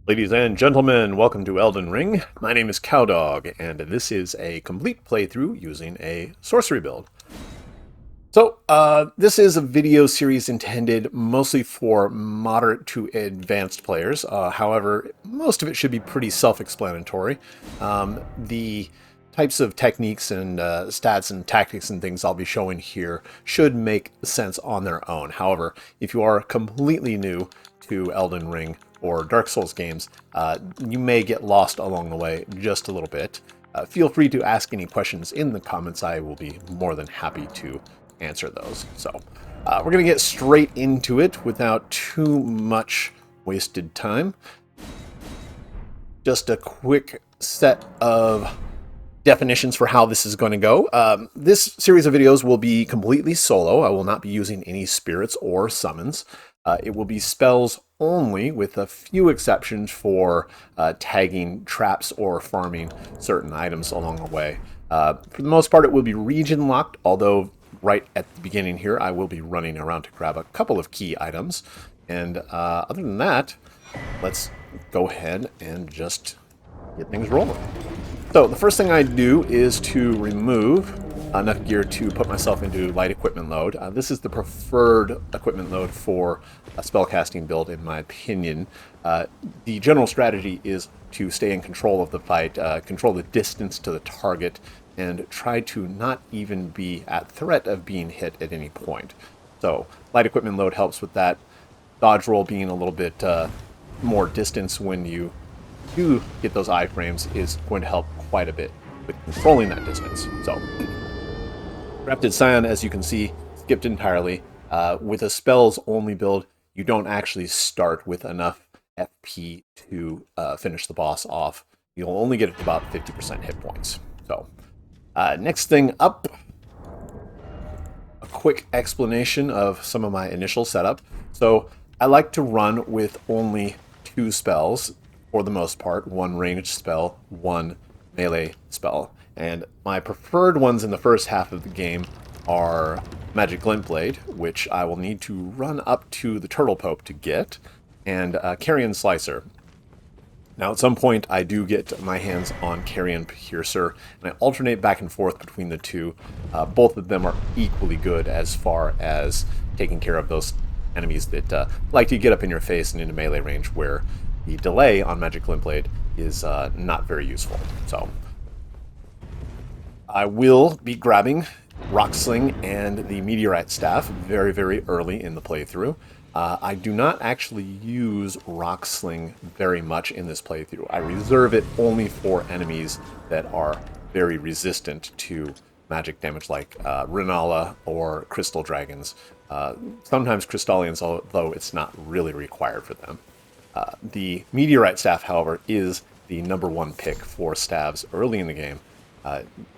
Ladies and gentlemen, welcome to Elden Ring. My name is Cowdog, and this is a complete playthrough using a sorcery build. This is a video series intended mostly for moderate to advanced players. However, most of it should be pretty self-explanatory. The types of techniques and stats and tactics and things I'll be showing here should make sense on their own. However, if you are completely new to Elden Ring or Dark Souls games, you may get lost along the way just a little bit. Feel free to ask any questions in the comments. I will be more than happy to answer those. We're going to get straight into it without too much wasted time. Just a quick set of definitions for how this is going to go. This series of videos will be completely solo. I will not be using any spirits or summons. It will be spells only, with a few exceptions for tagging traps or farming certain items along the way. For the most part, it will be region locked, although right at the beginning here, I will be running around to grab a couple of key items. And other than that, let's go ahead and just get things rolling. So the first thing I do is to remove enough gear to put myself into light equipment load. This is the preferred equipment load for a spellcasting build, in my opinion. The general strategy is to stay in control of the fight, control the distance to the target, and try to not even be at threat of being hit at any point. So light equipment load helps with that. Dodge roll being a little bit more distance when you do get those iframes is going to help quite a bit with controlling that distance. So Rapted Scion, as you can see, skipped entirely. With a spells only build, you don't actually start with enough FP to finish the boss off. You'll only get about 50% hit points. So next thing up, a quick explanation of some of my initial setup. So I like to run with only two spells for the most part, one ranged spell, one melee spell. And my preferred ones in the first half of the game are Magic Glintblade, which I will need to run up to the Turtle Pope to get, and Carian Slicer. Now, at some point, I do get my hands on Carian Piercer, and I alternate back and forth between the two. Both of them are equally good as far as taking care of those enemies that like to get up in your face and into melee range, where the delay on Magic Glintblade is not very useful. So I will be grabbing Rocksling and the Meteorite staff very, very early in the playthrough. I do not actually use Rocksling very much in this playthrough. I reserve it only for enemies that are very resistant to magic damage, like Renna or Crystal Dragons. Sometimes Crystallians, although it's not really required for them. The Meteorite staff, however, is the #1 pick for staves early in the game,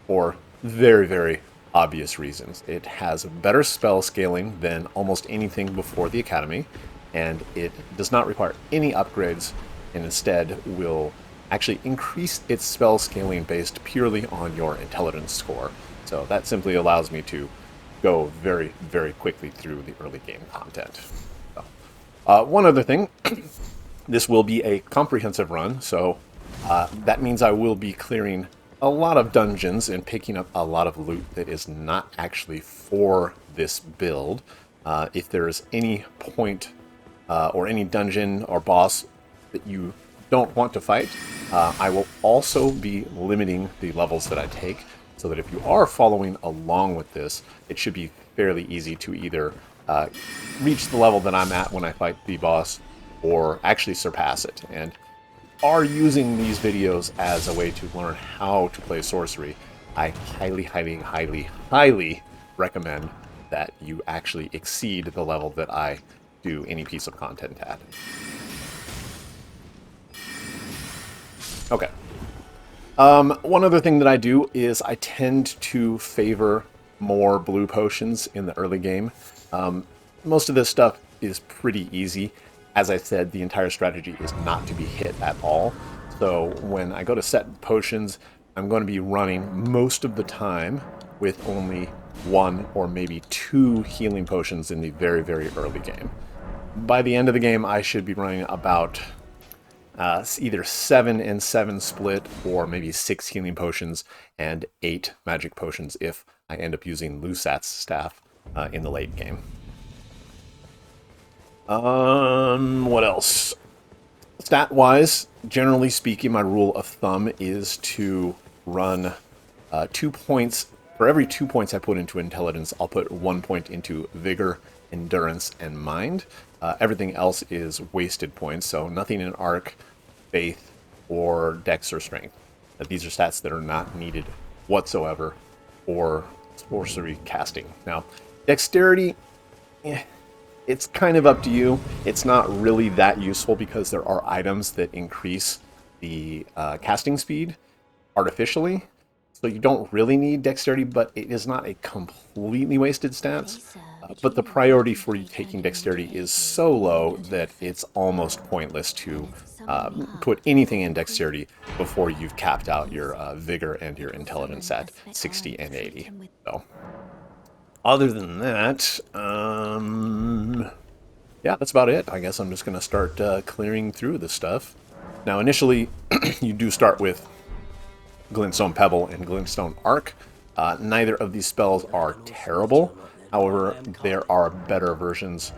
for very, very obvious reasons. It has better spell scaling than almost anything before the Academy, and it does not require any upgrades, and instead will actually increase its spell scaling based purely on your intelligence score. So that simply allows me to go very, very quickly through the early game content. So, one other thing, this will be a comprehensive run, so that means I will be clearing a lot of dungeons and picking up a lot of loot that is not actually for this build. If there is any point or any dungeon or boss that you don't want to fight, I will also be limiting the levels that I take, so that if you are following along with this, it should be fairly easy to either reach the level that I'm at when I fight the boss, or actually surpass it. And are using these videos as a way to learn how to play sorcery, I highly, highly, highly, highly recommend that you actually exceed the level that I do any piece of content at. Okay. One other thing that I do is I tend to favor more blue potions in the early game. Most of this stuff is pretty easy. As I said, the entire strategy is not to be hit at all. So when I go to set potions, I'm going to be running most of the time with only one or maybe two healing potions in the very, very early game. By the end of the game, I should be running about either 7 and 7 split, or maybe 6 healing potions and 8 magic potions if I end up using Lusat's staff in the late game. What else? Stat-wise, generally speaking, my rule of thumb is to run 2 points. For every 2 points I put into intelligence, I'll put 1 point into vigor, endurance, and mind. Everything else is wasted points, so nothing in arc, faith, or dex or strength. These are stats that are not needed whatsoever for sorcery casting. Now, dexterity, it's kind of up to you. It's not really that useful because there are items that increase the casting speed artificially. So you don't really need dexterity, but it is not a completely wasted stats. But the priority for you taking dexterity is so low that it's almost pointless to put anything in dexterity before you've capped out your vigor and your intelligence at 60 and 80. So, other than that, yeah, that's about it. I guess I'm just going to start clearing through this stuff. Now, initially, you do start with Glintstone Pebble and Glintstone Arc. Neither of these spells are terrible. However, there are better versions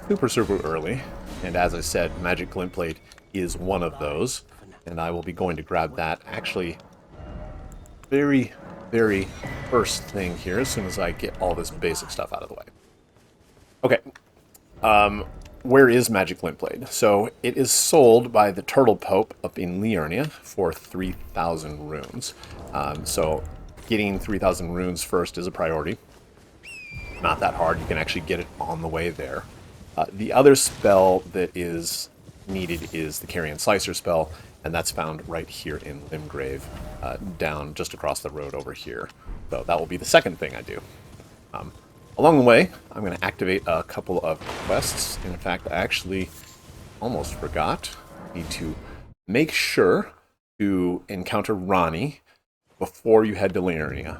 super early. And as I said, Magic Glintblade is one of those. And I will be going to grab that actually very first thing here as soon as I get all this basic stuff out of the way. Okay. Where is Magic Glintblade? So it is sold by the Turtle Pope up in Liurnia for 3,000 runes. So getting 3,000 runes first is a priority. Not that hard. You can actually get it on the way there. The other spell that is needed is the Carian Slicer spell, and that's found right here in Limgrave, down just across the road over here. So that will be the second thing I do. Along the way, I'm going to activate a couple of quests. In fact, I actually almost forgot. I need to make sure to encounter Ronnie before you head to Liurnia.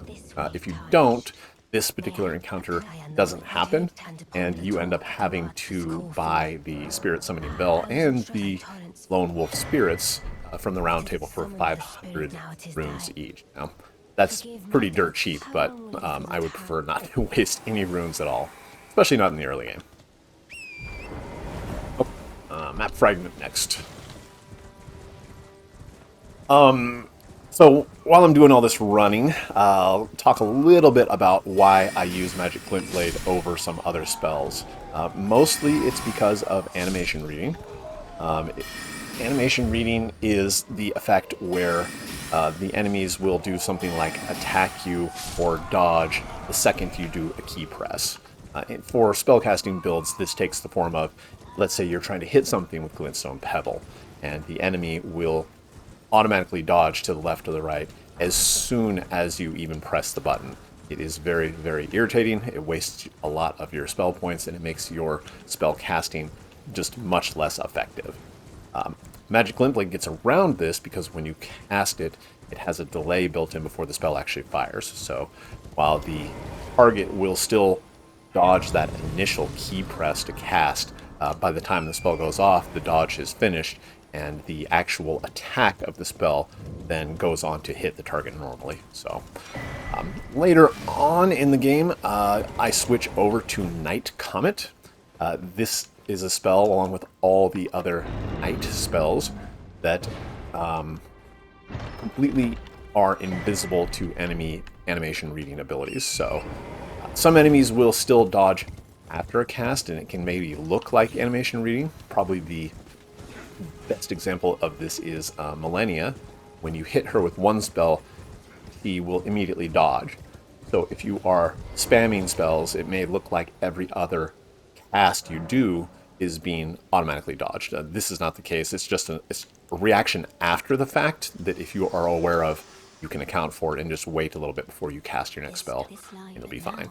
If you don't, this particular encounter doesn't happen, and you end up having to buy the Spirit Summoning Bell and the Lone Wolf Spirits from the Roundtable for 500 runes each. Now, that's pretty dirt cheap, but I would prefer not to waste any runes at all, especially not in the early game. Oh, map fragment next. So while I'm doing all this running, I'll talk a little bit about why I use Magic Glintblade over some other spells. Mostly it's because of animation reading. Animation reading is the effect where the enemies will do something like attack you or dodge the second you do a key press. For spellcasting builds, this takes the form of, let's say you're trying to hit something with Glintstone Pebble, and the enemy will automatically dodge to the left or the right as soon as you even press the button. It is very irritating. It wastes a lot of your spell points, and it makes your spell casting just much less effective. Magic Glintblade gets around this because when you cast it, it has a delay built in before the spell actually fires. So while the target will still dodge that initial key press to cast, by the time the spell goes off, the dodge is finished, and the actual attack of the spell then goes on to hit the target normally. So later on in the game, I switch over to Night Comet. This is a spell, along with all the other night spells, that completely are invisible to enemy animation reading abilities. So some enemies will still dodge after a cast, and it can maybe look like animation reading. Probably the best example of this is Melina. When you hit her with one spell, she will immediately dodge. So if you are spamming spells, it may look like every other cast you do is being automatically dodged. This is not the case. It's just a reaction after the fact that if you are aware of, you can account for it and just wait a little bit before you cast your next spell, and it'll be fine.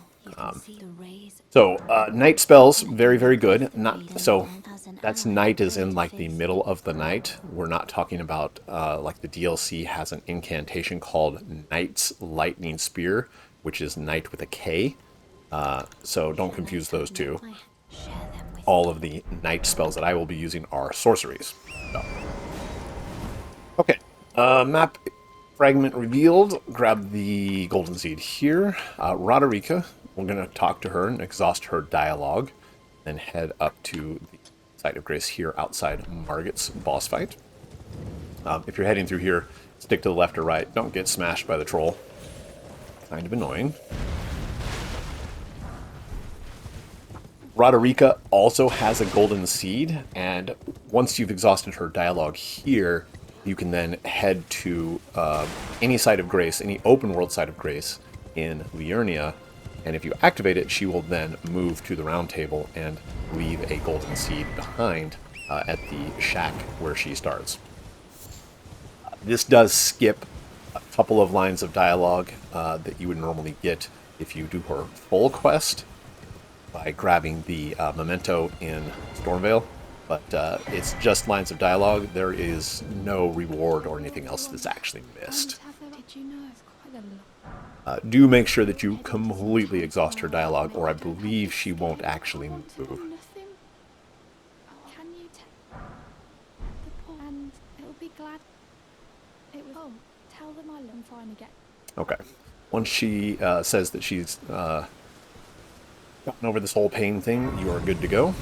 Night spells, very good. So that's night is in like the middle of the night. We're not talking about like the DLC has an incantation called Knight's Lightning Spear, which is night with a K. So don't confuse those two. All of the night spells that I will be using are sorceries. So, Okay, map fragment revealed. Grab the golden seed here. Roderika, we're going to talk to her and exhaust her dialogue, then head up to the site of grace here outside Margit's boss fight. If you're heading through here, stick to the left or right. Don't get smashed by the troll. Kind of annoying. Roderika also has a golden seed, and once you've exhausted her dialogue here, you can then head to any site of grace, any open world site of grace in Liurnia, and if you activate it, she will then move to the Roundtable and leave a golden seed behind at the shack where she starts. This does skip a couple of lines of dialogue that you would normally get if you do her full quest by grabbing the memento in Stormvale, but it's just lines of dialogue. There is no reward or anything else that's actually missed. Do make sure that you completely exhaust her dialogue, or I believe she won't actually move. Okay. Once she says that she's gotten over this whole pain thing, you are good to go.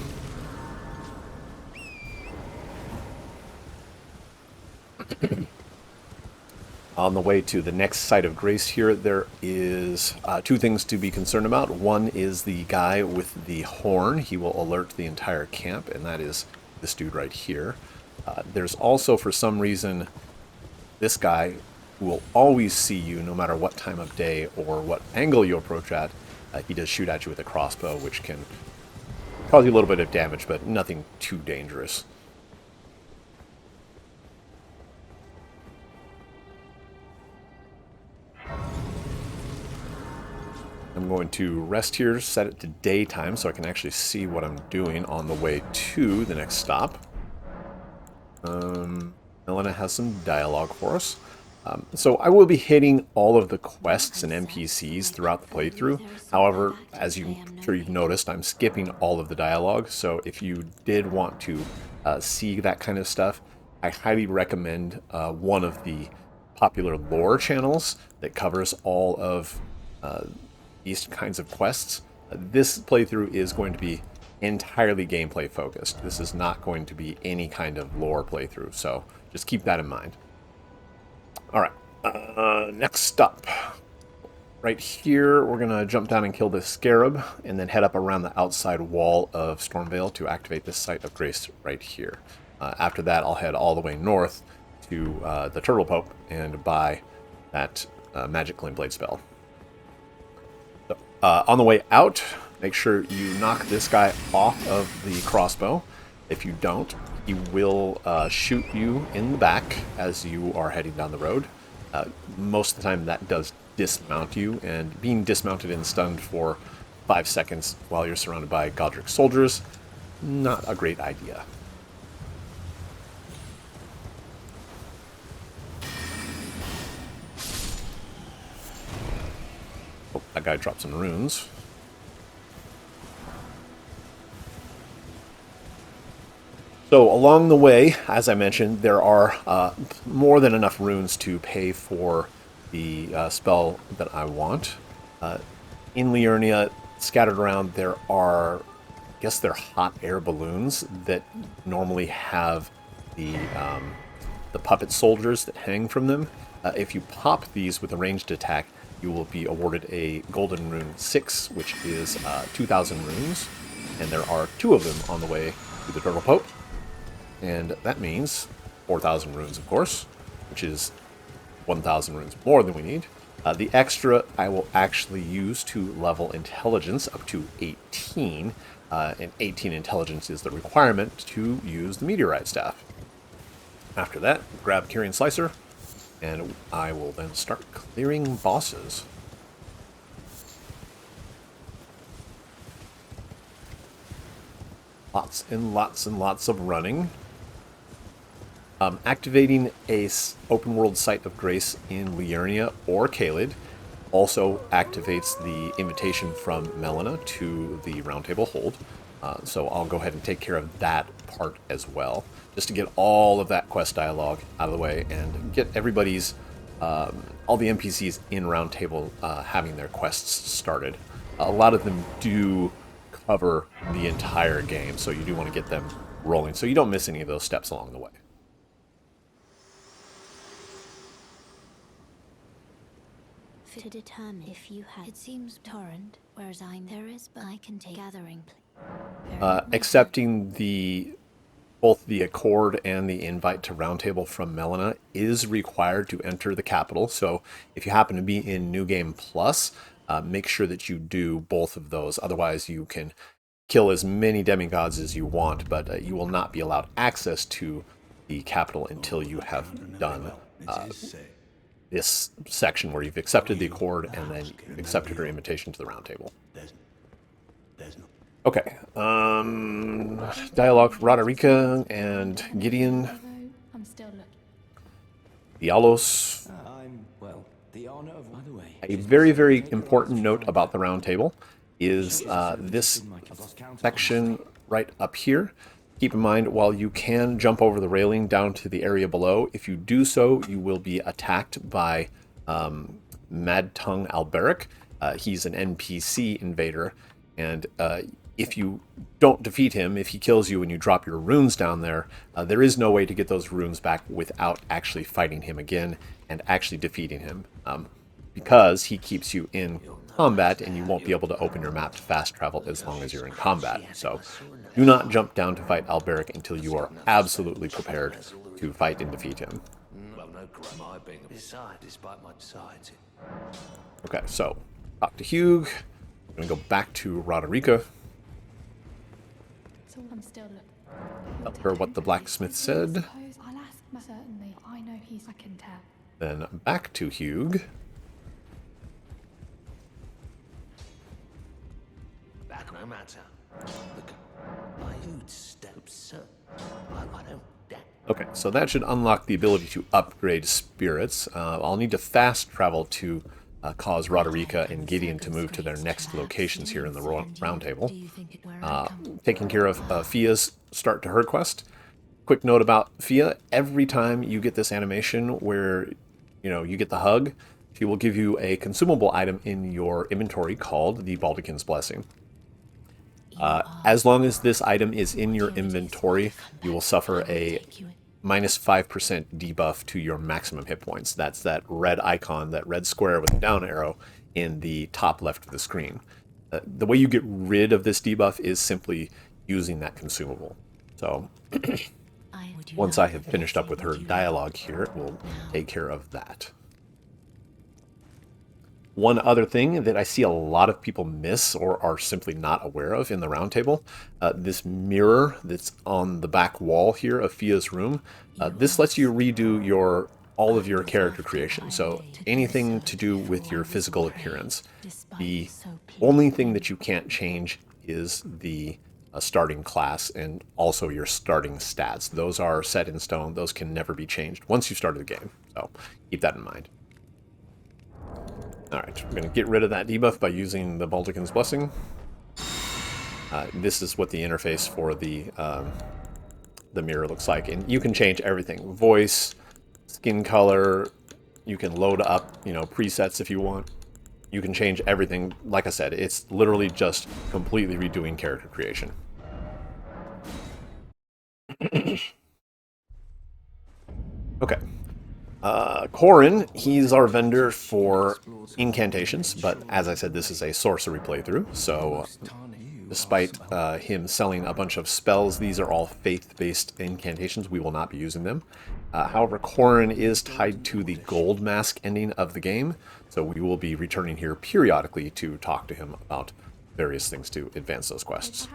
On the way to the next site of grace here, there is two things to be concerned about. One is the guy with the horn. He will alert the entire camp, and that is this dude right here. There's also, for some reason, this guy who will always see you no matter what time of day or what angle you approach at. He does shoot at you with a crossbow, which can cause you a little bit of damage, but nothing too dangerous. I'm going to rest here, set it to daytime so I can actually see what I'm doing on the way to the next stop. Melina has some dialogue for us. So I will be hitting all of the quests and NPCs throughout the playthrough. However, as I'm sure you've noticed, I'm skipping all of the dialogue. So if you did want to see that kind of stuff, I highly recommend one of the popular lore channels that covers all of these kinds of quests. This playthrough is going to be entirely gameplay focused. This is not going to be any kind of lore playthrough, so just keep that in mind. Alright, next up. Right here, we're going to jump down and kill this scarab, and then head up around the outside wall of Stormvale to activate this site of grace right here. After that, I'll head all the way north to the Turtle Pope and buy that magic Glintblade spell. So, on the way out, make sure you knock this guy off of the crossbow. If you don't, he will shoot you in the back as you are heading down the road. Most of the time that does dismount you, and being dismounted and stunned for 5 seconds while you're surrounded by Godrick soldiers, not a great idea. Oh, that guy dropped some runes. So along the way, as I mentioned, there are more than enough runes to pay for the spell that I want. In Liurnia, scattered around, there are, I guess they're hot air balloons that normally have the puppet soldiers that hang from them. If you pop these with a ranged attack, you will be awarded a golden rune 6, which is 2,000 runes, and there are 2 of them on the way to the Turtle Pope. And that means 4,000 runes, of course, which is 1,000 runes more than we need. The extra I will actually use to level intelligence up to 18, and 18 intelligence is the requirement to use the Meteorite staff. After that, grab Carian Slicer, and I will then start clearing bosses. Lots and lots and lots of running. Activating a open world site of grace in Liurnia or Caelid also activates the invitation from Melina to the Roundtable hold. So I'll go ahead and take care of that part as well, just to get all of that quest dialogue out of the way and get everybody's, all the NPCs in Roundtable having their quests started. A lot of them do cover the entire game, so you do want to get them rolling so you don't miss any of those steps along the way. To determine if you had, it seems Torrent, whereas there is, but I can take gathering. Accepting both the accord and the invite to Roundtable from Melina is required to enter the capital. So if you happen to be in New Game Plus, make sure that you do both of those. Otherwise, you can kill as many demigods as you want, but you will not be allowed access to the capital until you have done this section where you've accepted the accord and then you've accepted her invitation to the Roundtable. Okay. Dialogue for Roderika and Gideon. Dialos. A very, very important note about the Roundtable is this section right up here. Keep in mind, while you can jump over the railing down to the area below, if you do so, you will be attacked by Mad Tongue Alberic. He's an NPC invader, and if you don't defeat him, if he kills you and you drop your runes down there, there is no way to get those runes back without actually fighting him again and actually defeating him, because he keeps you in combat and you won't be able to open your map to fast travel as long as you're in combat. So do not jump down to fight Alberic until you are absolutely prepared to fight and defeat him. Okay, so talk to Hugh. I'm going to go back to Roderika. Tell her what the blacksmith said. Then back to Hugh. Okay, so that should unlock the ability to upgrade spirits. I'll need to fast travel to cause Roderika and Gideon to move to their next locations here in the Roundtable. Taking care of Fia's start to her quest. Quick note about Fia: every time you get this animation where you get the hug, she will give you a consumable item in your inventory called the Baldachin's Blessing. As long as this item is in your inventory, you will suffer a minus 5% debuff to your maximum hit points. That's that red icon, that red square with a down arrow in the top left of the screen. The way you get rid of this debuff is simply using that consumable. So once I have finished up with her dialogue here, we'll take care of that. One other thing that I see a lot of people miss or are simply not aware of in the Roundtable, this mirror that's on the back wall here of Fia's room, this lets you redo all of your character creation. So anything to do with your physical appearance. The only thing that you can't change is the starting class and also your starting stats. Those are set in stone. Those can never be changed once you started the game. So keep that in mind. Alright, we're going to get rid of that debuff by using the Baldachin's Blessing. This is what the interface for the mirror looks like. And you can change everything. Voice, skin color, you can load up, presets if you want. You can change everything. Like I said, it's literally just completely redoing character creation. Okay. Corin, he's our vendor for incantations, but as I said, this is a sorcery playthrough, so despite him selling a bunch of spells, these are all faith-based incantations. We will not be using them. However, Corin is tied to the gold mask ending of the game, so we will be returning here periodically to talk to him about various things to advance those quests.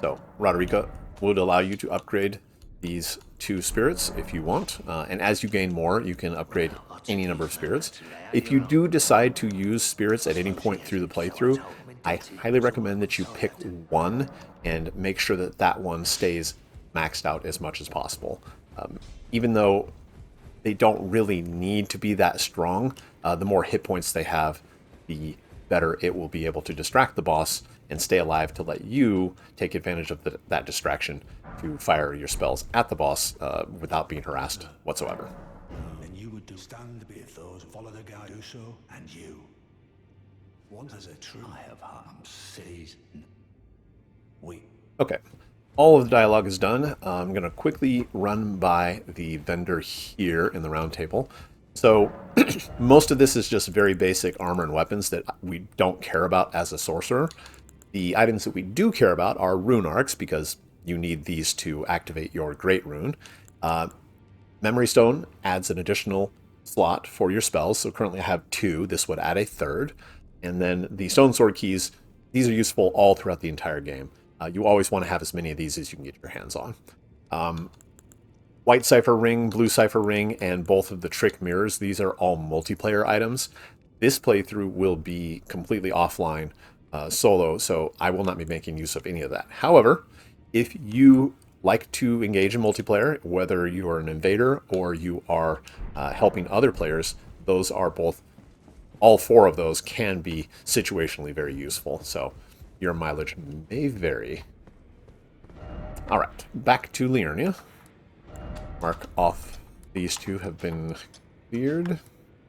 So, Roderika would allow you to upgrade these 2 spirits if you want, and as you gain more, you can upgrade any number of spirits. If you do decide to use spirits at any point through the playthrough, I highly recommend that you pick one and make sure that that one stays maxed out as much as possible. Even though they don't really need to be that strong, the more hit points they have, the better it will be able to distract the boss and stay alive to let you take advantage of that distraction to fire your spells at the boss without being harassed whatsoever. And you would stand with those who follow the guide who so, and you. What is it true? I have harmed cities. Wait. Okay. All of the dialogue is done. I'm going to quickly run by the vendor here in the round table. So most of this is just very basic armor and weapons that we don't care about as a sorcerer. The items that we do care about are rune arcs, because you need these to activate your Great Rune. Memory Stone adds an additional slot for your spells. So currently I have 2. This would add a 3rd. And then the Stone Sword Keys, these are useful all throughout the entire game. You always want to have as many of these as you can get your hands on. White Cipher Ring, Blue Cipher Ring, and both of the Trick Mirrors, these are all multiplayer items. This playthrough will be completely offline solo, so I will not be making use of any of that. However, if you like to engage in multiplayer, whether you are an invader or you are helping other players, those are both, all 4 of those can be situationally very useful. So your mileage may vary. All right, back to Liurnia. Mark off these 2 have been cleared,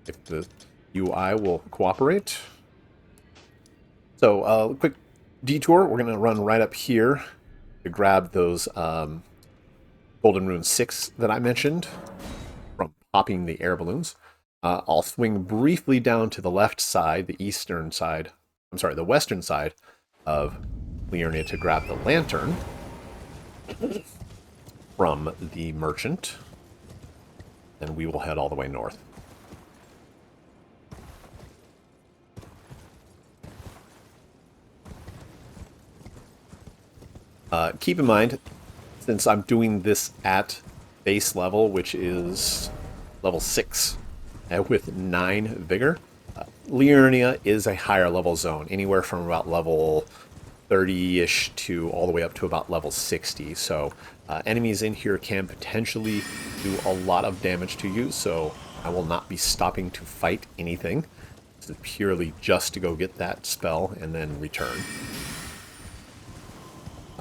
if the UI will cooperate. So quick detour. We're going to run right up here to grab those Golden Rune 6 that I mentioned from popping the air balloons. I'll swing briefly down to the left side, the western side of Liurnia to grab the lantern from the merchant. And we will head all the way north. Keep in mind, since I'm doing this at base level, which is level 6 with 9 vigor, Liurnia is a higher level zone, anywhere from about level 30-ish to all the way up to about level 60. So enemies in here can potentially do a lot of damage to you, so I will not be stopping to fight anything. This is purely just to go get that spell and then return.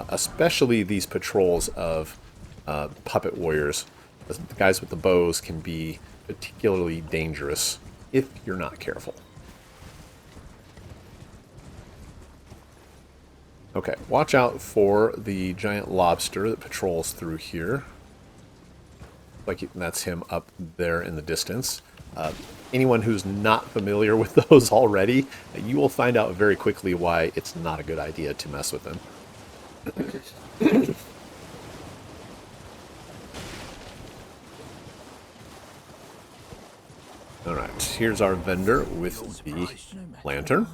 Especially these patrols of puppet warriors. The guys with the bows can be particularly dangerous if you're not careful. Okay, watch out for the giant lobster that patrols through here. Like that's him up there in the distance. Anyone who's not familiar with those already, you will find out very quickly why it's not a good idea to mess with them. Alright, here's our vendor with the lantern.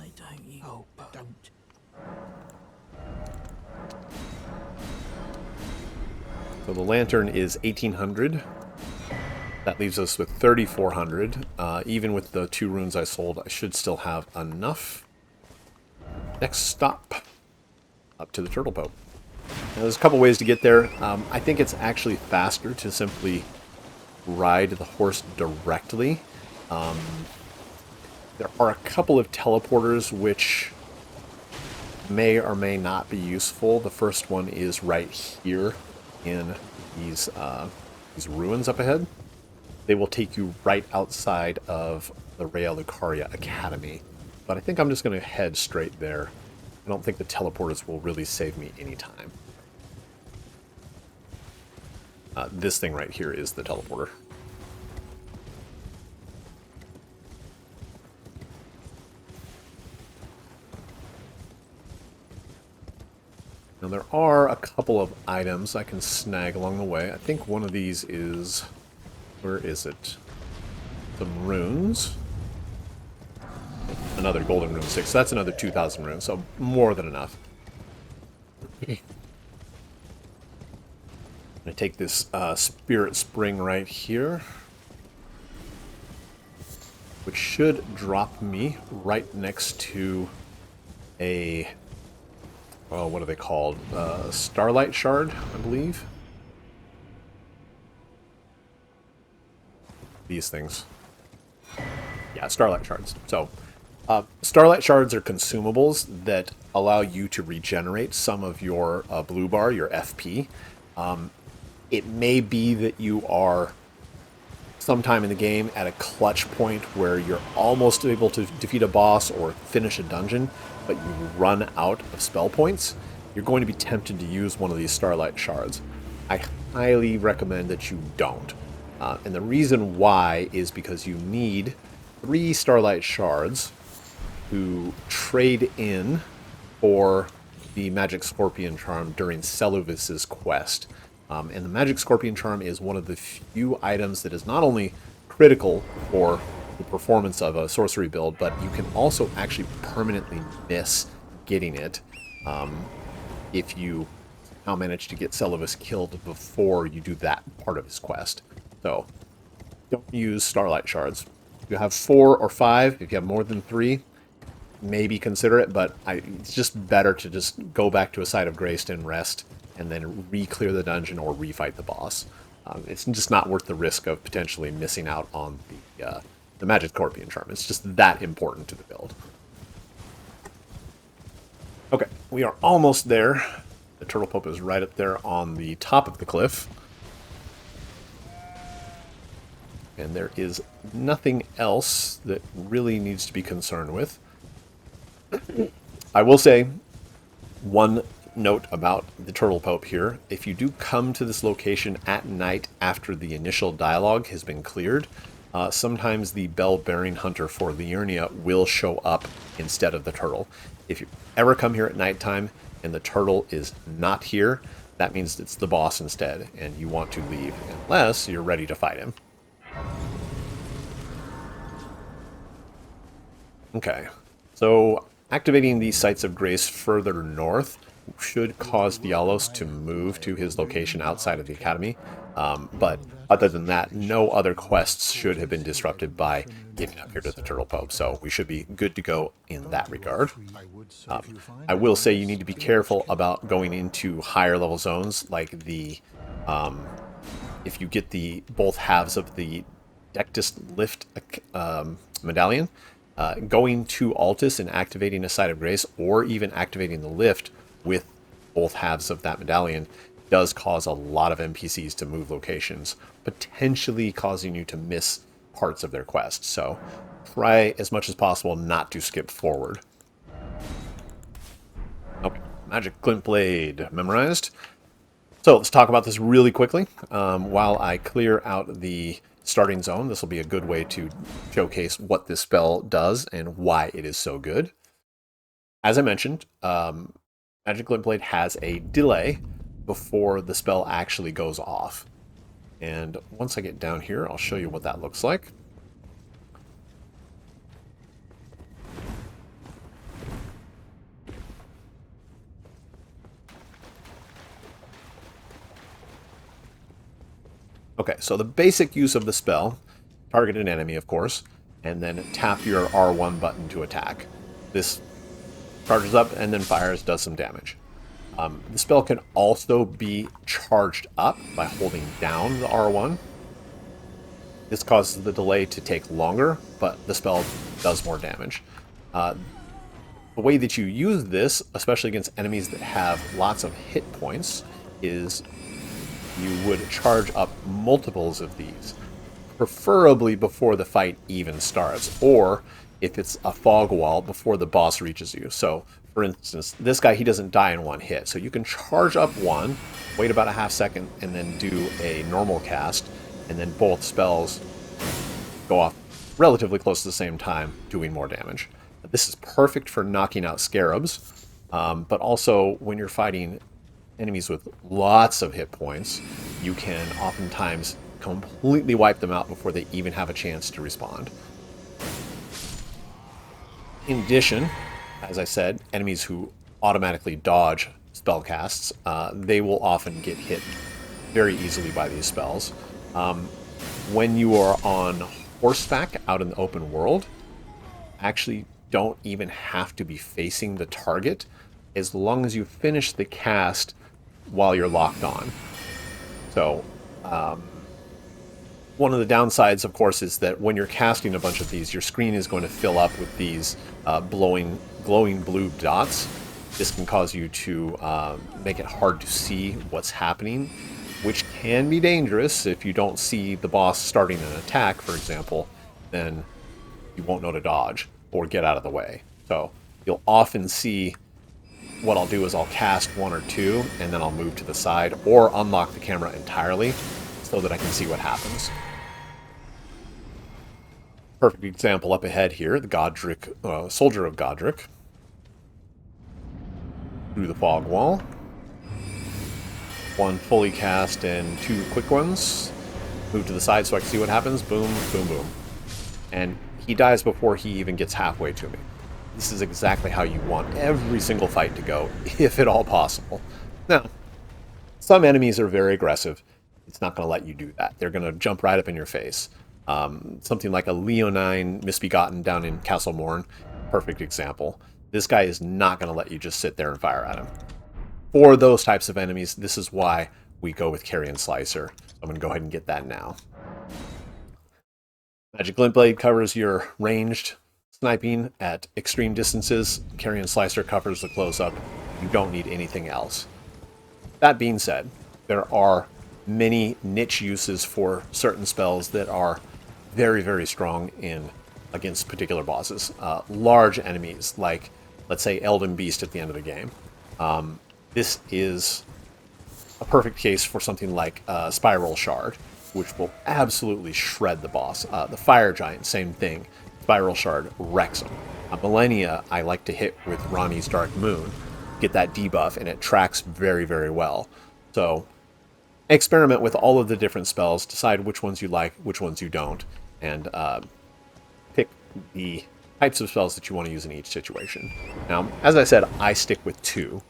So the lantern is 1,800. That leaves us with 3,400. Even with the 2 runes I sold, I should still have enough. Next stop, up to the Turtle Boat. Now, there's a couple ways to get there. I think it's actually faster to simply ride the horse directly. There are a couple of teleporters which may or may not be useful. The first one is right here in these ruins up ahead. They will take you right outside of the Rhea Lucaria Academy. But I think I'm just going to head straight there. I don't think the teleporters will really save me any time. This thing right here is the teleporter. Now there are a couple of items I can snag along the way. I think one of these is... where is it? Some runes. Another golden rune 6. So that's another 2,000 runes, so more than enough. I'm going to take this Spirit Spring right here, which should drop me right next to a... oh, what are they called? Starlight Shard, I believe. These things. Yeah, Starlight Shards. So, Starlight Shards are consumables that allow you to regenerate some of your blue bar, your FP. It may be that you are sometime in the game at a clutch point where you're almost able to defeat a boss or finish a dungeon, but you run out of spell points. You're going to be tempted to use one of these Starlight Shards. I highly recommend that you don't. And the reason why is because you need 3 Starlight Shards to trade in for the Magic Scorpion Charm during Seluvis's quest. And the Magic Scorpion Charm is one of the few items that is not only critical for the performance of a sorcery build, but you can also actually permanently miss getting it if you now manage to get Seluvis killed before you do that part of his quest. So, don't use Starlight Shards. If you have 4 or 5, if you have more than 3, maybe consider it, but it's just better to just go back to a Site of Grace and rest, and then re-clear the dungeon or refight the boss. It's just not worth the risk of potentially missing out on the Magic Scorpion Charm. It's just that important to the build. Okay, we are almost there. The Turtle Pope is right up there on the top of the cliff. And there is nothing else that really needs to be concerned with. I will say one note about the Turtle Pope here. If you do come to this location at night after the initial dialogue has been cleared, sometimes the bell-bearing hunter for Liurnia will show up instead of the turtle. If you ever come here at nighttime and the turtle is not here, that means it's the boss instead, and you want to leave, unless you're ready to fight him. Okay, so activating these Sites of Grace further north should cause Vialos to move to his location outside of the Academy, but other than that, no other quests should have been disrupted by getting up here to the Turtle Pope, so we should be good to go in that regard. I will say you need to be careful about going into higher level zones, like the if you get the both halves of the Dectus Lift medallion, going to Altus and activating a Site of Grace, or even activating the lift with both halves of that medallion, does cause a lot of NPCs to move locations, potentially causing you to miss parts of their quest. So try as much as possible not to skip forward. Okay, Magic Glintblade memorized. So let's talk about this really quickly. While I clear out the starting zone, this will be a good way to showcase what this spell does and why it is so good. As I mentioned, Magic Glintblade has a delay before the spell actually goes off. And once I get down here, I'll show you what that looks like. Okay, so the basic use of the spell, target an enemy, of course, and then tap your R1 button to attack. This charges up and then fires, does some damage. The spell can also be charged up by holding down the R1. This causes the delay to take longer, but the spell does more damage. The way that you use this, especially against enemies that have lots of hit points, is you would charge up multiples of these, preferably before the fight even starts, or if it's a fog wall, before the boss reaches you. So, for instance, this guy, he doesn't die in one hit, so you can charge up one, wait about a half second, and then do a normal cast, and then both spells go off relatively close to the same time, doing more damage. This is perfect for knocking out scarabs, but also when you're fighting enemies with lots of hit points, you can oftentimes completely wipe them out before they even have a chance to respond. In addition, as I said, enemies who automatically dodge spellcasts, they will often get hit very easily by these spells. When you are on horseback out in the open world, actually don't even have to be facing the target as long as you finish the cast while you're locked on. So, One of the downsides, of course, is that when you're casting a bunch of these, your screen is going to fill up with these glowing blue dots. This can cause you to make it hard to see what's happening, which can be dangerous. If you don't see the boss starting an attack, for example, then you won't know to dodge or get out of the way. So you'll often see what I'll do is I'll cast one or two, and then I'll move to the side or unlock the camera entirely so that I can see what happens. Perfect example up ahead here, the Godrick Soldier of Godrick. Through the fog wall. One fully cast and two quick ones. Move to the side so I can see what happens. Boom, boom, boom. And he dies before he even gets halfway to me. This is exactly how you want every single fight to go, if at all possible. Now, some enemies are very aggressive. It's not going to let you do that. They're going to jump right up in your face. Something like a Leonine Misbegotten down in Castle Morn, perfect example. This guy is not going to let you just sit there and fire at him. For those types of enemies, this is why we go with Carian Slicer. I'm going to go ahead and get that now. Magic Glintblade covers your ranged sniping at extreme distances. Carian Slicer covers the close-up. You don't need anything else. That being said, there are many niche uses for certain spells that are very, very strong against particular bosses. Large enemies, like, let's say, Elden Beast at the end of the game. This is a perfect case for something like Spiral Shard, which will absolutely shred the boss. The Fire Giant, same thing. Spiral Shard wrecks them. Millennia, I like to hit with Ranni's Dark Moon, get that debuff, and it tracks very, very well. So experiment with all of the different spells, decide which ones you like, which ones you don't, and pick the types of spells that you want to use in each situation. Now, as I said, I stick with two.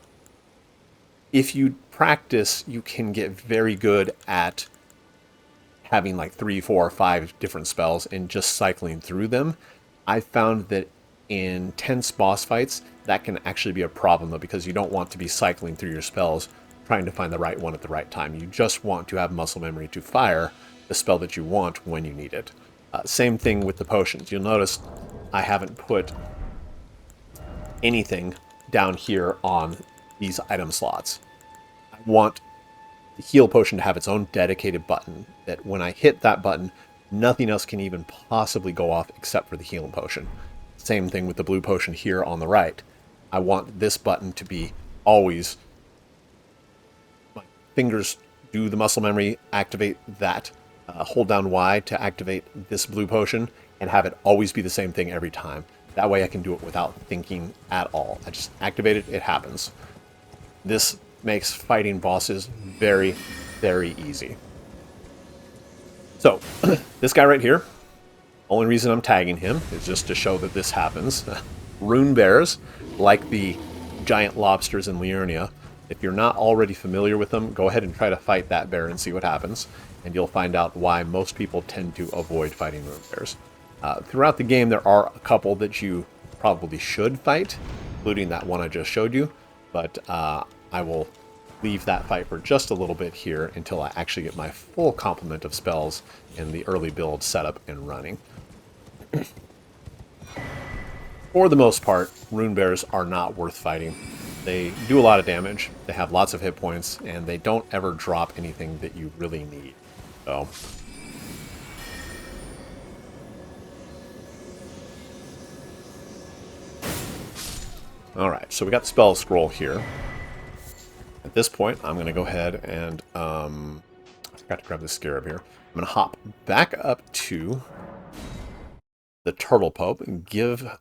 If you practice, you can get very good at having like 3, 4, 5 different spells and just cycling through them. I found that in tense boss fights, that can actually be a problem, though, because you don't want to be cycling through your spells trying to find the right one at the right time. You just want to have muscle memory to fire the spell that you want when you need it. Same thing with the potions. You'll notice I haven't put anything down here on these item slots. I want the heal potion to have its own dedicated button, that when I hit that button, nothing else can even possibly go off except for the healing potion. Same thing with the blue potion here on the right. I want this button to be always, my fingers do the muscle memory, activate that, hold down Y to activate this blue potion, and have it always be the same thing every time. That way I can do it without thinking at all. I just activate it, it happens. This makes fighting bosses very, very easy. So, this guy right here, only reason I'm tagging him is just to show that this happens. Runebears, like the giant lobsters in Liurnia, if you're not already familiar with them, go ahead and try to fight that bear and see what happens, and you'll find out why most people tend to avoid fighting Runebears. Throughout the game, there are a couple that you probably should fight, including that one I just showed you, but I will leave that fight for just a little bit here until I actually get my full complement of spells in the early build setup and running. For the most part, Runebears are not worth fighting. They do a lot of damage, they have lots of hit points, and they don't ever drop anything that you really need. So, alright, so we got the spell scroll here. At this point, I'm going to go ahead and, I forgot to grab the scarab here. I'm going to hop back up to the Turtle Pope and give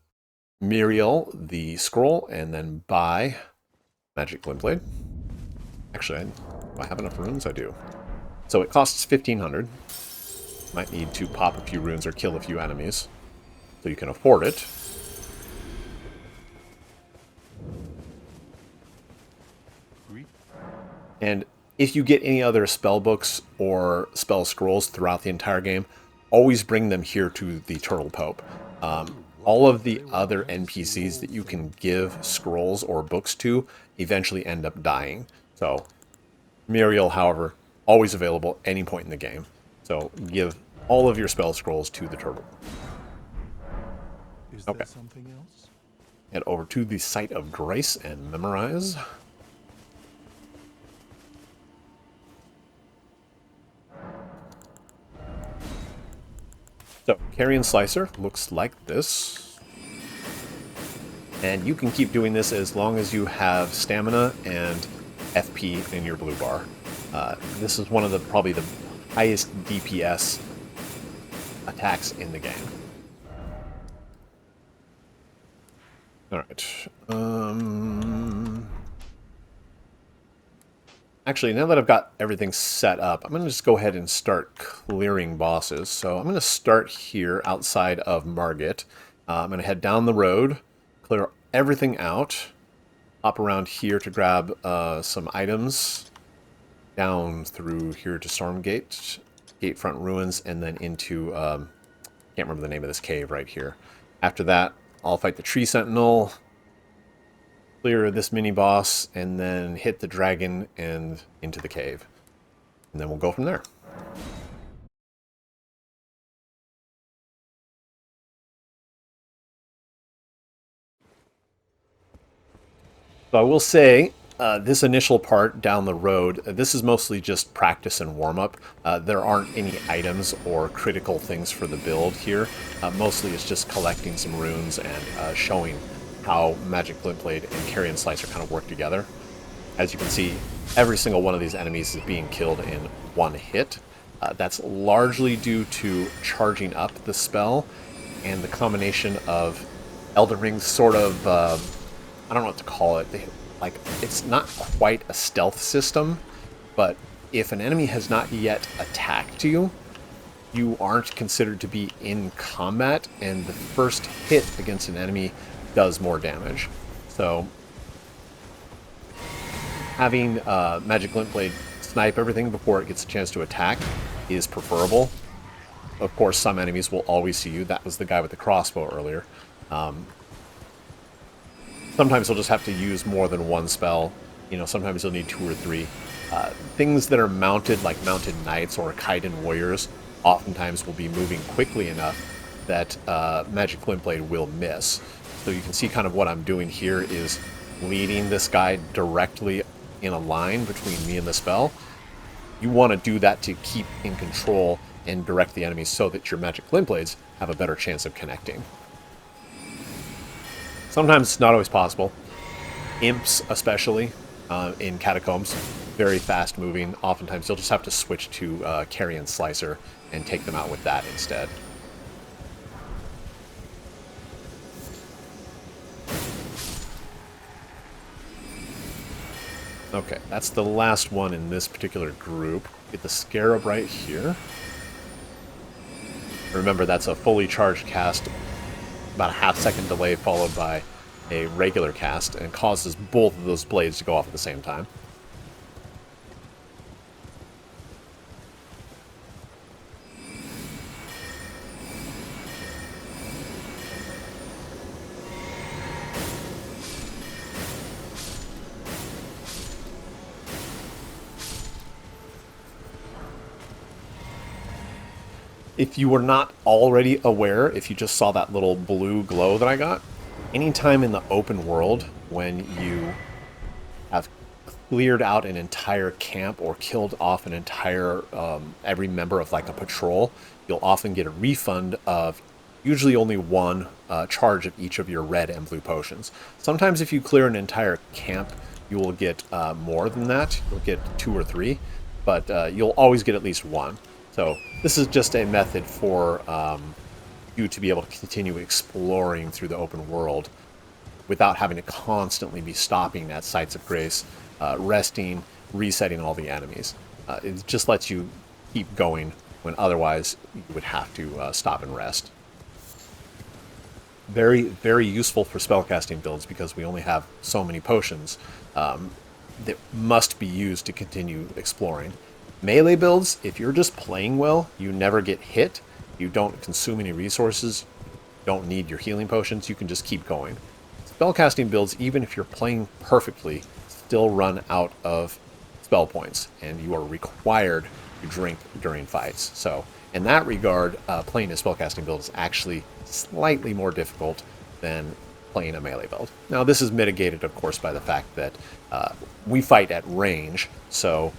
Muriel the scroll, and then buy Magic Glintblade. Actually, do I have enough runes? I do. So it costs 1,500. Might need to pop a few runes or kill a few enemies, so you can afford it. And if you get any other spell books or spell scrolls throughout the entire game, always bring them here to the Turtle Pope. All of the other NPCs that you can give scrolls or books to eventually end up dying. So, Muriel, however, always available any point in the game. So give all of your spell scrolls to the turtle. Is there something else? Head over to the Site of Grace and memorize. So, Carian Slicer looks like this. And you can keep doing this as long as you have stamina and FP in your blue bar. This is one of the probably the highest DPS attacks in the game. Alright. Actually, now that I've got everything set up, I'm going to just go ahead and start clearing bosses. So I'm going to start here outside of Margit. I'm going to head down the road, clear everything out, hop around here to grab some items, down through here to Stormgate, Gatefront Ruins, and then into, can't remember the name of this cave right here. After that, I'll fight the Tree Sentinel, clear this mini-boss, and then hit the dragon and into the cave. And then we'll go from there. So I will say, this initial part down the road, this is mostly just practice and warm-up. There aren't any items or critical things for the build here. Mostly it's just collecting some runes and showing how Magic Glintblade and Carian Slicer kind of work together. As you can see, every single one of these enemies is being killed in one hit. That's largely due to charging up the spell and the combination of Elden Ring's sort of, I don't know what to call it. Like, it's not quite a stealth system, but if an enemy has not yet attacked you, you aren't considered to be in combat, and the first hit against an enemy does more damage. So having Magic Glintblade snipe everything before it gets a chance to attack is preferable. Of course, some enemies will always see you. That was the guy with the crossbow earlier. Sometimes you'll just have to use more than one spell. You know, sometimes you'll need 2 or 3. Things that are mounted, like mounted knights or Kaiden warriors, oftentimes will be moving quickly enough that Magic Glintblade will miss. So you can see kind of what I'm doing here is leading this guy directly in a line between me and the spell. You want to do that to keep in control and direct the enemies so that your Magic Glintblades have a better chance of connecting. Sometimes it's not always possible. Imps, especially, in Catacombs, very fast moving. Oftentimes you'll just have to switch to Carian Slicer and take them out with that instead. Okay, that's the last one in this particular group. Get the Scarab right here. Remember, that's a fully charged cast, about a half-second delay followed by a regular cast, and causes both of those blades to go off at the same time. If you were not already aware, if you just saw that little blue glow that I got, anytime in the open world when you have cleared out an entire camp or killed off an entire, every member of like a patrol, you'll often get a refund of usually only one charge of each of your red and blue potions. Sometimes if you clear an entire camp, you will get more than that. You'll get 2 or 3, but you'll always get at least 1. So this is just a method for you to be able to continue exploring through the open world without having to constantly be stopping at sites of grace, resting, resetting all the enemies. It just lets you keep going when otherwise you would have to stop and rest. Very, very useful for spellcasting builds because we only have so many potions that must be used to continue exploring. Melee builds, if you're just playing well, you never get hit, you don't consume any resources, don't need your healing potions, you can just keep going. Spellcasting builds, even if you're playing perfectly, still run out of spell points, and you are required to drink during fights. So In that regard, playing a spellcasting build is actually slightly more difficult than playing a melee build. Now, this is mitigated, of course, by the fact that we fight at range, so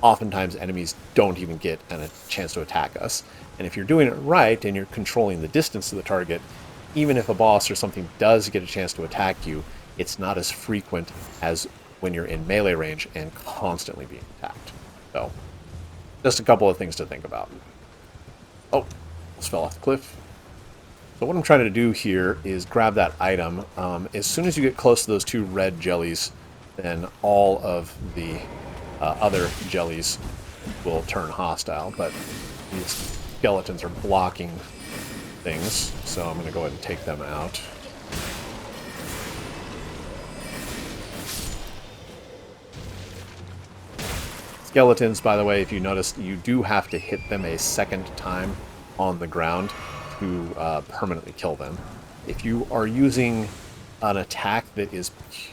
oftentimes enemies don't even get a chance to attack us. And if you're doing it right and you're controlling the distance to the target, even if a boss or something does get a chance to attack you, it's not as frequent as when you're in melee range and constantly being attacked. So, just a couple of things to think about. Oh, almost fell off the cliff. So what I'm trying to do here is grab that item. As soon as you get close to those two red jellies, then all of the other jellies will turn hostile, but these skeletons are blocking things, so I'm going to go ahead and take them out. Skeletons, by the way, if you notice, you do have to hit them a second time on the ground to permanently kill them. If you are using an attack that is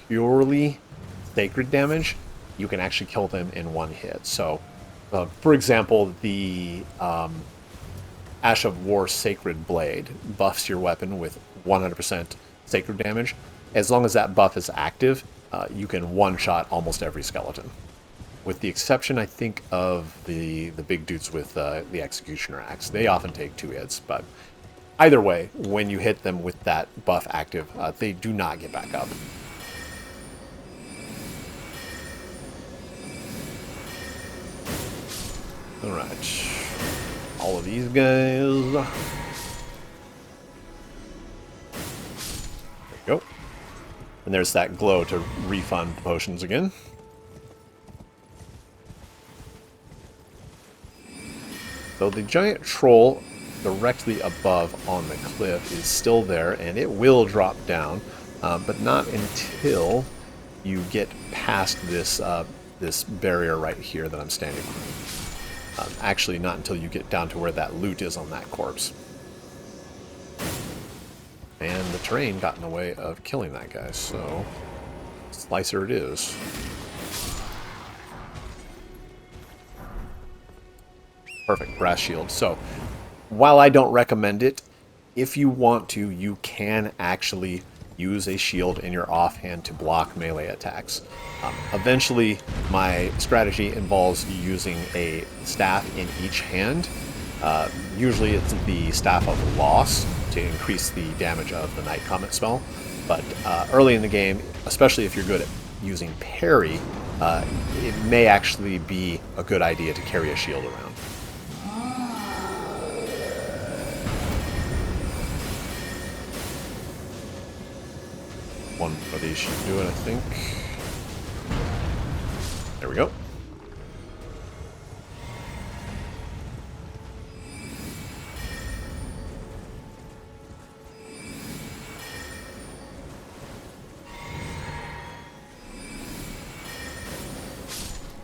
purely sacred damage, you can actually kill them in one hit. So, for example, the Ash of War Sacred Blade buffs your weapon with 100% sacred damage. As long as that buff is active, you can one-shot almost every skeleton. With the exception, I think, of the big dudes with the Executioner Axe. They often take 2 hits, but either way, when you hit them with that buff active, they do not get back up. Alright. All of these guys. There we go. And there's that glow to refund the potions again. So the giant troll directly above on the cliff is still there, and it will drop down, but not until you get past this this barrier right here that I'm standing on. Actually, not until you get down to where that loot is on that corpse. And the terrain got in the way of killing that guy, so Slicer it is. Perfect, brass shield. So, while I don't recommend it, if you want to, you can actually use a shield in your offhand to block melee attacks. Eventually, my strategy involves using a staff in each hand. Usually it's the Staff of Loss to increase the damage of the Night Comet spell. But early in the game, especially if you're good at using parry, it may actually be a good idea to carry a shield around. One of these should do it, I think. There we go.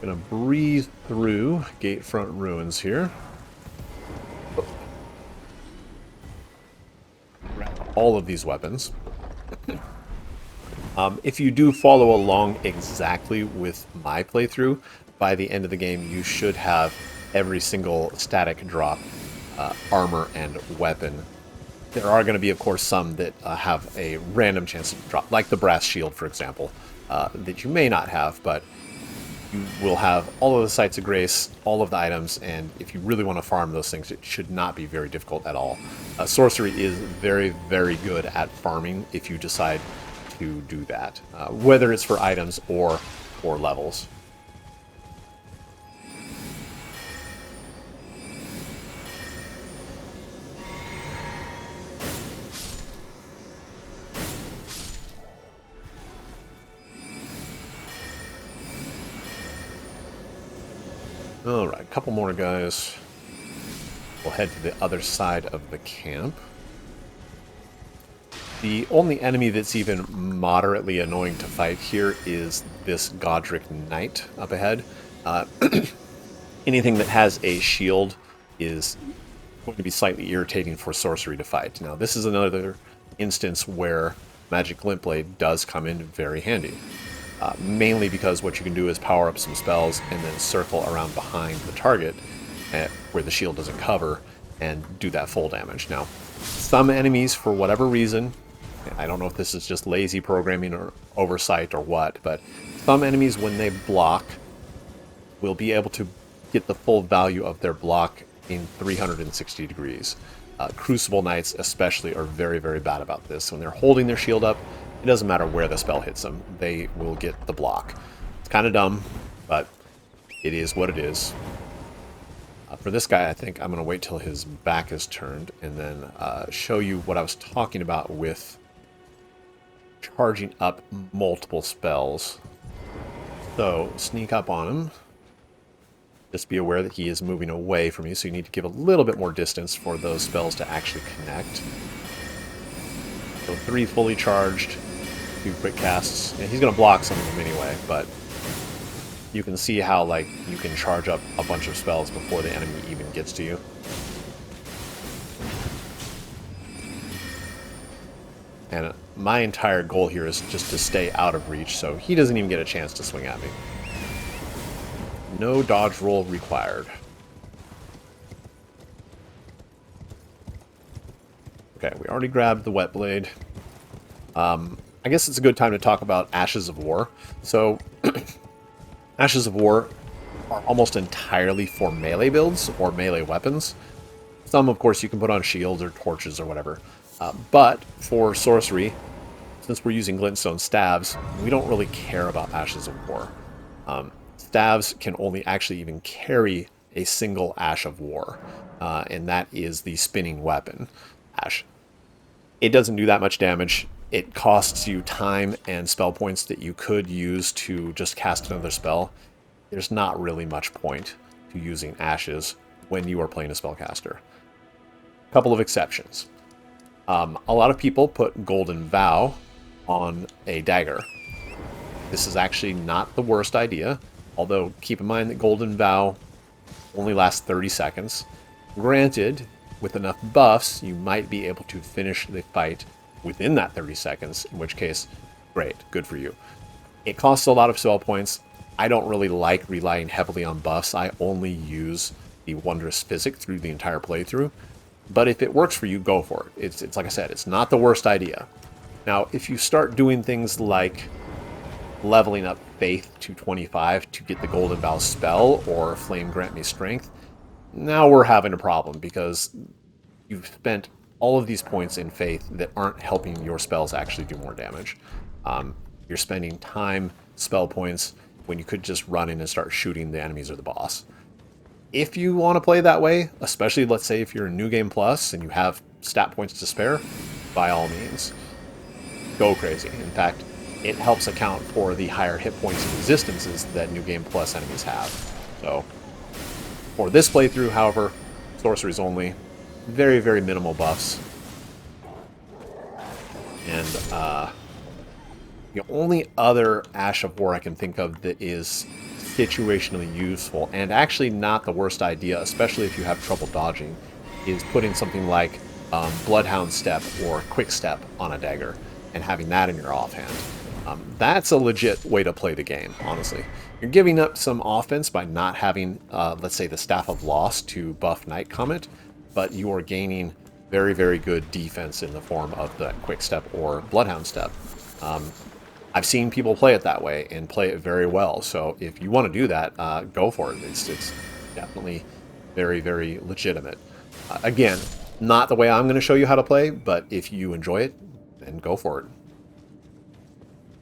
Gonna breathe through Gatefront Ruins here. Grab all of these weapons. If you do follow along exactly with my playthrough, by the end of the game you should have every single static drop armor and weapon. There are going to be, of course, some that have a random chance to drop, like the brass shield, for example, that you may not have, but you will have all of the Sites of Grace, all of the items, and if you really want to farm those things, it should not be very difficult at all. Sorcery is very, very good at farming if you decide to do that, whether it's for items or for levels. Alright, a couple more guys. We'll head to the other side of the camp. The only enemy that's even moderately annoying to fight here is this Godrick Knight up ahead. Anything that has a shield is going to be slightly irritating for Sorcery to fight. Now, this is another instance where Magic Glintblade does come in very handy. Mainly because what you can do is power up some spells and then circle around behind the target where the shield doesn't cover, and do that full damage. Now, some enemies, for whatever reason, I don't know if this is just lazy programming or oversight or what, but some enemies, when they block, will be able to get the full value of their block in 360 degrees. Crucible Knights especially are very, very bad about this. When they're holding their shield up, it doesn't matter where the spell hits them, they will get the block. It's kind of dumb, but it is what it is. For this guy, I think I'm going to wait till his back is turned and then show you what I was talking about with charging up multiple spells. So, sneak up on him. Just be aware that he is moving away from you, so you need to give a little bit more distance for those spells to actually connect. So 3 fully charged, 2 quick casts. And he's going to block some of them anyway, but you can see how, like, you can charge up a bunch of spells before the enemy even gets to you. And my entire goal here is just to stay out of reach, so he doesn't even get a chance to swing at me. No dodge roll required. Okay, we already grabbed the Wet Blade. I guess it's a good time to talk about Ashes of War. So, Ashes of War are almost entirely for melee builds or melee weapons. Some, of course, you can put on shields or torches or whatever. But for sorcery, since we're using glintstone staves, we don't really care about Ashes of War. Staves can only actually even carry a single Ash of War, and that is the spinning weapon, Ash. It doesn't do that much damage. It costs you time and spell points that you could use to just cast another spell. There's not really much point to using Ashes when you are playing a spellcaster. A couple of exceptions. A lot of people put Golden Vow on a dagger. This is actually not the worst idea. Although, keep in mind that Golden Vow only lasts 30 seconds. Granted, with enough buffs, you might be able to finish the fight within that 30 seconds, in which case, great, good for you. It costs a lot of spell points. I don't really like relying heavily on buffs. I only use the Wondrous Physic through the entire playthrough. But if it works for you, go for it. It's like I said, it's not the worst idea. Now, if you start doing things like leveling up Faith to 25 to get the Golden Vow spell or Flame Grant Me Strength, now we're having a problem because you've spent all of these points in Faith that aren't helping your spells actually do more damage. You're spending time, spell points, when you could just run in and start shooting the enemies or the boss. If you want to play that way, especially let's say if you're in New Game Plus and you have stat points to spare, by all means, go crazy. In fact, it helps account for the higher hit points and resistances that New Game Plus enemies have. So, for this playthrough, however, sorceries only, very, very minimal buffs. And the only other Ash of War I can think of that is situationally useful, and actually not the worst idea, especially if you have trouble dodging, is putting something like Bloodhound Step or Quick Step on a dagger, and having that in your offhand. That's a legit way to play the game, honestly. You're giving up some offense by not having, let's say, the Staff of Loss to buff Night Comet, but you are gaining very, very good defense in the form of the Quick Step or Bloodhound Step. I've seen people play it that way and play it very well, so if you want to do that, go for it. It's definitely very, very legitimate. Again, not the way I'm going to show you how to play, but if you enjoy it, then go for it.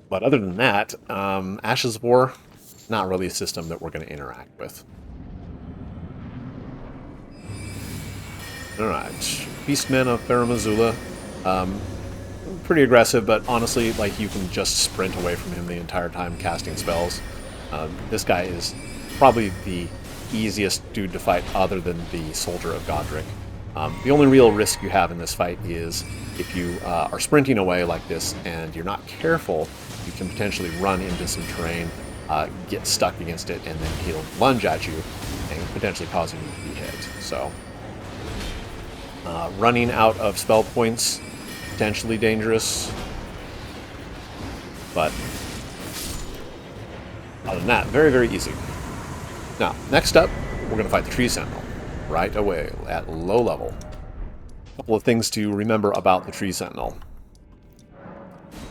But other than that, Ashes of War, not really a system that we're going to interact with. Alright, Beastmen of Faramazula. Pretty aggressive, but honestly, like, you can just sprint away from him the entire time casting spells. This guy is probably the easiest dude to fight other than the Soldier of Godrick. The only real risk you have in this fight is if you are sprinting away like this and you're not careful, you can potentially run into some terrain, get stuck against it, and then he'll lunge at you and potentially causing you to be hit. So, running out of spell points, potentially dangerous, but other than that, very, very easy. Now, next up, we're going to fight the Tree Sentinel. right away at low level. A couple of things to remember about the Tree Sentinel.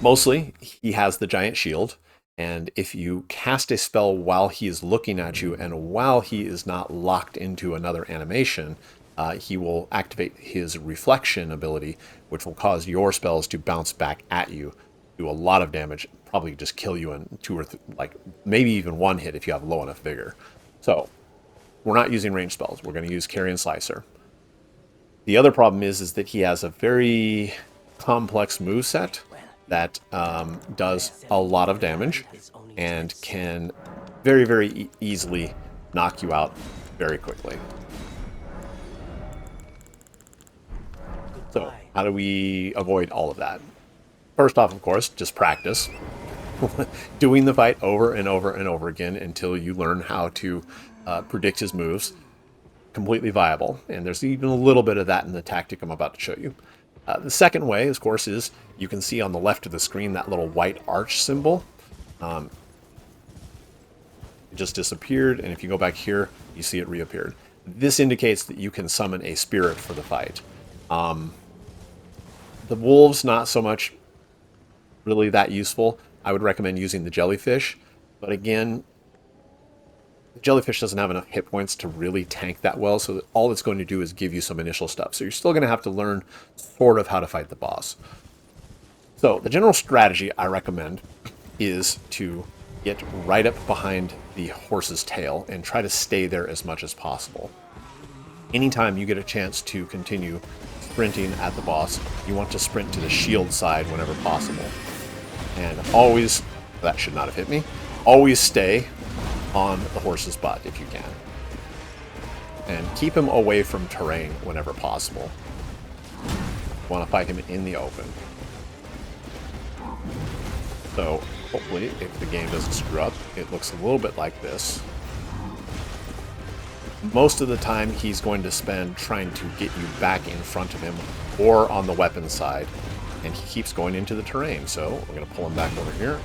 Mostly, he has the giant shield, and if you cast a spell while he is looking at you and while he is not locked into another animation, he will activate his reflection ability, which will cause your spells to bounce back at you, do a lot of damage, probably just kill you in two or maybe even one hit if you have low enough vigor. So we're not using ranged spells. We're going to use Carian Slicer. The other problem is that he has a very complex moveset that does a lot of damage and can very, very easily knock you out very quickly. So how do we avoid all of that? First off, of course, just practice. Doing the fight over and over and over again until you learn how to predict his moves. Completely viable. And there's even a little bit of that in the tactic I'm about to show you. The second way, of course, is you can see on the left of the screen that little white arch symbol. It just disappeared, and if you go back here, you see it reappeared. This indicates that you can summon a spirit for the fight. The wolves, not so much really that useful. I would recommend using the jellyfish, but again, the jellyfish doesn't have enough hit points to really tank that well, so all it's going to do is give you some initial stuff. So you're still going to have to learn sort of how to fight the boss. So the general strategy I recommend is to get right up behind the horse's tail and try to stay there as much as possible. Anytime you get a chance to continue sprinting at the boss, you want to sprint to the shield side whenever possible. And always, that should not have hit me, always stay on the horse's butt if you can. And keep him away from terrain whenever possible. You want to fight him in the open. So, hopefully, if the game doesn't screw up, it looks a little bit like this. Most of the time, he's going to spend trying to get you back in front of him or on the weapon side. And he keeps going into the terrain, so we're going to pull him back over here.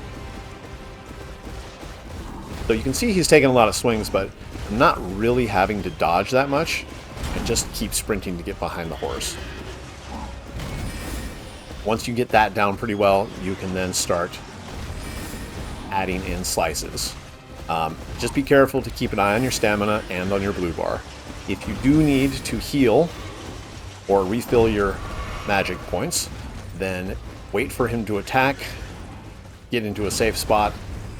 So you can see he's taking a lot of swings, but I'm not really having to dodge that much, and just keep sprinting to get behind the horse. Once you get that down pretty well, you can then start adding in slices. Just be careful to keep an eye on your stamina and on your blue bar. If you do need to heal or refill your magic points, then wait for him to attack, get into a safe spot,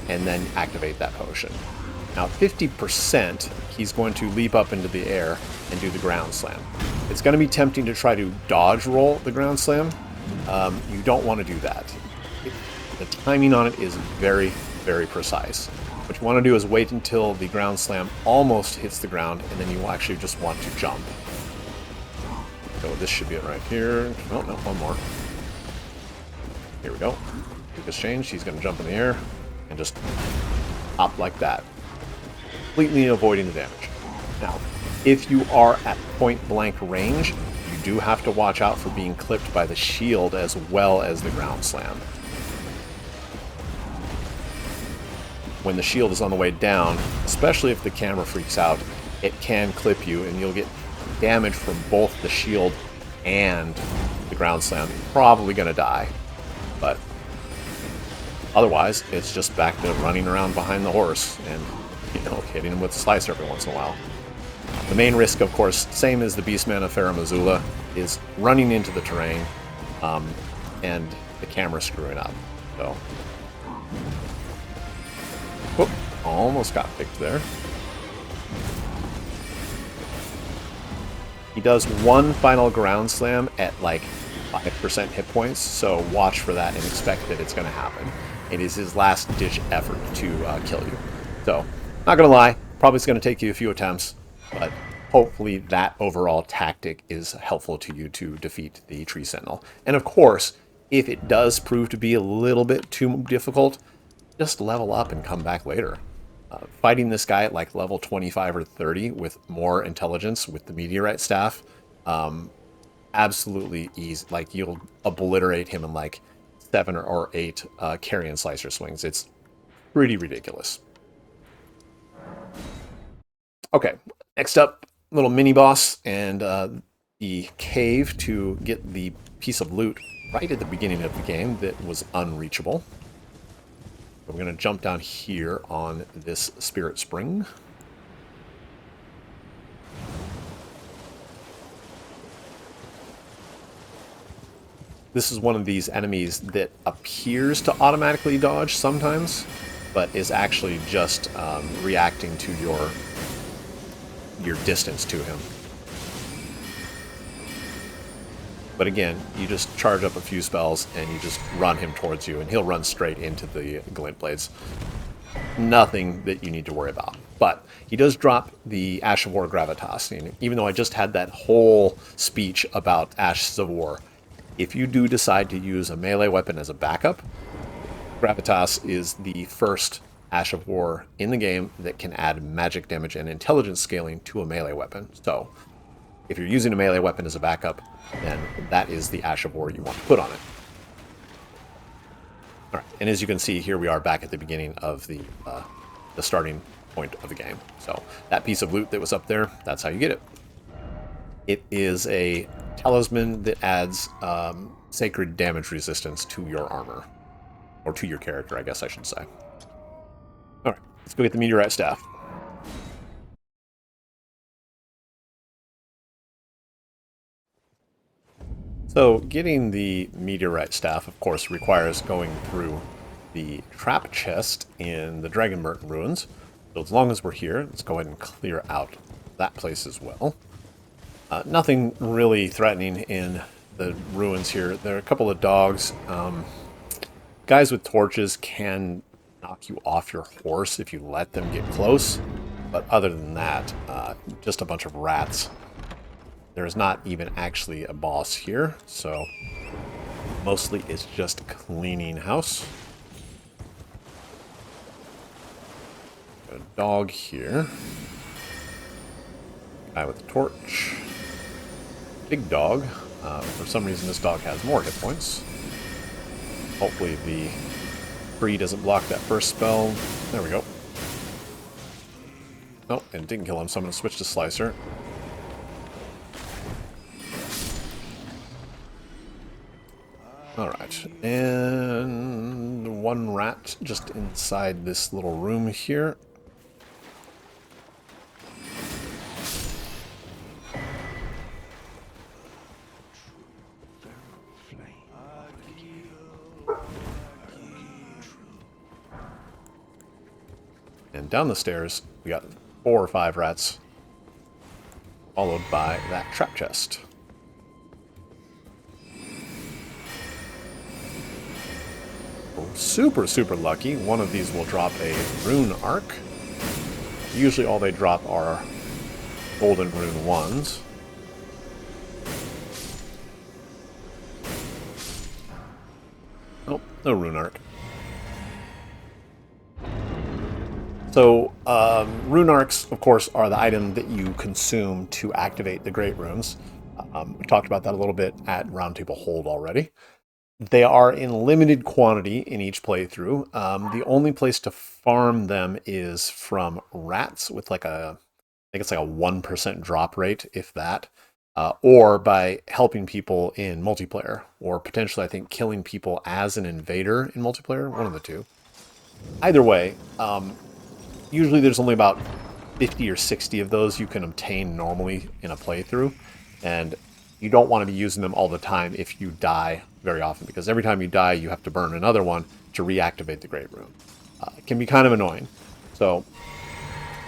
and then activate that potion. Now, 50%, he's going to leap up into the air and do the ground slam. It's going to be tempting to try to dodge roll the ground slam. You don't want to do that. The timing on it is very, very precise. What you want to do is wait until the ground slam almost hits the ground, and then you will actually just want to jump. So this should be it right here. No, one more. Here we go. Lucas changed. He's going to jump in the air and just hop like that, completely avoiding the damage. Now, if you are at point blank range, you do have to watch out for being clipped by the shield as well as the ground slam. When the shield is on the way down, especially if the camera freaks out, it can clip you and you'll get damage from both the shield and the ground slam. You're probably going to die, but otherwise, it's just back to running around behind the horse and, hitting him with the slicer every once in a while. The main risk, of course, same as the Beastman of Farum Azula, is running into the terrain and the camera screwing up. So, whoop, almost got picked there. He does one final ground slam at like 5% hit points, so watch for that and expect that it's going to happen. It is his last-ditch effort to kill you. So, not going to lie, probably it's going to take you a few attempts, but hopefully that overall tactic is helpful to you to defeat the Tree Sentinel. And of course, if it does prove to be a little bit too difficult, just level up and come back later. Fighting this guy at like level 25 or 30 with more intelligence with the Meteorite staff, absolutely easy. Like, you'll obliterate him in like 7 or 8 Carian Slicer swings. It's pretty ridiculous. Okay, next up, little mini boss and the cave to get the piece of loot right at the beginning of the game that was unreachable. We're going to jump down here on this spirit spring. This is one of these enemies that appears to automatically dodge sometimes, but is actually just reacting to your distance to him. But again, you just charge up a few spells and you just run him towards you, and he'll run straight into the Glintblades. Nothing that you need to worry about. But he does drop the Ash of War Gravitas. And even though I just had that whole speech about Ashes of War, if you do decide to use a melee weapon as a backup, Gravitas is the first Ash of War in the game that can add magic damage and intelligence scaling to a melee weapon. So if you're using a melee weapon as a backup, then that is the Ash of War you want to put on it. All right, and as you can see, here we are back at the beginning of the starting point of the game. So that piece of loot that was up there, that's how you get it. It is a talisman that adds sacred damage resistance to your armor. Or to your character, I guess I should say. Alright, let's go get the Meteorite Staff. So, getting the Meteorite Staff, of course, requires going through the trap chest in the Limgrave Ruins. So as long as we're here, let's go ahead and clear out that place as well. Nothing really threatening in the ruins here. There are a couple of dogs. Guys with torches can knock you off your horse if you let them get close. But other than that, just a bunch of rats. There's not even actually a boss here, so mostly it's just cleaning house. Got a dog here. Guy with a torch. Big dog. For some reason this dog has more hit points. Hopefully the tree doesn't block that first spell. There we go. Nope, and didn't kill him, so I'm going to switch to Slicer. Alright, and one rat just inside this little room here. And down the stairs, we got 4 or 5 rats, followed by that trap chest. Super, super lucky. One of these will drop a rune arc. Usually all they drop are golden rune ones. Oh, no rune arc. So, rune arcs, of course, are the item that you consume to activate the Great Runes. We talked about that a little bit at Roundtable Hold already. They are in limited quantity in each playthrough. The only place to farm them is from rats with like I think it's like a 1% drop rate, if that, or by helping people in multiplayer, or potentially I think killing people as an invader in multiplayer, one of the two. Either way, usually there's only about 50 or 60 of those you can obtain normally in a playthrough, and you don't want to be using them all the time if you die very often, because every time you die, you have to burn another one to reactivate the Great Rune. It can be kind of annoying. So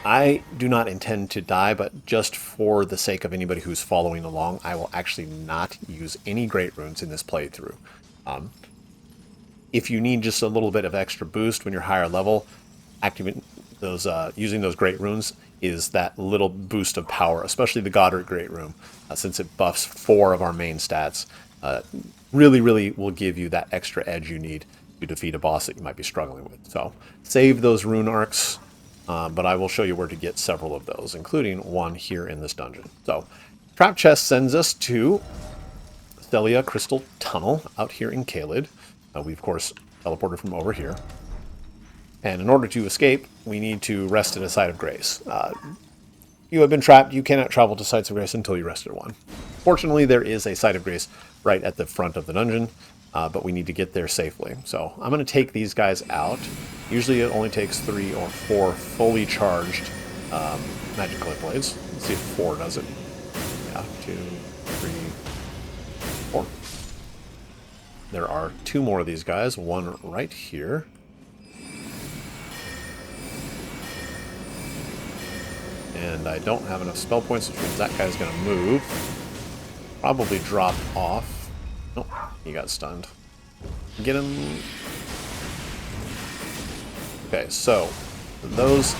I do not intend to die, but just for the sake of anybody who's following along, I will actually not use any Great Runes in this playthrough. If you need just a little bit of extra boost when you're higher level, activating those, using those Great Runes is that little boost of power, especially the Godrick Great Rune, since it buffs 4 of our main stats. Really, really will give you that extra edge you need to defeat a boss that you might be struggling with. So save those rune arcs, but I will show you where to get several of those, including one here in this dungeon. So trap chest sends us to Celia Crystal Tunnel out here in Caelid. We, of course, teleported from over here. And in order to escape, we need to rest at a site of grace. you have been trapped, you cannot travel to Sites of Grace until you rest at 1. Fortunately, there is a Site of Grace right at the front of the dungeon, but we need to get there safely. So I'm going to take these guys out. Usually it only takes 3 or 4 fully charged magic Glintblades. Let's see if 4 does it. Yeah, 2, 3, 4. There are 2 more of these guys, one right here. And I don't have enough spell points, which means that guy's going to move. Probably drop off. Nope, he got stunned. Get him. Okay, so those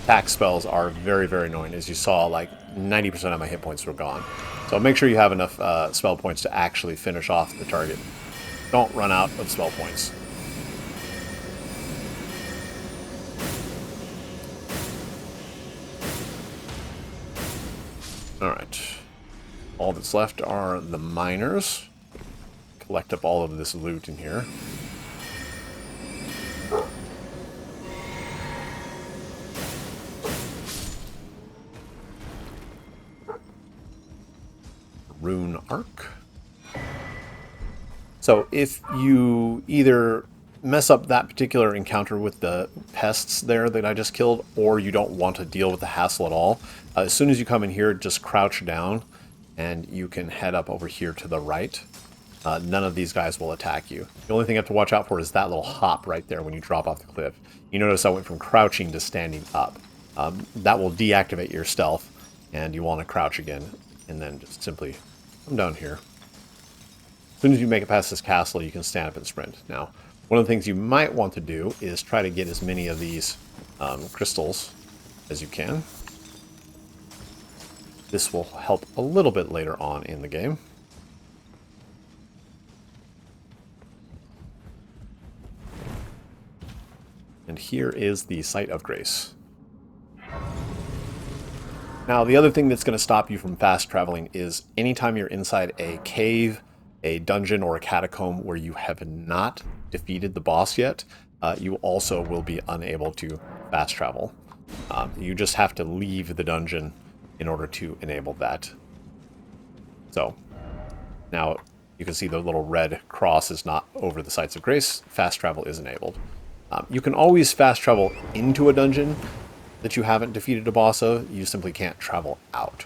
attack spells are very, very annoying. As you saw, like 90% of my hit points were gone. So make sure you have enough spell points to actually finish off the target. Don't run out of spell points. Alright. All that's left are the miners. Collect up all of this loot in here. Rune Arc. So if you either mess up that particular encounter with the pests there that I just killed, or you don't want to deal with the hassle at all, as soon as you come in here, just crouch down and you can head up over here to the right. None of these guys will attack you. The only thing you have to watch out for is that little hop right there when you drop off the cliff. You notice I went from crouching to standing up. That will deactivate your stealth, and you want to crouch again, and then just simply come down here. As soon as you make it past this castle, you can stand up and sprint. Now, one of the things you might want to do is try to get as many of these crystals as you can. This will help a little bit later on in the game. And here is the Site of Grace. Now, the other thing that's going to stop you from fast traveling is anytime you're inside a cave, a dungeon, or a catacomb where you have not defeated the boss yet, you also will be unable to fast travel. You just have to leave the dungeon in order to enable that. So, now you can see the little red cross is not over the Sites of Grace. Fast travel is enabled. You can always fast travel into a dungeon that you haven't defeated a boss of. You simply can't travel out.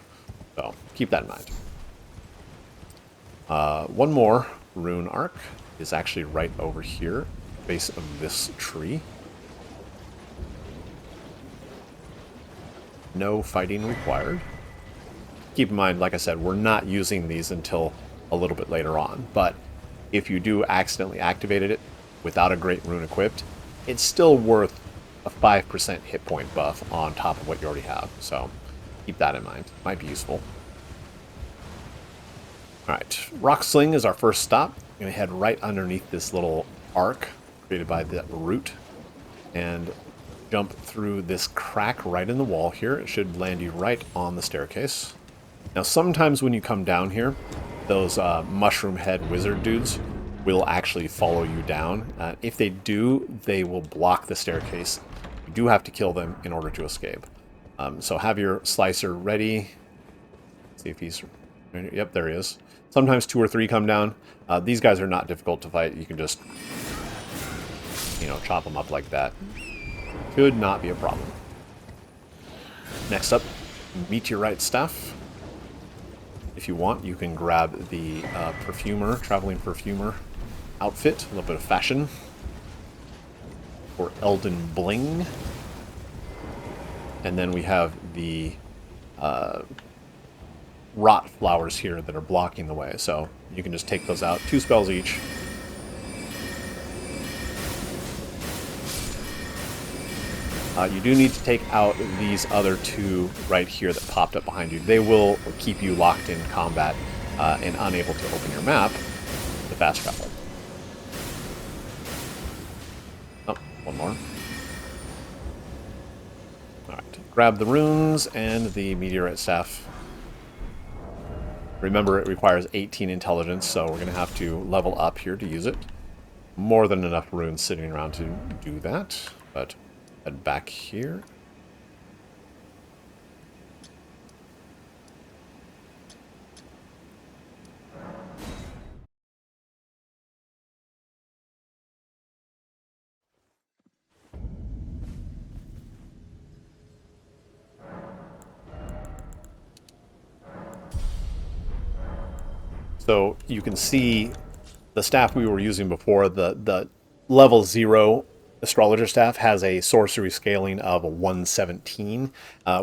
So keep that in mind. One more Rune Arc is actually right over here, base of this tree. No fighting required. Keep in mind, like I said, we're not using these until a little bit later on. But if you do accidentally activate it without a great rune equipped, it's still worth a 5% hit point buff on top of what you already have. So keep that in mind. Might be useful. Alright, Rocksling is our first stop. We're going to head right underneath this little arc created by the root and jump through this crack right in the wall here. It should land you right on the staircase. Now, sometimes when you come down here, those mushroom head wizard dudes will actually follow you down. If they do, they will block the staircase. You do have to kill them in order to escape. So have your slicer ready. Let's see if he's... Yep, there he is. Sometimes 2 or 3 come down. These guys are not difficult to fight. You can just, chop them up like that. Could not be a problem. Next up, Meteorite Staff. If you want, you can grab the Traveling Perfumer outfit, a little bit of fashion. Or Elden Bling. And then we have the rot flowers here that are blocking the way, so you can just take those out. 2 spells each. You do need to take out these other 2 right here that popped up behind you. They will keep you locked in combat and unable to open your map to fast travel. Oh, one more. Alright, grab the runes and the Meteorite Staff. Remember, it requires 18 intelligence, so we're going to have to level up here to use it. More than enough runes sitting around to do that, but head back here. So you can see the staff we were using before, the level 0 astrologer staff has a sorcery scaling of 117,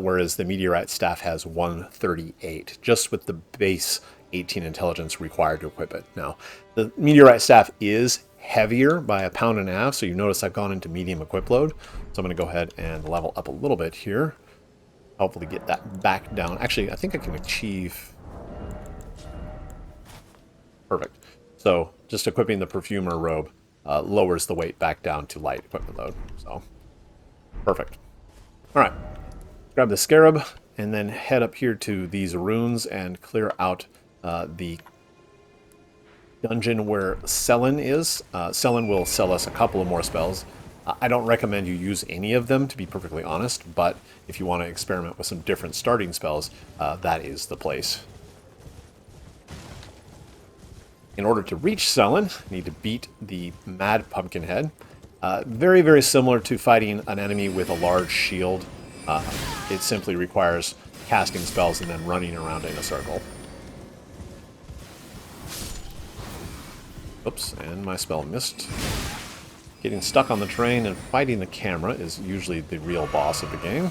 whereas the meteorite staff has 138, just with the base 18 intelligence required to equip it. Now, the meteorite staff is heavier by 1.5 pounds, so you notice I've gone into medium equip load. So I'm going to go ahead and level up a little bit here. Hopefully get that back down. Actually, I think I can achieve... Perfect. So just equipping the perfumer robe lowers the weight back down to light equipment load. So perfect. All right. Grab the scarab and then head up here to these runes and clear out the dungeon where Sellen is. Sellen will sell us a couple of more spells. I don't recommend you use any of them, to be perfectly honest, but if you want to experiment with some different starting spells, that is the place. In order to reach Sellen, you need to beat the Mad Pumkinhead. Very, very similar to fighting an enemy with a large shield. It simply requires casting spells and then running around in a circle. Oops, and my spell missed. Getting stuck on the train and fighting the camera is usually the real boss of the game.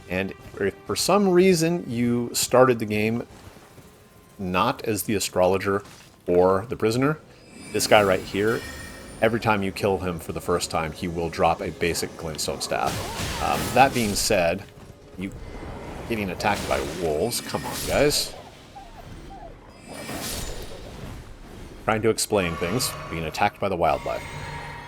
And if for some reason you started the game not as the astrologer or the prisoner, this guy right here, every time you kill him for the first time, he will drop a basic glintstone staff. That being said, you getting attacked by wolves, come on guys. Trying to explain things, being attacked by the wildlife.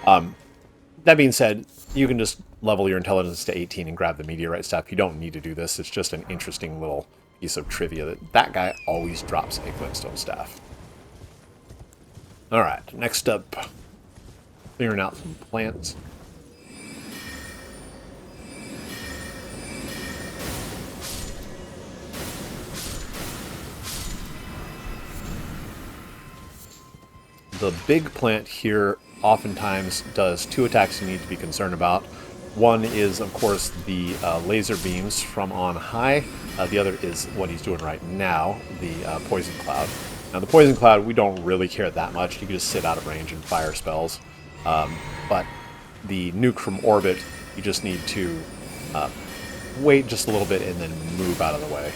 That being said, you can just level your intelligence to 18 and grab the meteorite staff. You don't need to do this. It's just an interesting little piece of trivia that that guy always drops a glintstone staff. Alright, next up, clearing out some plants. The big plant here oftentimes does 2 attacks you need to be concerned about. One is, of course, the laser beams from on high. The other is what he's doing right now, the Poison Cloud. Now, the Poison Cloud, we don't really care that much. You can just sit out of range and fire spells. But the nuke from orbit, you just need to wait just a little bit and then move out of the way.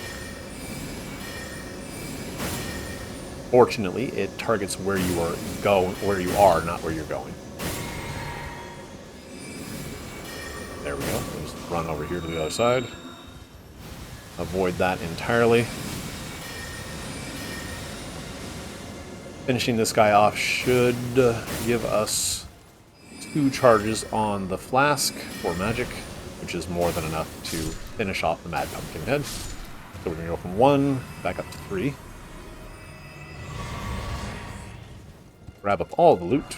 Fortunately, it targets where you are, not where you're going. There we go. Just run over here to the other side. Avoid that entirely. Finishing this guy off should give us 2 charges on the flask for magic, which is more than enough to finish off the Mad Pumkinhead. So we're going to go from 1 back up to 3. Grab up all the loot.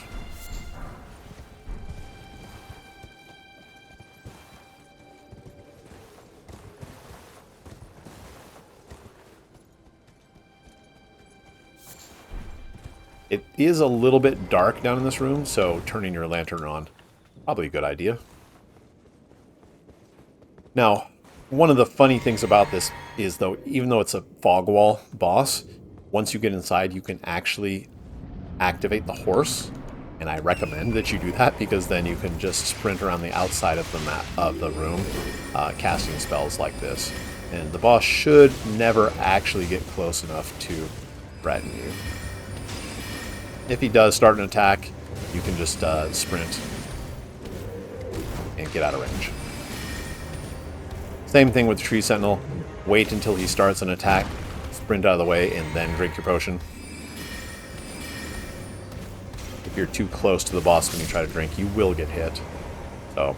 It is a little bit dark down in this room, so turning your lantern on, probably a good idea. Now, one of the funny things about this is, though, even though it's a fog wall boss, once you get inside, you can actually activate the horse, and I recommend that you do that because then you can just sprint around the outside of the map of the room, casting spells like this. And the boss should never actually get close enough to threaten you. If he does start an attack, you can just sprint and get out of range. Same thing with the Tree Sentinel. Wait until he starts an attack, sprint out of the way, and then drink your potion. If you're too close to the boss when you try to drink, you will get hit. So,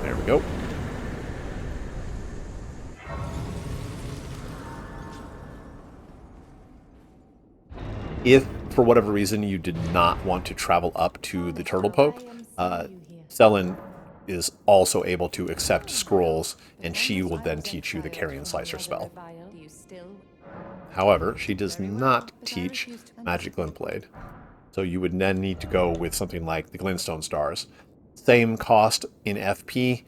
there we go. If, for whatever reason, you did not want to travel up to the Turtle Pope, Sellen is also able to accept scrolls, and she will then teach you the Carian Slicer spell. However, she does not teach Magic Glintblade. So you would then need to go with something like the Glintstone Stars. Same cost in FP,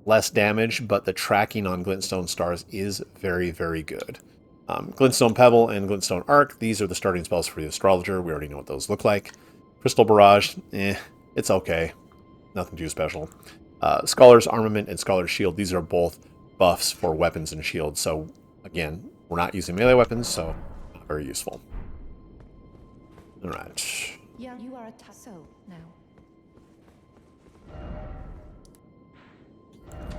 less damage, but the tracking on Glintstone Stars is very, very good. Glintstone Pebble and Glintstone Arc, these are the starting spells for the Astrologer. We already know what those look like. Crystal Barrage, it's okay. Nothing too special. Scholar's Armament and Scholar's Shield, these are both buffs for weapons and shields. So, again, we're not using melee weapons, so not very useful. Alright. Yeah, you are a so now.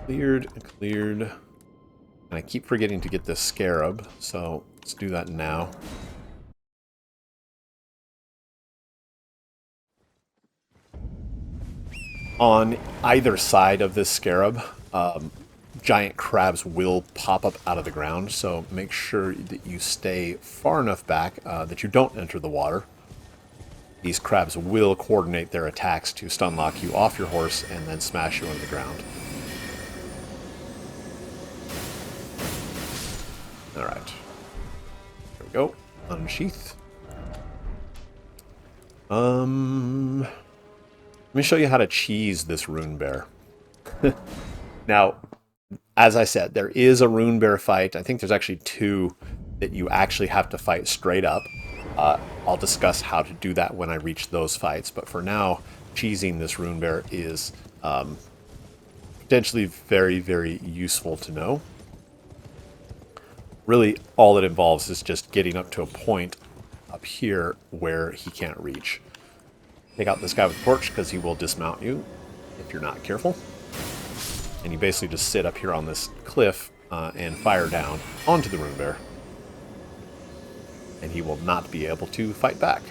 Cleared, cleared. And I keep forgetting to get this Scarab, so let's do that now. On either side of this Scarab, giant crabs will pop up out of the ground, so make sure that you stay far enough back that you don't enter the water. These crabs will coordinate their attacks to stun lock you off your horse and then smash you into the ground. Alright. There we go. Unsheath. Let me show you how to cheese this Runebear. Now, as I said, there is a Runebear fight. I think there's actually two that you actually have to fight straight up. I'll discuss how to do that when I reach those fights, but for now, cheesing this Runebear is potentially very, very useful to know. Really, all it involves is just getting up to a point up here where he can't reach. Take out this guy with the torch because he will dismount you if you're not careful. And you basically just sit up here on this cliff and fire down onto the Runebear. And he will not be able to fight back.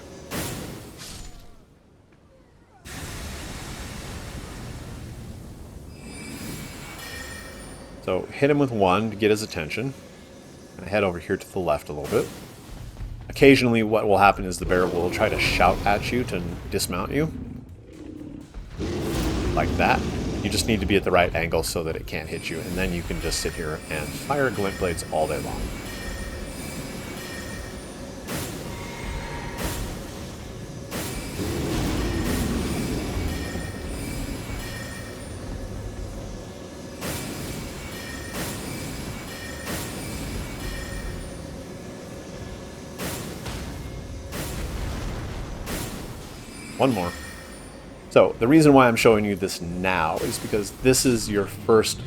So hit him with one to get his attention. I head over here to the left a little bit. Occasionally what will happen is the bear will try to shout at you to dismount you. Like that. You just need to be at the right angle so that it can't hit you, and then you can just sit here and fire Glintblades all day long. One more. So the reason why I'm showing you this now is because this is your first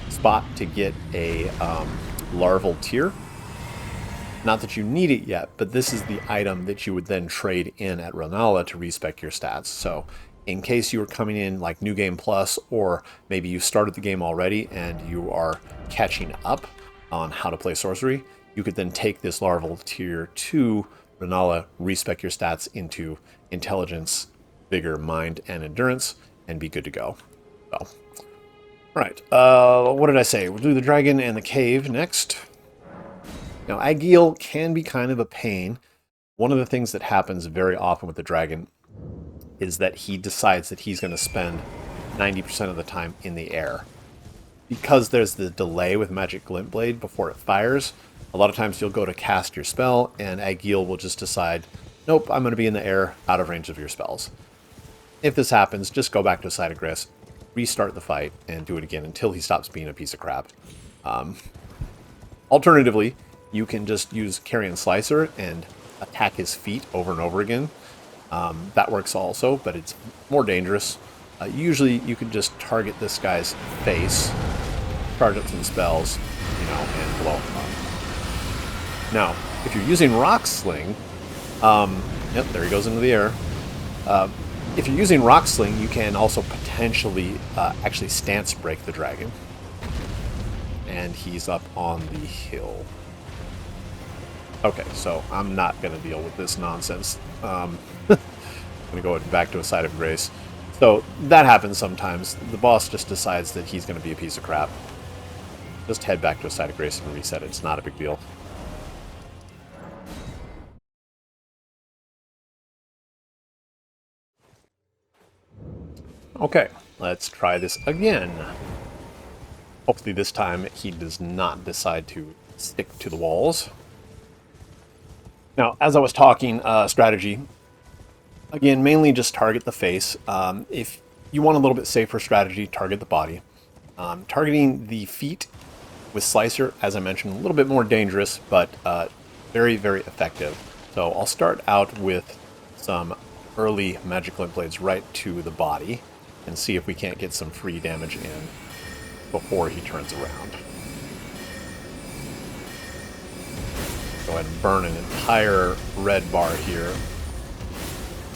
spot to get a larval tier. Not that you need it yet, but this is the item that you would then trade in at Renna to respec your stats. So in case you were coming in like New Game Plus, or maybe you started the game already and you are catching up on how to play Sorcery, you could then take this larval tier to Renna, respec your stats into Intelligence, Vigor, Mind, and Endurance, and be good to go. So, alright, what did I say? We'll do the Dragon and the Cave next. Now, Agheel can be kind of a pain. One of the things that happens very often with the Dragon is that he decides that he's going to spend 90% of the time in the air. Because there's the delay with Magic Glintblade before it fires, a lot of times you'll go to cast your spell, and Agheel will just decide, nope, I'm going to be in the air, out of range of your spells. If this happens, just go back to Side of Grace, restart the fight, and do it again until he stops being a piece of crap. Alternatively, you can just use Carian Slicer and attack his feet over and over again. That works also, but it's more dangerous. Usually, you can just target this guy's face, charge up some spells, and blow him up. Now, if you're using Rocksling, yep, there he goes into the air. If you're using Rocksling, you can also potentially actually stance break the dragon. And he's up on the hill. Okay, so I'm not going to deal with this nonsense. I'm going to go back to a Side of Grace. So that happens sometimes. The boss just decides that he's going to be a piece of crap. Just head back to a Side of Grace and reset it. It's not a big deal. Okay, let's try this again. Hopefully this time he does not decide to stick to the walls. Now, as I was talking strategy, Again, mainly just target the face. If you want a little bit safer strategy, target the body. Targeting the feet with Slicer, as I mentioned, a little bit more dangerous, but very, very effective. So I'll start out with some early magic Glintblades right to the body and see if we can't get some free damage in before he turns around. Go ahead and burn an entire red bar here.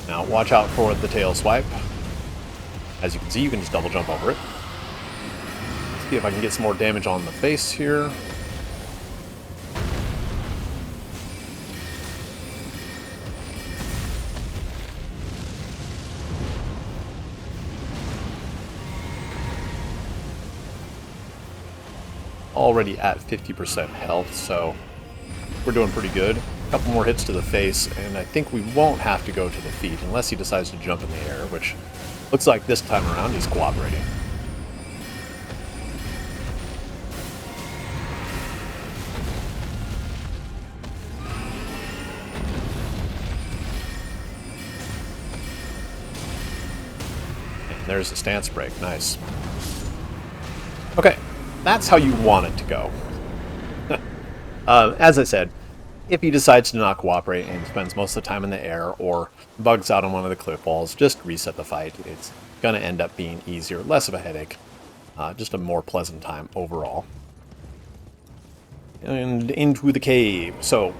Now watch out for the tail swipe. As you can see, you can just double jump over it. See if I can get some more damage on the face here. Already at 50% health, so we're doing pretty good. A couple more hits to the face, and I think we won't have to go to the feet unless he decides to jump in the air, which looks like this time around he's cooperating. And there's the stance break. Nice. Okay, that's how you want it to go. As I said, if he decides to not cooperate and spends most of the time in the air or bugs out on one of the cliff walls, just reset the fight. It's going to end up being easier, less of a headache, just a more pleasant time overall. And into the cave. So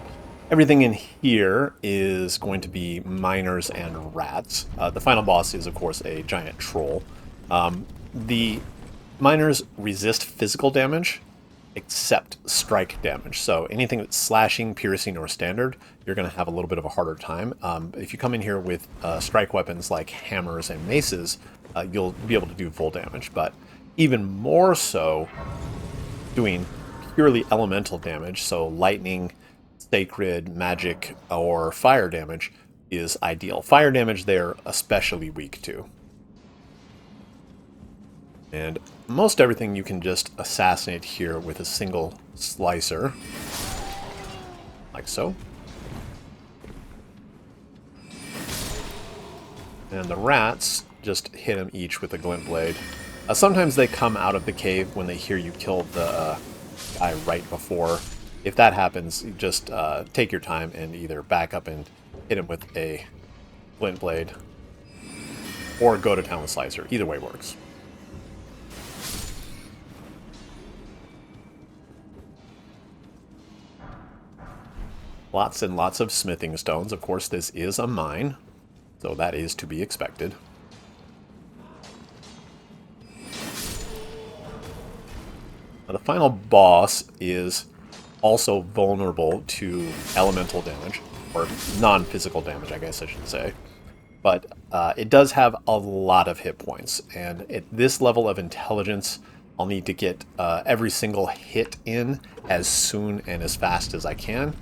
everything in here is going to be miners and rats. The final boss is, of course, a giant troll. The miners resist physical damage, except strike damage. So anything that's slashing, piercing, or standard, you're going to have a little bit of a harder time. If you come in here with strike weapons like hammers and maces, you'll be able to do full damage. But even more so, doing purely elemental damage, so lightning, sacred, magic, or fire damage is ideal. Fire damage they're especially weak to. And most everything you can just assassinate here with a single slicer. Like so. And the rats, just hit them each with a Glintblade. Sometimes they come out of the cave when they hear you killed the guy right before. If that happens, you just take your time and either back up and hit him with a Glintblade, or go to town with Slicer. Either way works. Lots and lots of smithing stones. Of course, this is a mine, so that is to be expected. Now, the final boss is also vulnerable to elemental damage, or non-physical damage, I guess I should say. But it does have a lot of hit points, and at this level of intelligence, I'll need to get every single hit in as soon and as fast as I can.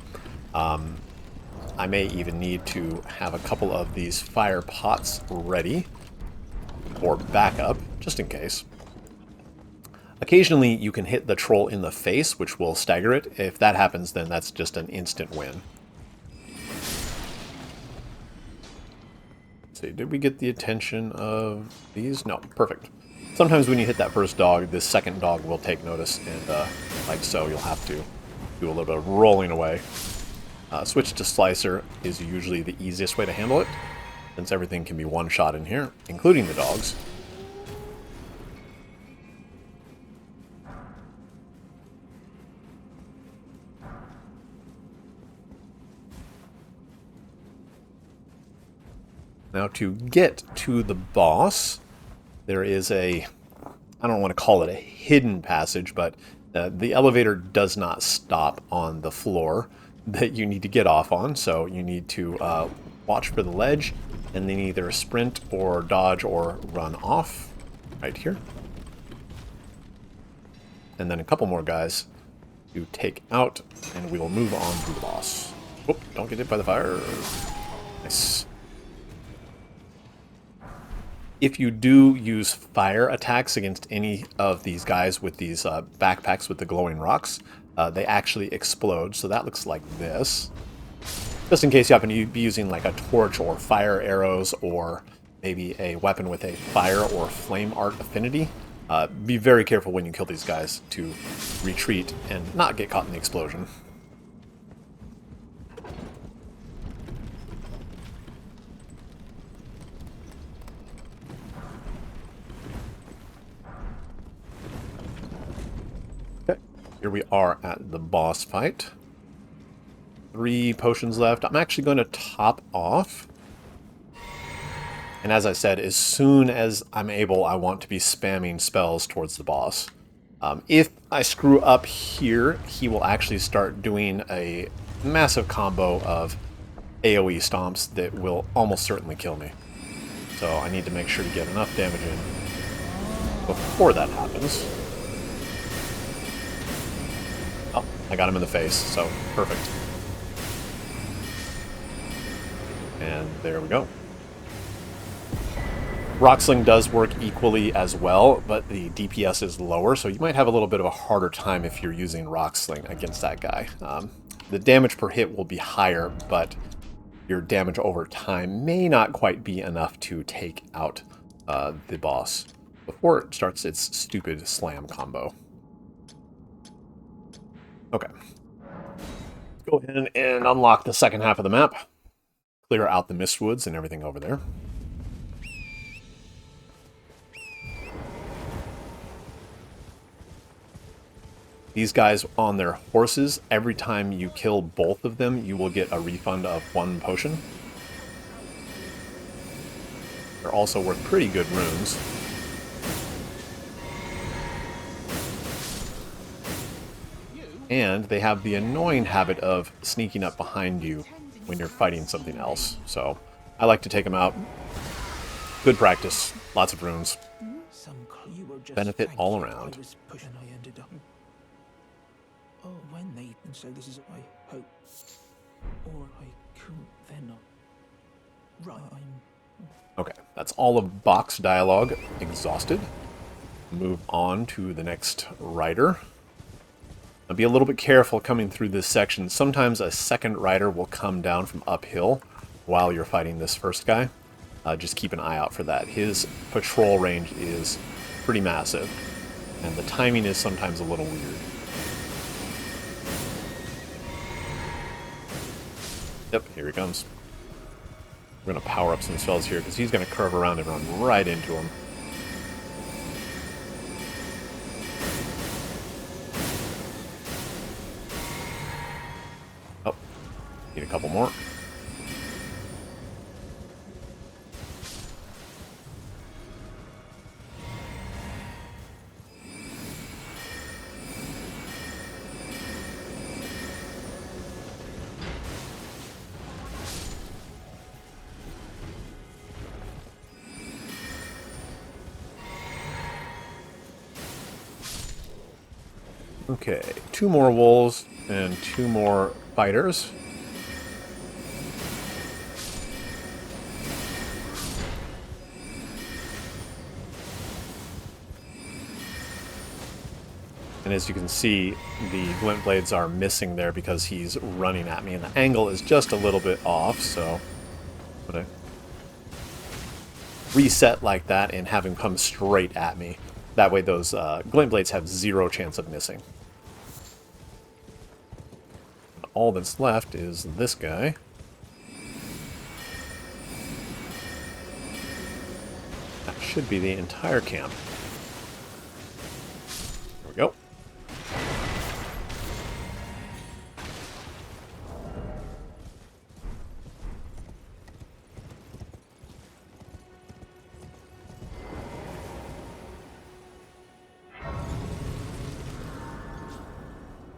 I may even need to have a couple of these fire pots ready for backup, just in case. Occasionally you can hit the troll in the face, which will stagger it. If that happens, then that's just an instant win. Let's see, did we get the attention of these? No, perfect. Sometimes when you hit that first dog, this second dog will take notice, and like so, you'll have to do a little bit of rolling away. Switch to Slicer is usually the easiest way to handle it, since everything can be one-shot in here, including the dogs. Now to get to the boss, there is a, I don't want to call it a hidden passage, but the elevator does not stop on the floor that you need to get off on, so you need to watch for the ledge and then either sprint or dodge or run off right here. And then a couple more guys to take out, and we will move on to the boss. Oh, don't get hit by the fire. Nice. If you do use fire attacks against any of these guys with these backpacks with the glowing rocks, they actually explode, so that looks like this. just in case you happen to be using like a torch or fire arrows or maybe a weapon with a fire or flame art affinity, be very careful when you kill these guys to retreat and not get caught in the explosion. Okay, here we are at the boss fight. 3 potions left. I'm actually going to top off. And as I said, as soon as I'm able, I want to be spamming spells towards the boss. If I screw up here, he will actually start doing a massive combo of AoE stomps that will almost certainly kill me. So I need to make sure to get enough damage in before that happens. Oh, I got him in the face, so perfect. And there we go. Rocksling does work equally as well, but the DPS is lower, so you might have a little bit of a harder time if you're using Rocksling against that guy. The damage per hit will be higher, but your damage over time may not quite be enough to take out the boss before it starts its stupid slam combo. Okay. Go ahead and unlock the second half of the map. Clear out the Mistwoods and everything over there. These guys on their horses, every time you kill both of them, you will get a refund of 1 potion. They're also worth pretty good runes. And they have the annoying habit of sneaking up behind you when you're fighting something else. So I like to take them out. Good practice. Lots of runes. Benefit all around. Oh, when they and so this is I hope, or I couldn't then not. Right, Okay, that's all of Boc's dialogue exhausted. Move on to the next rider. Now be a little bit careful coming through this section. Sometimes a second rider will come down from uphill while you're fighting this first guy. Just keep an eye out for that. His patrol range is pretty massive, and the timing is sometimes a little weird. Yep, here he comes. We're going to power up some spells here because he's going to curve around and run right into him. Oh, need a couple more. Okay, 2 more wolves and 2 more fighters. And as you can see, the Glintblades are missing there because he's running at me, and the angle is just a little bit off, so I'm going to reset like that and have him come straight at me. That way those Glintblades have 0 chance of missing. All that's left is this guy. That should be the entire camp. There we go.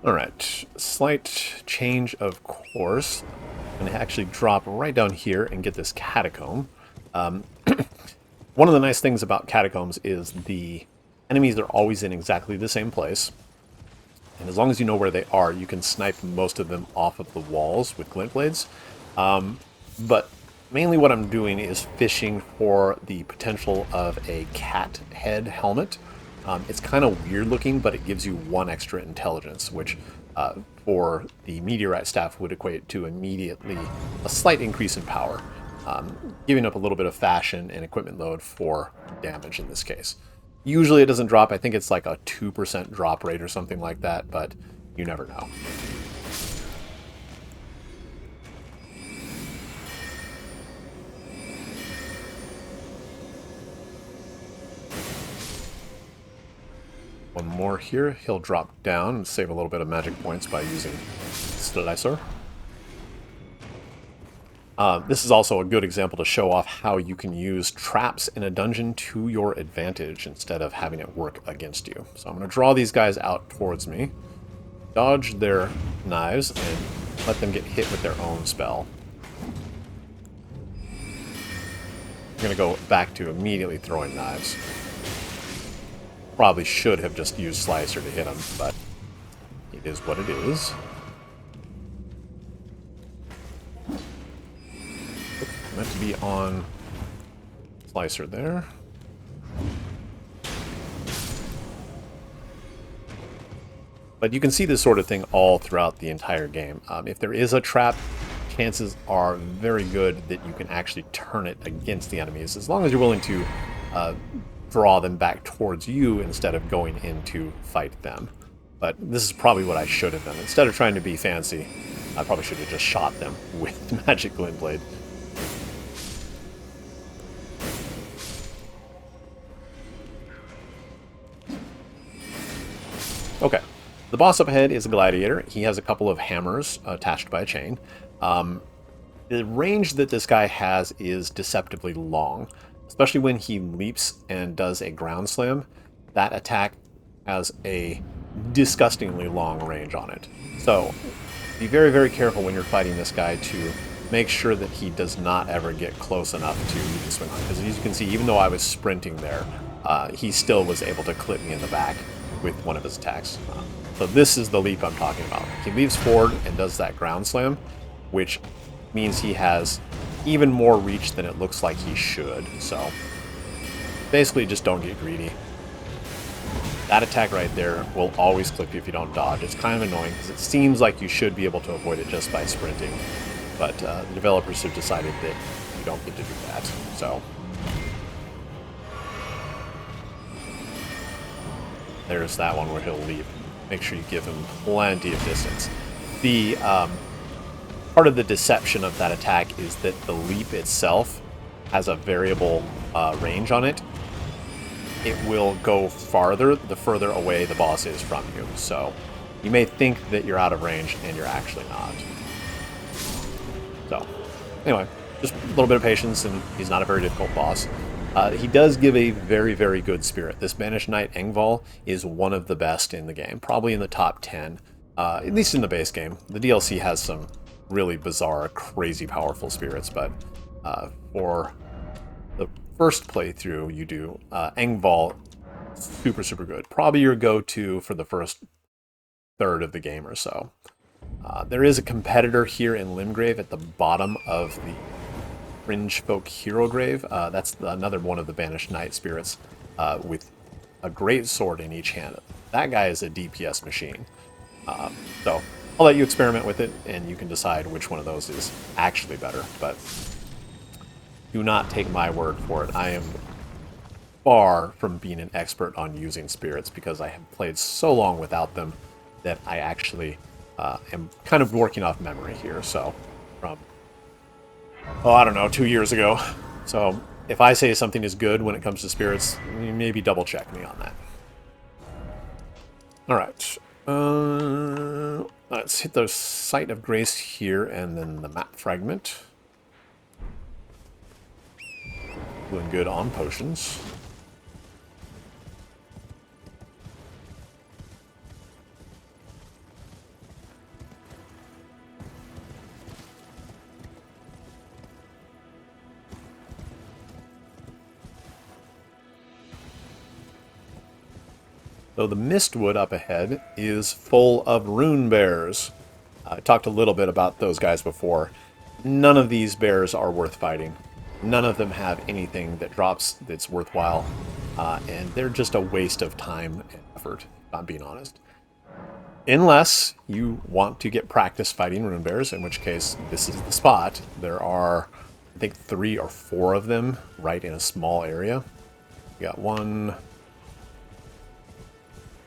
Alright, slight change of course. I'm going to actually drop right down here and get this catacomb. One of the nice things about catacombs is the enemies are always in exactly the same place. And as long as you know where they are, you can snipe most of them off of the walls with Glintblades. But mainly what I'm doing is fishing for the potential of a cat head helmet. It's kind of weird looking, but it gives you 1 extra intelligence, which for the Meteorite staff would equate to immediately a slight increase in power, giving up a little bit of fashion and equipment load for damage in this case. Usually it doesn't drop. I think it's like a 2% drop rate or something like that, but you never know. One more here. He'll drop down and save a little bit of magic points by using Slicer. This is also a good example to show off how you can use traps in a dungeon to your advantage instead of having it work against you. So I'm going to draw these guys out towards me, dodge their knives, and let them get hit with their own spell. I'm going to go back to immediately throwing knives. Probably should have just used Slicer to hit him, but it is what it is. Meant to be on Slicer there. But you can see this sort of thing all throughout the entire game. If there is a trap, chances are very good that you can actually turn it against the enemies, as long as you're willing to draw them back towards you instead of going in to fight them. But this is probably what I should have done. Instead of trying to be fancy, I probably should have just shot them with Magic Glintblade. Okay, the boss up ahead is a gladiator. He has a couple of hammers attached by a chain. The range that this guy has is deceptively long, especially when he leaps and does a ground slam. That attack has a disgustingly long range on it. So be very, very careful when you're fighting this guy to make sure that he does not ever get close enough to you to swing on. Because as you can see, even though I was sprinting there, he still was able to clip me in the back with one of his attacks. So this is the leap I'm talking about. He leaps forward and does that ground slam, which means he has even more reach than it looks like he should. So basically just don't get greedy. That attack right there will always clip you if you don't dodge. It's kind of annoying because it seems like you should be able to avoid it just by sprinting, but the developers have decided that you don't get to do that. So there's that one where he'll leap. Make sure you give him plenty of distance. The part of the deception of that attack is that the leap itself has a variable range on it. It will go farther the further away the boss is from you. So you may think that you're out of range and you're actually not. So anyway, just a little bit of patience, and he's not a very difficult boss. He does give a very, very good spirit. This Banished Knight Agheel is one of the best in the game, probably in the top 10, at least in the base game. The DLC has some really bizarre, crazy powerful spirits, but for the first playthrough you do, Agheel, super, super good. Probably your go-to for the first third of the game or so. There is a competitor here in Limgrave at the bottom of the Fringe Folk Hero Grave. That's another one of the Banished Knight spirits with a great sword in each hand. That guy is a DPS machine. So I'll let you experiment with it, and you can decide which one of those is actually better. But do not take my word for it. I am far from being an expert on using spirits because I have played so long without them that I actually am kind of working off memory here. So from I don't know, 2 years ago. So if I say something is good when it comes to spirits, maybe double check me on that. Alright. Let's hit the Site of Grace here and then the map fragment. Doing good on potions. So the Mistwood up ahead is full of Runebears. I talked a little bit about those guys before. None of these bears are worth fighting. None of them have anything that drops that's worthwhile. And they're just a waste of time and effort, if I'm being honest. Unless you want to get practice fighting Runebears, in which case this is the spot. There are, I think, 3 or 4 of them right in a small area. You got 1,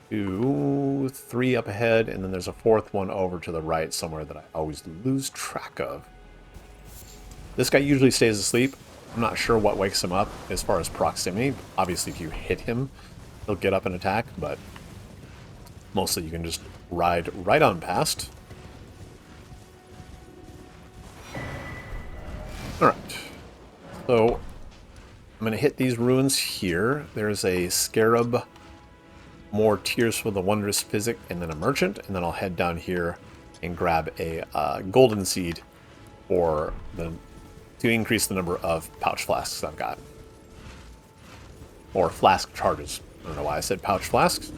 2, 3 up ahead, and then there's a 4th one over to the right somewhere that I always lose track of. This guy usually stays asleep. I'm not sure what wakes him up as far as proximity. Obviously, if you hit him, he'll get up and attack, but mostly you can just ride right on past. Alright. So, I'm going to hit these ruins here. There's a Scarab, more Tears for the Wondrous Physic, and then a Merchant, and then I'll head down here and grab a Golden Seed for to increase the number of pouch flasks I've got. Or flask charges. I don't know why I said pouch flasks.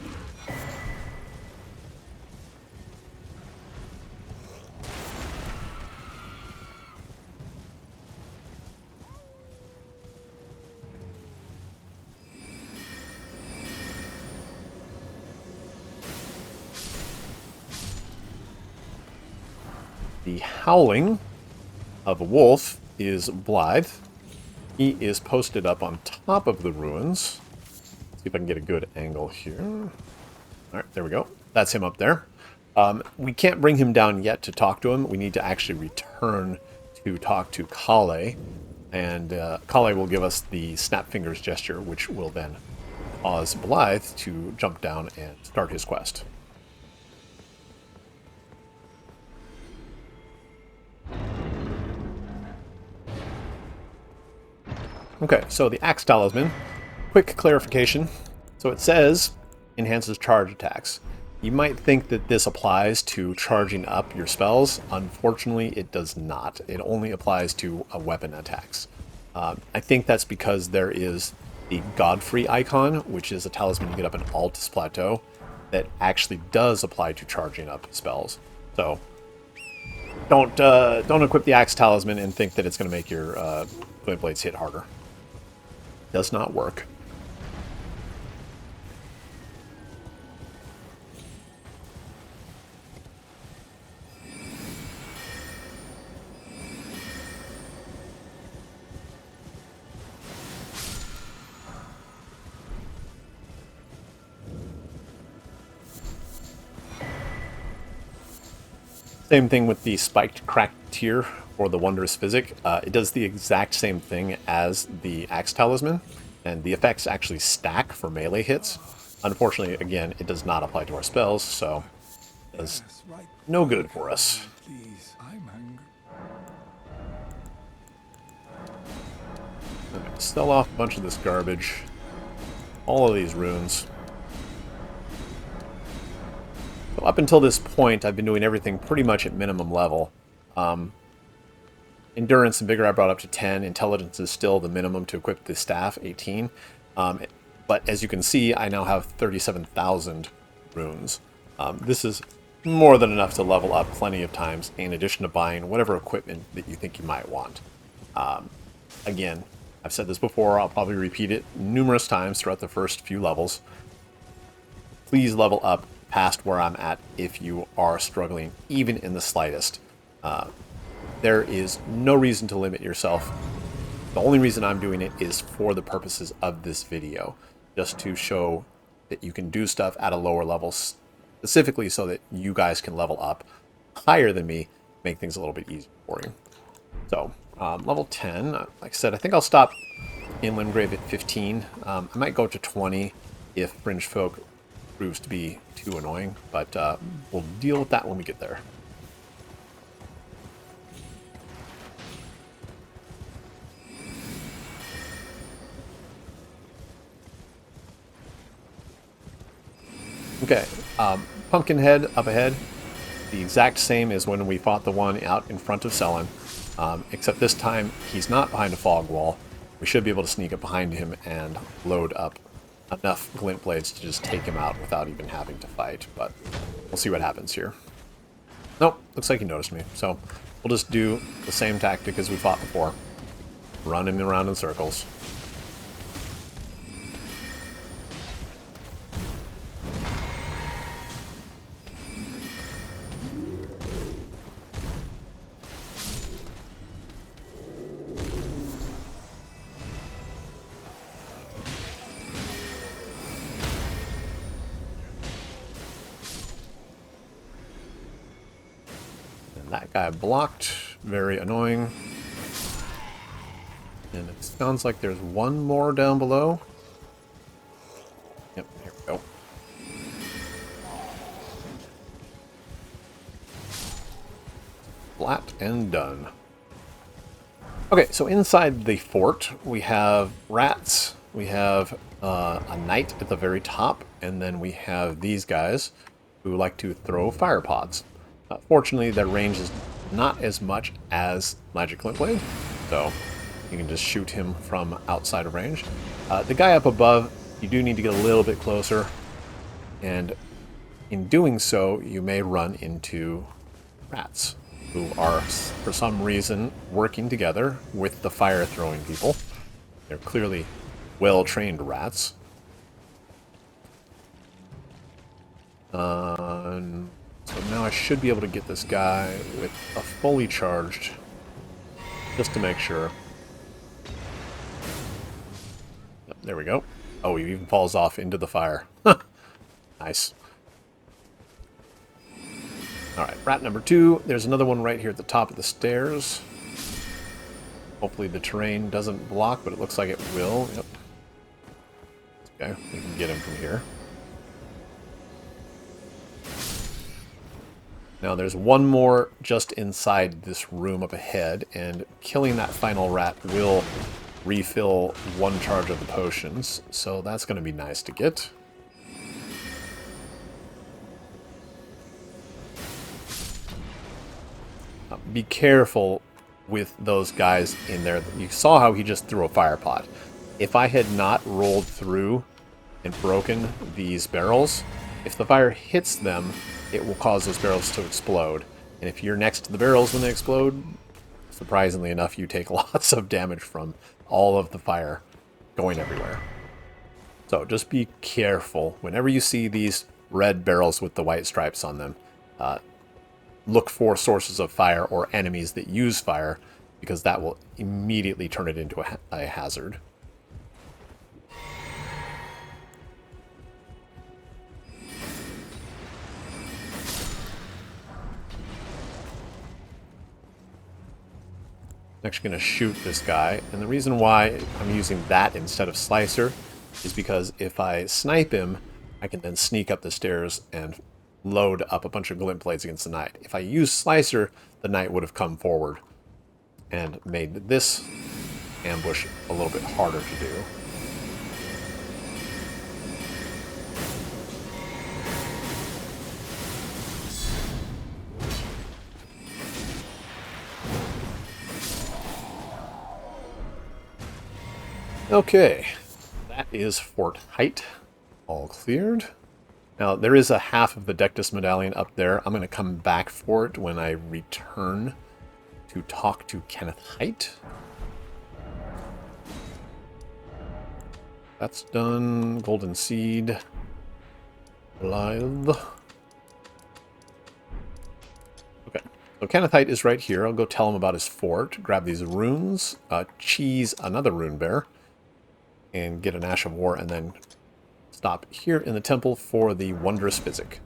The howling of a wolf is Blythe. He is posted up on top of the ruins. See if I can get a good angle here. Alright, there we go. That's him up there. We can't bring him down yet to talk to him. We need to actually return to talk to Kale. And Kale will give us the snap fingers gesture, which will then cause Blythe to jump down and start his quest. Okay, so the Axe Talisman. Quick clarification. So it says enhances charge attacks. You might think that this applies to charging up your spells. Unfortunately, it does not. It only applies to weapon attacks. I think that's because there is the Godfrey icon, which is a talisman you get up in Altus Plateau, that actually does apply to charging up spells. So don't equip the Axe Talisman and think that it's going to make your Glintblades hit harder. Does not work. Same thing with the Spiked Cracked Tier for the Wondrous Physic. It does the exact same thing as the Axe Talisman, and the effects actually stack for melee hits. Unfortunately, again, it does not apply to our spells, so it's no good for us. Please, I'm hungry. I'm going to sell off a bunch of this garbage. All of these runes. So up until this point, I've been doing everything pretty much at minimum level. Endurance and Vigor I brought up to 10. Intelligence is still the minimum to equip the staff, 18. But as you can see, I now have 37,000 runes. This is more than enough to level up plenty of times, in addition to buying whatever equipment that you think you might want. Again, I've said this before, I'll probably repeat it numerous times throughout the first few levels. Please level up past where I'm at if you are struggling, even in the slightest. There is no reason to limit yourself. The only reason I'm doing it is for the purposes of this video, just to show that you can do stuff at a lower level, specifically so that you guys can level up higher than me, make things a little bit easier for you. So, level 10, like I said, I think I'll stop in Limgrave at 15. I might go to 20 if Fringe Folk proves to be too annoying, but we'll deal with that when we get there. Okay, Pumkinhead up ahead. The exact same as when we fought the one out in front of Sellen, except this time he's not behind a fog wall. We should be able to sneak up behind him and load up enough Glintblades to just take him out without even having to fight, but we'll see what happens here. Nope, looks like he noticed me, so we'll just do the same tactic as we fought before. Run him around in circles. That guy blocked. Very annoying. And it sounds like there's one more down below. Yep, here we go. Flat and done. Okay, so inside the fort, we have rats, we have a knight at the very top, and then we have these guys who like to throw fire pods. Fortunately, their range is not as much as Magic Glintblade, so you can just shoot him from outside of range. The guy up above, you do need to get a little bit closer, and in doing so, you may run into rats who are, for some reason, working together with the fire-throwing people. They're clearly well-trained rats. So now I should be able to get this guy with a fully charged, just to make sure. Yep, there we go. Oh, he even falls off into the fire. Nice. Alright, rat number 2. There's another one right here at the top of the stairs. Hopefully the terrain doesn't block, but it looks like it will. Yep. Okay, we can get him from here. Now there's one more just inside this room up ahead, and killing that final rat will refill one charge of the potions, so that's going to be nice to get. Be careful with those guys in there. You saw how he just threw a fire pot. If I had not rolled through and broken these barrels, if the fire hits them, it will cause those barrels to explode. And if you're next to the barrels when they explode, surprisingly enough, you take lots of damage from all of the fire going everywhere. So just be careful. Whenever you see these red barrels with the white stripes on them, look for sources of fire or enemies that use fire, because that will immediately turn it into a hazard. I'm actually going to shoot this guy, and the reason why I'm using that instead of Slicer is because if I snipe him, I can then sneak up the stairs and load up a bunch of Glintblades against the knight. If I use Slicer, the knight would have come forward and made this ambush a little bit harder to do. Okay, that is Fort Haight, all cleared. Now, there is a half of the Dectus Medallion up there. I'm going to come back for it when I return to talk to Kenneth Haight. That's done. Golden Seed. Lithe. Okay, so Kenneth Haight is right here. I'll go tell him about his fort, grab these runes, cheese another Runebear, and get an Ash of War, and then stop here in the temple for the Wondrous Physic.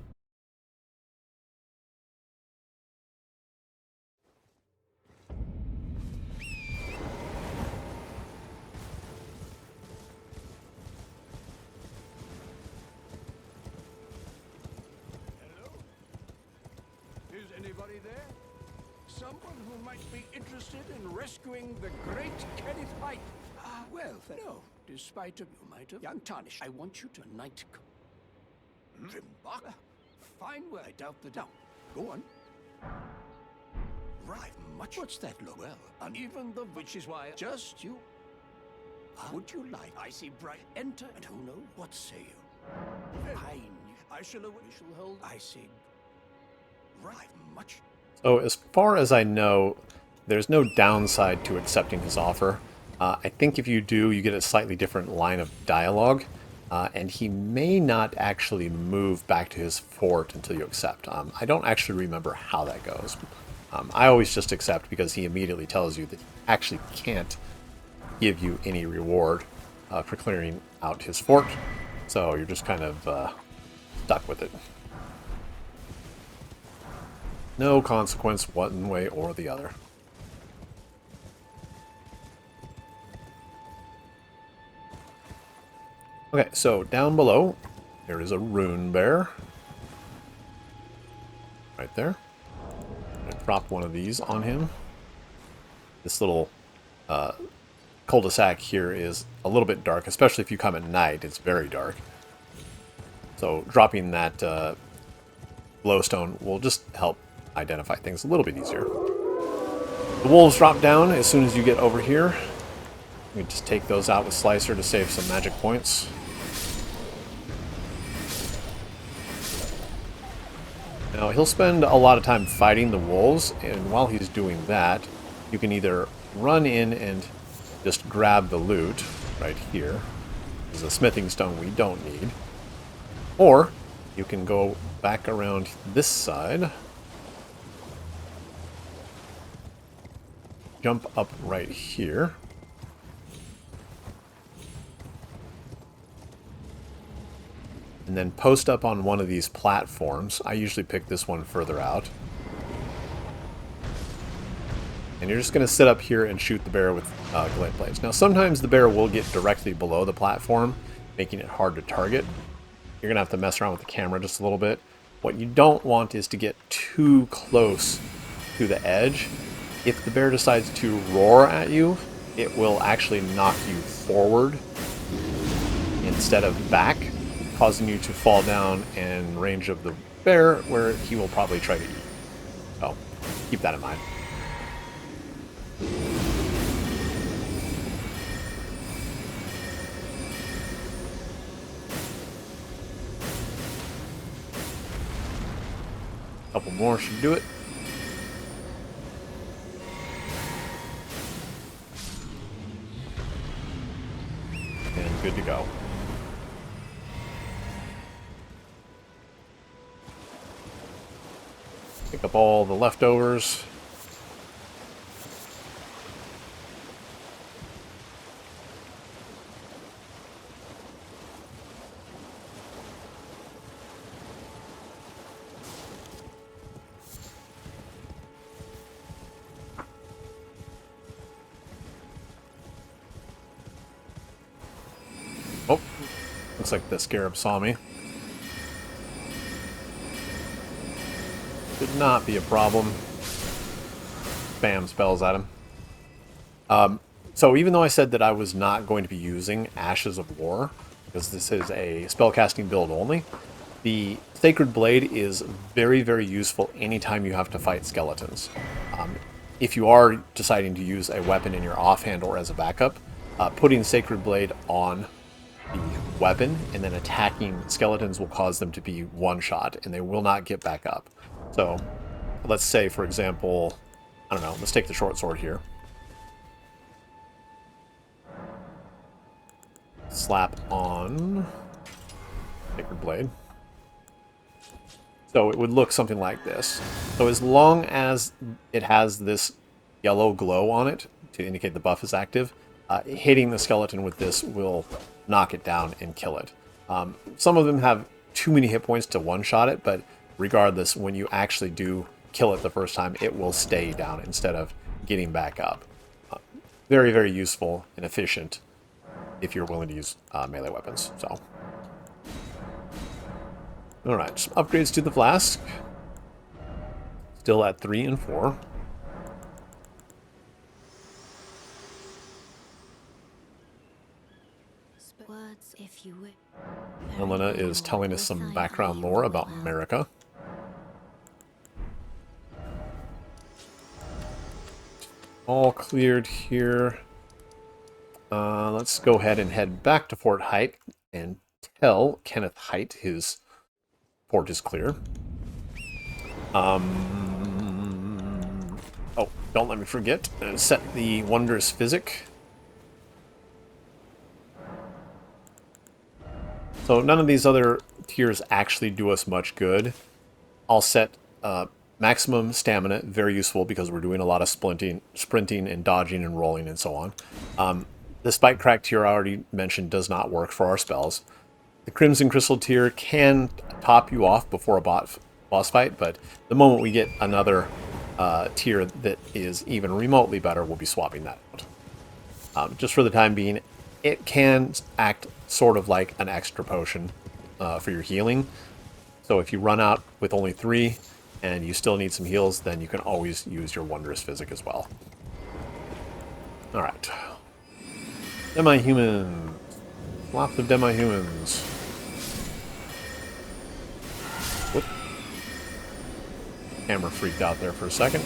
Hello? Is anybody there? Someone who might be interested in rescuing the great Kenneth Haight? Ah, well, no. Despite you might have untarnished. I want you to knight. Boc? Fine word. I doubt the doubt. Go on. Right, much. What's that look? Well, uneven the which is why just you. Would you like? I see bright. Enter, and who knows? What say you? I shall hold. I see. Right, much. So as far as I know, there's no downside to accepting his offer. I think if you do, you get a slightly different line of dialogue, and he may not actually move back to his fort until you accept. I don't actually remember how that goes. I always just accept because he immediately tells you that he actually can't give you any reward for clearing out his fort, so you're just kind of stuck with it. No consequence one way or the other. Okay, so down below, there is a Runebear. Right there. I'm going to drop one of these on him. This little cul-de-sac here is a little bit dark, especially if you come at night. It's very dark. So dropping that glowstone will just help identify things a little bit easier. The wolves drop down as soon as you get over here. You can just take those out with Slicer to save some magic points. Now, he'll spend a lot of time fighting the wolves, and while he's doing that, you can either run in and just grab the loot right here. There's a smithing stone we don't need. Or you can go back around this side, jump up right here, and then post up on one of these platforms. I usually pick this one further out. And you're just going to sit up here and shoot the bear with Glintblades. Now, sometimes the bear will get directly below the platform, making it hard to target. You're going to have to mess around with the camera just a little bit. What you don't want is to get too close to the edge. If the bear decides to roar at you, it will actually knock you forward instead of back, causing you to fall down in range of the bear, where he will probably try to eat. So, keep that in mind. Couple more should do it. And good to go. Pick up all the leftovers. Oh, looks like the scarab saw me. Should not be a problem. Spam spells at him. So even though I said that I was not going to be using Ashes of War, because this is a spellcasting build only, the Sacred Blade is very, very useful anytime you have to fight skeletons. If you are deciding to use a weapon in your offhand or as a backup, putting Sacred Blade on the weapon and then attacking skeletons will cause them to be one-shot, and they will not get back up. So, let's say, for example, I don't know, let's take the short sword here. Slap on Sacred Blade. So it would look something like this. So as long as it has this yellow glow on it to indicate the buff is active, hitting the skeleton with this will knock it down and kill it. Some of them have too many hit points to one-shot it, but regardless, when you actually do kill it the first time, it will stay down instead of getting back up. Very, very useful and efficient if you're willing to use melee weapons. So, alright, some upgrades to the flask. Still at 3 and 4. Melina is telling us some background lore about America. All cleared here. Let's go ahead and head back to Fort Haight and tell Kenneth Haight his fort is clear. Oh, don't let me forget. Set the Wondrous Physic. So none of these other tiers actually do us much good. I'll set maximum stamina, very useful because we're doing a lot of sprinting and dodging and rolling and so on. The Spike Crack tier I already mentioned does not work for our spells. The Crimson Crystal tier can top you off before a boss boss fight, but the moment we get another tier that is even remotely better, we'll be swapping that out. Just for the time being, it can act sort of like an extra potion for your healing. So if you run out with only 3 and you still need some heals, then you can always use your Wondrous Physic as well. Alright. Demi-humans. Lots of demi-humans. Whoop. Camera freaked out there for a second.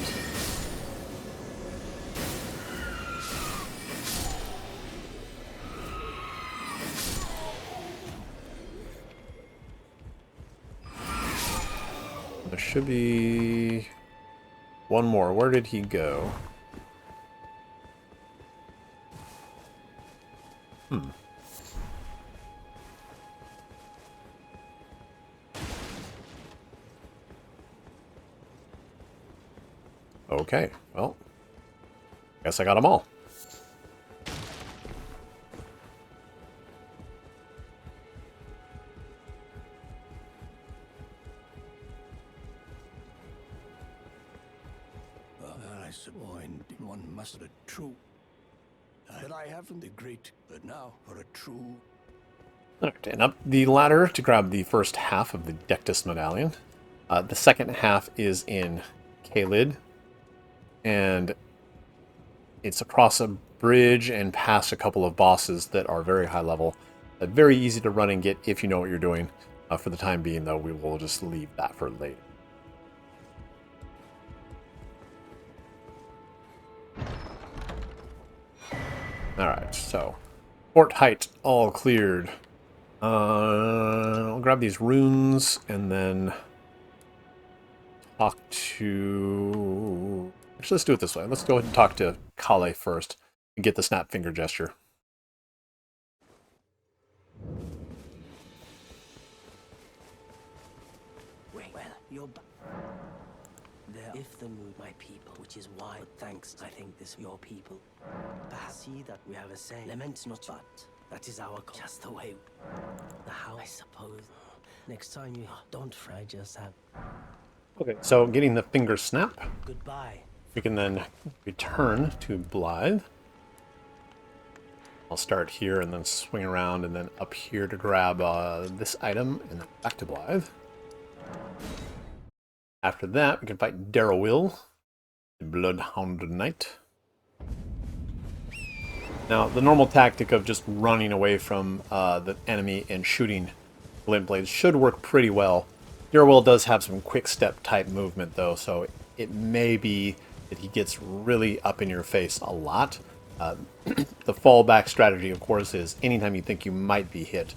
There should be one more. Where did he go? Okay, well, guess I got them all. I suppose one must have a true. That I haven't the great, but now for a true. Alright, and up the ladder to grab the first half of the Dectus Medallion. The second half is in Caelid, and it's across a bridge and past a couple of bosses that are very high level. Very easy to run and get if you know what you're doing. For the time being, though, we will just leave that for later. Alright, so Fort Haight all cleared. I'll grab these runes and then talk to... Actually, let's do it this way. Let's go ahead and talk to Kale first and get the snap finger gesture. Well, you're back. There, if the mood, my people, which is why, thanks, I think this your people. Perhaps see that we have a saying. Lament not, but that is our call. Just the way. The how, I suppose. Next time you don't fry, just have. Okay, so getting the finger snap. Goodbye. We can then return to Blythe. I'll start here and then swing around and then up here to grab this item and then back to Blythe. After that, we can fight Darrowil, the Bloodhound Knight. Now, the normal tactic of just running away from the enemy and shooting Glintblades should work pretty well. Darrowil does have some quick step type movement though, so it may be that he gets really up in your face a lot. The fallback strategy, of course, is anytime you think you might be hit,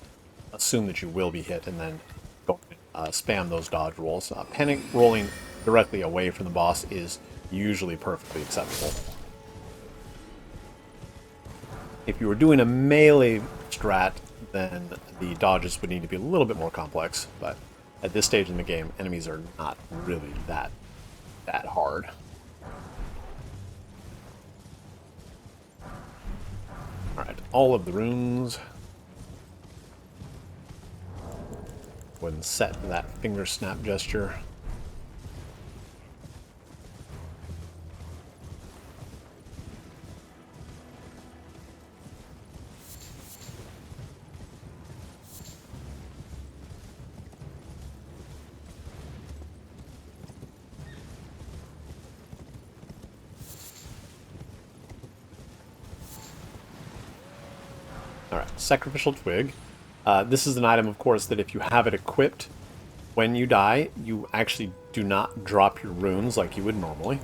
assume that you will be hit and then go spam those dodge rolls. Panic rolling directly away from the boss is usually perfectly acceptable. If you were doing a melee strat, then the dodges would need to be a little bit more complex, but at this stage in the game, enemies are not really that hard. Alright, all of the runes. Go ahead and set that finger snap gesture. Alright, Sacrificial Twig. This is an item, of course, that if you have it equipped, when you die, you actually do not drop your runes like you would normally.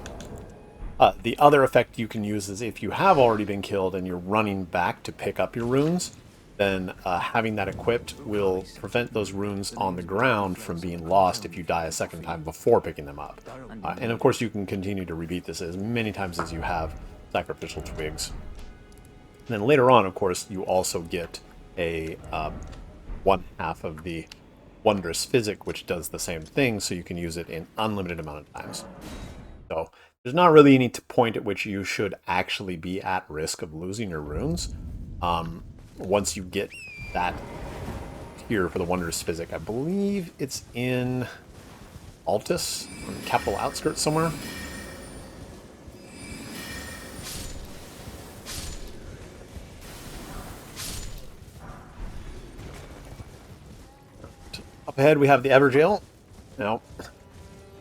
The other effect you can use is if you have already been killed and you're running back to pick up your runes, then having that equipped will prevent those runes on the ground from being lost if you die a second time before picking them up. And of course you can continue to repeat this as many times as you have Sacrificial Twigs. And then later on, of course, you also get a 1/2 of the Wondrous Physic, which does the same thing, so you can use it in unlimited amount of times. So there's not really any point at which you should actually be at risk of losing your runes. Once you get that here for the Wondrous Physic, I believe it's in Altus on the capital outskirts somewhere. Up ahead we have the Everjail. Now,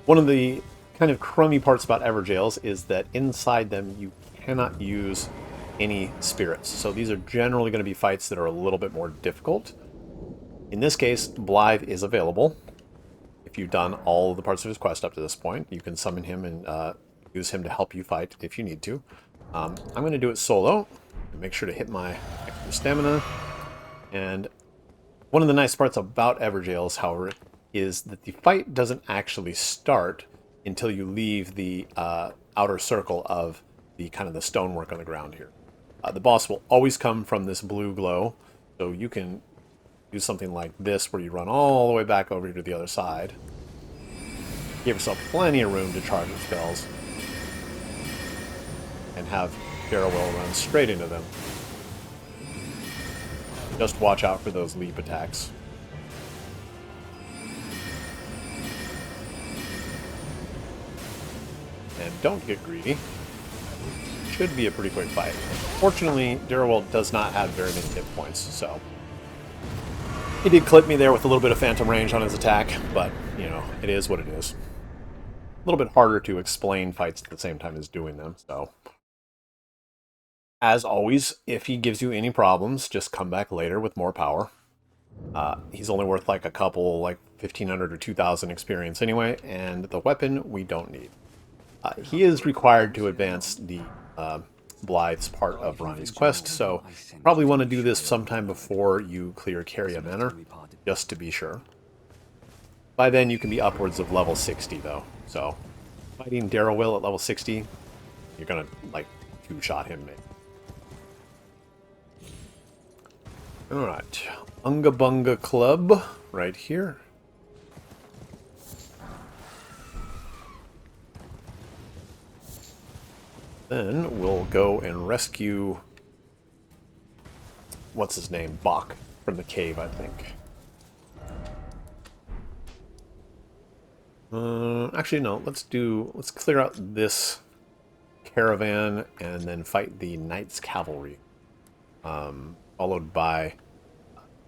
one of the kind of crummy parts about Everjails is that inside them you cannot use any spirits. So these are generally going to be fights that are a little bit more difficult. In this case, Blythe is available. If you've done all of the parts of his quest up to this point, you can summon him and use him to help you fight if you need to. I'm going to do it solo. Make sure to hit my extra stamina. And one of the nice parts about Everjails, however, is that the fight doesn't actually start until you leave the outer circle of the kind of the stonework on the ground here. The boss will always come from this blue glow, so you can do something like this where you run all the way back over to the other side. Give yourself plenty of room to charge your spells and have Darrowell run straight into them. Just watch out for those leap attacks. And don't get greedy. Should be a pretty quick fight. Fortunately, Darrowell does not have very many hit points, so he did clip me there with a little bit of phantom range on his attack, but, you know, it is what it is. A little bit harder to explain fights at the same time as doing them, so. As always, if he gives you any problems, just come back later with more power. He's only worth like a couple, like 1,500 or 2,000 experience anyway, and the weapon we don't need. He is required to advance the Blythe's part of Ronnie's quest, so probably want to do this sometime before you clear Carian Manor, just to be sure. By then you can be upwards of level 60 though, so fighting Darrowell at level 60, you're gonna like two-shot him maybe. Alright, Unga Bunga Club right here. Then we'll go and rescue, what's his name, Boc from the cave, I think. Actually, no, let's clear out this caravan and then fight the Knights Cavalry. Followed by,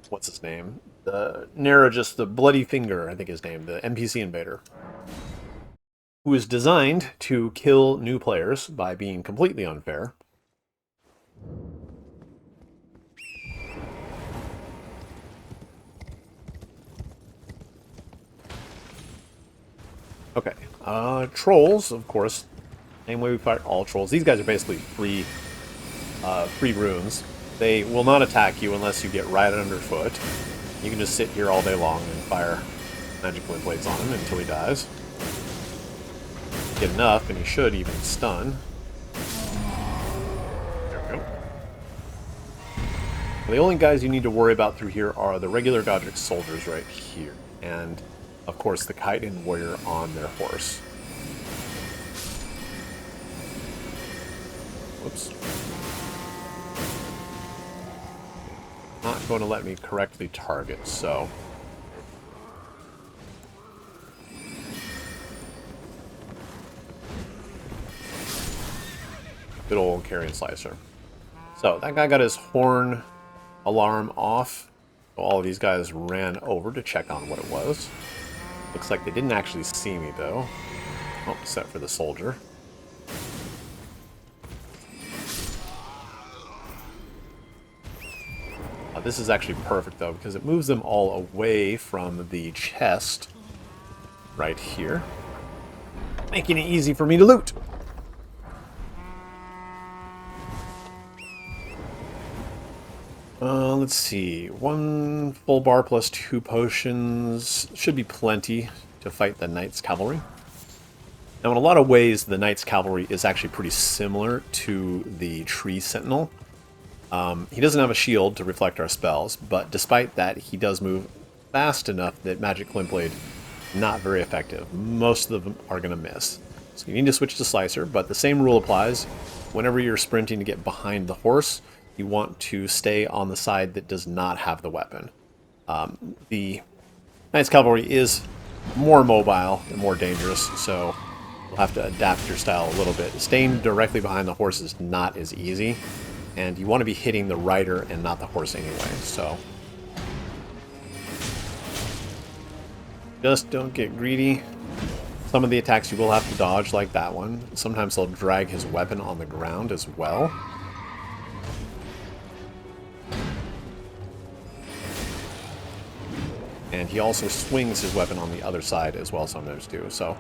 what's his name? The Narrajus, the Bloody Finger, I think his name, the NPC invader. Who is designed to kill new players by being completely unfair. Okay, trolls, of course. Same way we fight all trolls. These guys are basically free runes. They will not attack you unless you get right underfoot. You can just sit here all day long and fire magic Glintblades on him until he dies. Get enough, and he should even stun. There we go. The only guys you need to worry about through here are the regular Godrick Soldiers right here, and of course the Kaiden warrior on their horse. Whoops. Not going to let me correctly target, so good old Carian Slicer. So that guy got his horn alarm off. So all of these guys ran over to check on what it was. Looks like they didn't actually see me though. Oh, except for the soldier. This is actually perfect though, because it moves them all away from the chest right here, making it easy for me to loot. Let's see. 1 full bar plus 2 potions should be plenty to fight the Knights Cavalry. Now, in a lot of ways, the Knights Cavalry is actually pretty similar to the Tree Sentinel. He doesn't have a shield to reflect our spells, but despite that, he does move fast enough that Magic Glintblade not very effective. Most of them are going to miss. So you need to switch to Slicer, but the same rule applies. Whenever you're sprinting to get behind the horse, you want to stay on the side that does not have the weapon. The Knights Cavalry is more mobile and more dangerous, so you'll have to adapt your style a little bit. Staying directly behind the horse is not as easy, and you want to be hitting the rider and not the horse anyway, so just don't get greedy. Some of the attacks you will have to dodge, like that one. Sometimes they'll drag his weapon on the ground as well. And he also swings his weapon on the other side as well sometimes too. So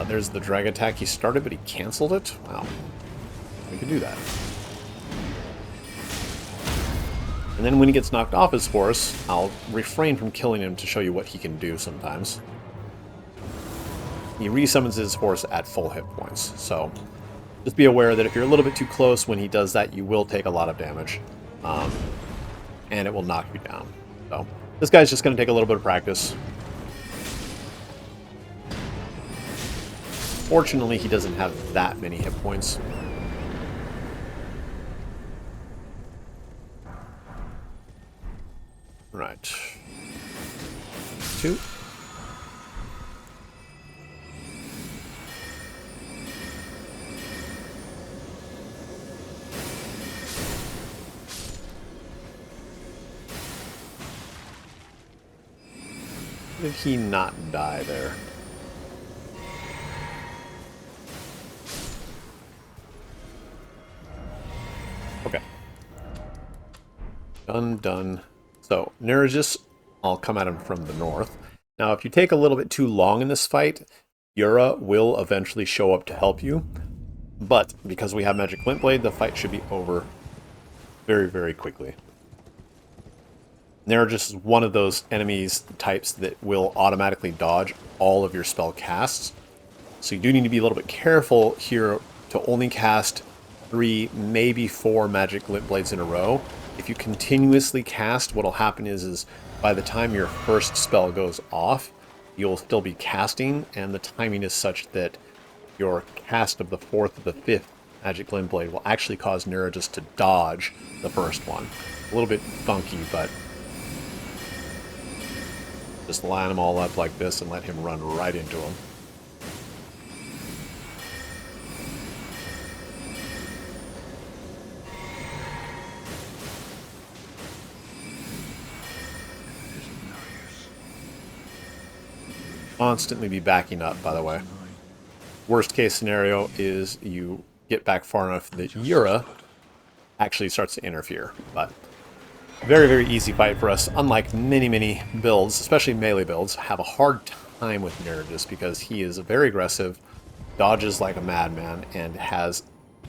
there's the drag attack he started, but he canceled it. Wow. We can do that. And then when he gets knocked off his horse, I'll refrain from killing him to show you what he can do sometimes. He resummons his horse at full hit points, so just be aware that if you're a little bit too close when he does that, you will take a lot of damage, and it will knock you down. So this guy's just going to take a little bit of practice. Fortunately, he doesn't have that many hit points. Right. 2. Did he not die there? Okay. Done. So, Nergis, I'll come at him from the north. Now, if you take a little bit too long in this fight, Yura will eventually show up to help you. But, because we have Magic Glintblade, the fight should be over very, very quickly. Nergis is one of those enemies types that will automatically dodge all of your spell casts. So you do need to be a little bit careful here to only cast 3, maybe 4 Magic Glintblades in a row. If you continuously cast, what will happen is by the time your first spell goes off, you'll still be casting, and the timing is such that your cast of the 4th or the 5th Magic Glintblade will actually cause Nergis to dodge the first one. A little bit funky, but just line them all up like this and let him run right into them. Constantly be backing up, by the way. Worst case scenario is you get back far enough that Yura actually starts to interfere, but very, very easy fight for us. Unlike many builds, especially melee builds, have a hard time with Nergis because he is very aggressive, dodges like a madman, and has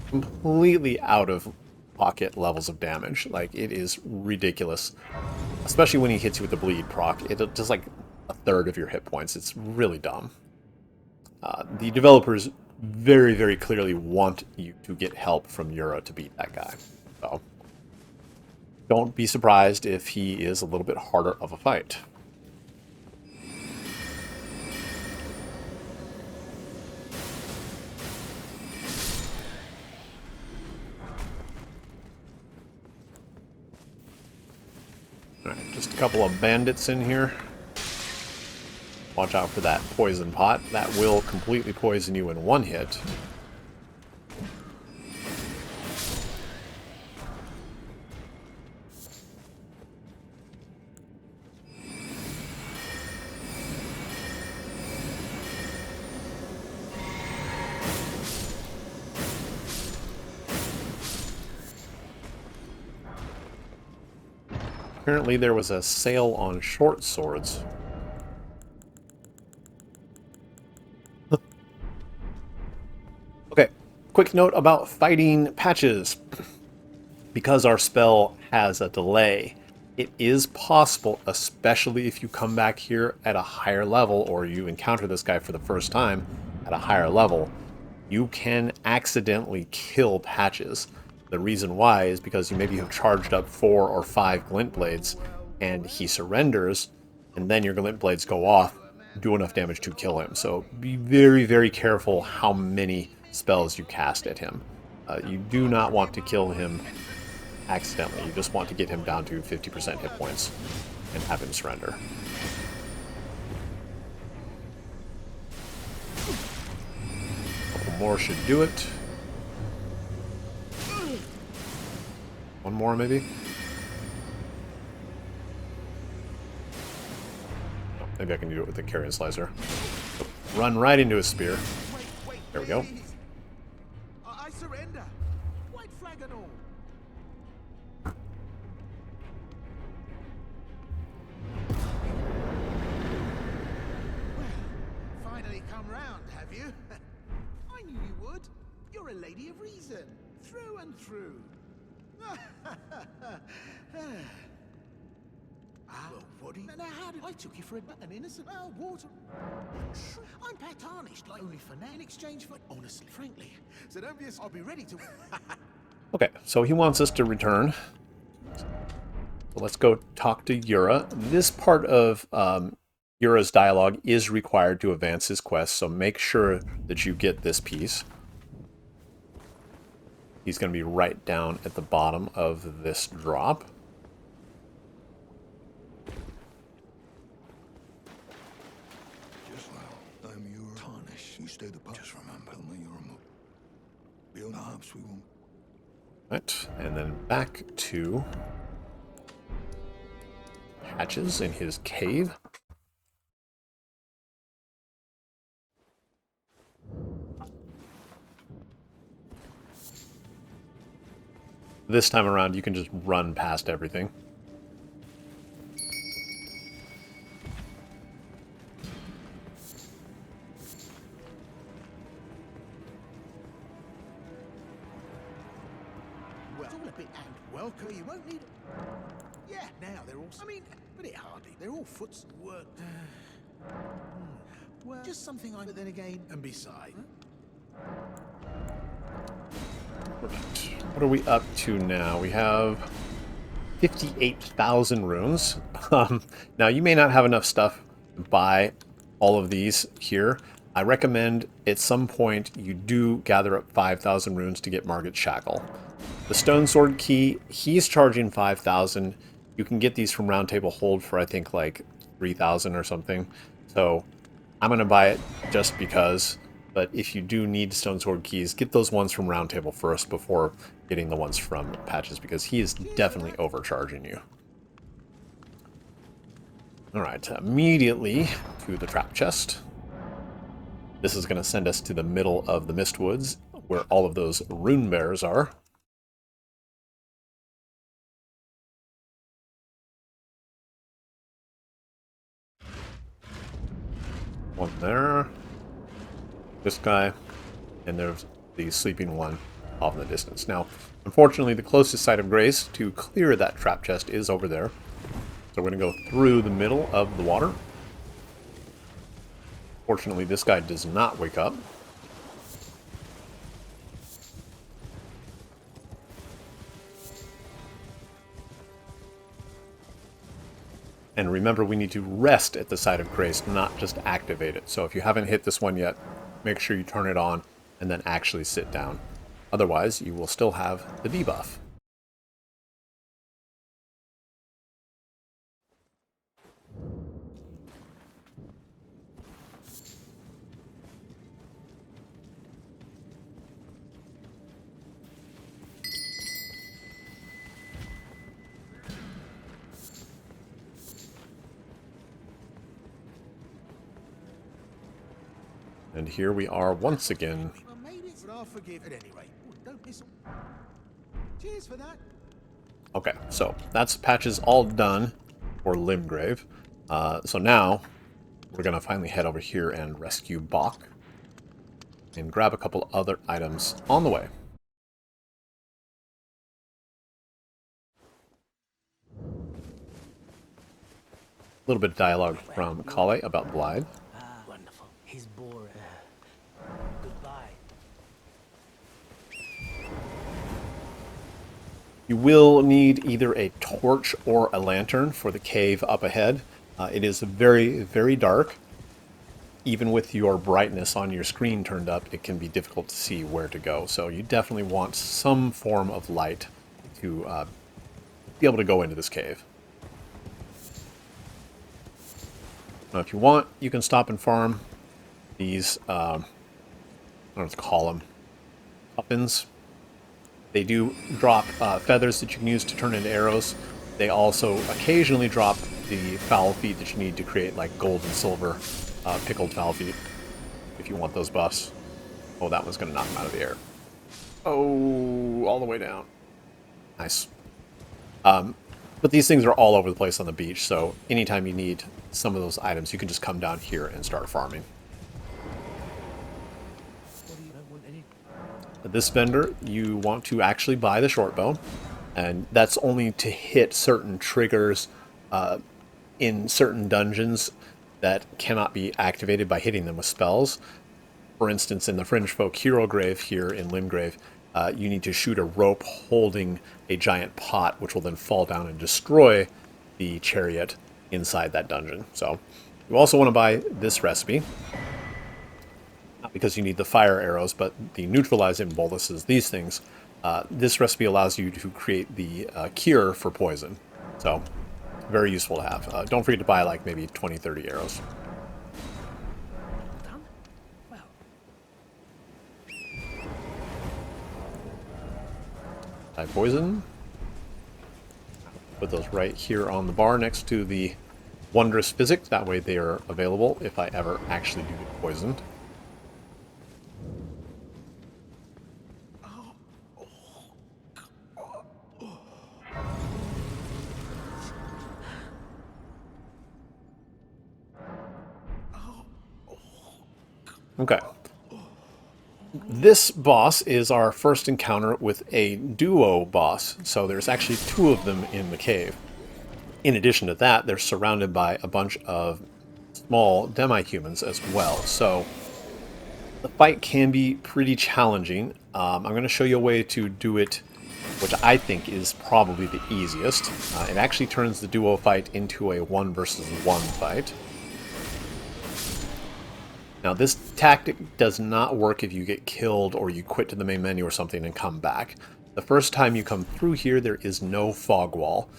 completely out of pocket levels of damage. Like, it is ridiculous. Especially when he hits you with the bleed proc. It does like a third of your hit points. It's really dumb. The developers very, very clearly want you to get help from Yura to beat that guy. So don't be surprised if he is a little bit harder of a fight. Alright, just a couple of bandits in here. Watch out for that poison pot. That will completely poison you in one hit. Apparently there was a sale on short swords. Okay, quick note about fighting patches. Because our spell has a delay, it is possible, especially if you come back here at a higher level or you encounter this guy for the first time at a higher level, you can accidentally kill patches. The reason why is because you maybe have charged up 4 or 5 Glintblades and he surrenders, and then your Glintblades go off, do enough damage to kill him. So be very, very careful how many spells you cast at him. You do not want to kill him accidentally. You just want to get him down to 50% hit points and have him surrender. couple more should do it. One more, maybe? Oh, maybe I can do it with the Carian Slicer. Run right into his spear. There we go. I surrender. White flag and all. Well, finally come round, have you? I knew you would. You're a lady of reason, through and through. Well, what do you... Now, how did I took you for an innocent water? I'm tarnished, like only for now, in exchange for... Honestly, frankly. So don't be... I'll be ready to... Okay, so he wants us to return. So let's go talk to Yura. This part of Yura's dialogue is required to advance his quest, so make sure that you get this piece. He's going to be right down at the bottom of this drop. Just well, I'm your tarnish. You stay the part. Just remember, you're a Beyond perhaps we won't. Right, and then back to Patches in his cave. This time around, you can just run past everything. Well, it's all a bit and welcome. You won't need it. Yeah, now they're all... I mean, but it hardly. They're all foots work. Well, just something I... But then again, and beside... What are we up to now? We have 58,000 runes. Now, you may not have enough stuff to buy all of these here. I recommend at some point you do gather up 5,000 runes to get Margit's Shackle. The Stone Sword Key, he's charging 5,000. You can get these from Roundtable Hold for, I think, like 3,000 or something. So I'm going to buy it just because. But if you do need Stone Sword Keys, get those ones from Roundtable first before getting the ones from Patches, because he is definitely overcharging you. Alright, immediately to the trap chest. This is going to send us to the middle of the Mistwoods, where all of those Runebears are. One there. This guy, and there's the sleeping one off in the distance. Now, unfortunately, the closest site of grace to clear that trap chest is over there. So we're going to go through the middle of the water. Fortunately, this guy does not wake up. And remember, we need to rest at the site of grace, not just activate it. So if you haven't hit this one yet, make sure you turn it on and then actually sit down. Otherwise, you will still have the debuff. And here we are once again. Well, maybe it's... But I'll forgive at any rate. Don't miss... Cheers for that. Okay, so that's Patches all done for Limgrave. So now we're going to finally head over here and rescue Boc and grab a couple other items on the way. A little bit of dialogue from Kale about Blythe. Wonderful. He's boring. Goodbye. You will need either a torch or a lantern for the cave up ahead. It is very, very dark. Even with your brightness on your screen turned up, it can be difficult to see where to go. So you definitely want some form of light to be able to go into this cave. Now, if you want, you can stop and farm these don't know what to call them, puffins. They do drop feathers that you can use to turn into arrows. They also occasionally drop the foul feet that you need to create like gold and silver pickled foul feet if you want those buffs. Oh, that one's going to knock him out of the air. Oh, all the way down. Nice. But these things are all over the place on the beach, so anytime you need some of those items, you can just come down here and start farming. This vendor, you want to actually buy the short bow, and that's only to hit certain triggers in certain dungeons that cannot be activated by hitting them with spells. For instance, in the Fringe Folk Hero Grave here in Limgrave, you need to shoot a rope holding a giant pot, which will then fall down and destroy the chariot inside that dungeon. So you also want to buy this recipe. Not because you need the fire arrows, but the neutralizing boluses, these things. This recipe allows you to create the cure for poison. So, very useful to have. Don't forget to buy like maybe 20, 30 arrows. Buy poison. Put those right here on the bar next to the Wondrous Physic. That way they are available if I ever actually do get poisoned. Okay. This boss is our first encounter with a duo boss, so there's actually two of them in the cave. In addition to that, they're surrounded by a bunch of small demi-humans as well, so the fight can be pretty challenging. I'm going to show you a way to do it, which I think is probably the easiest. It actually turns the duo fight into a 1 versus 1 fight. Now, this tactic does not work if you get killed or you quit to the main menu or something and come back. The first time you come through here, there is no fog wall.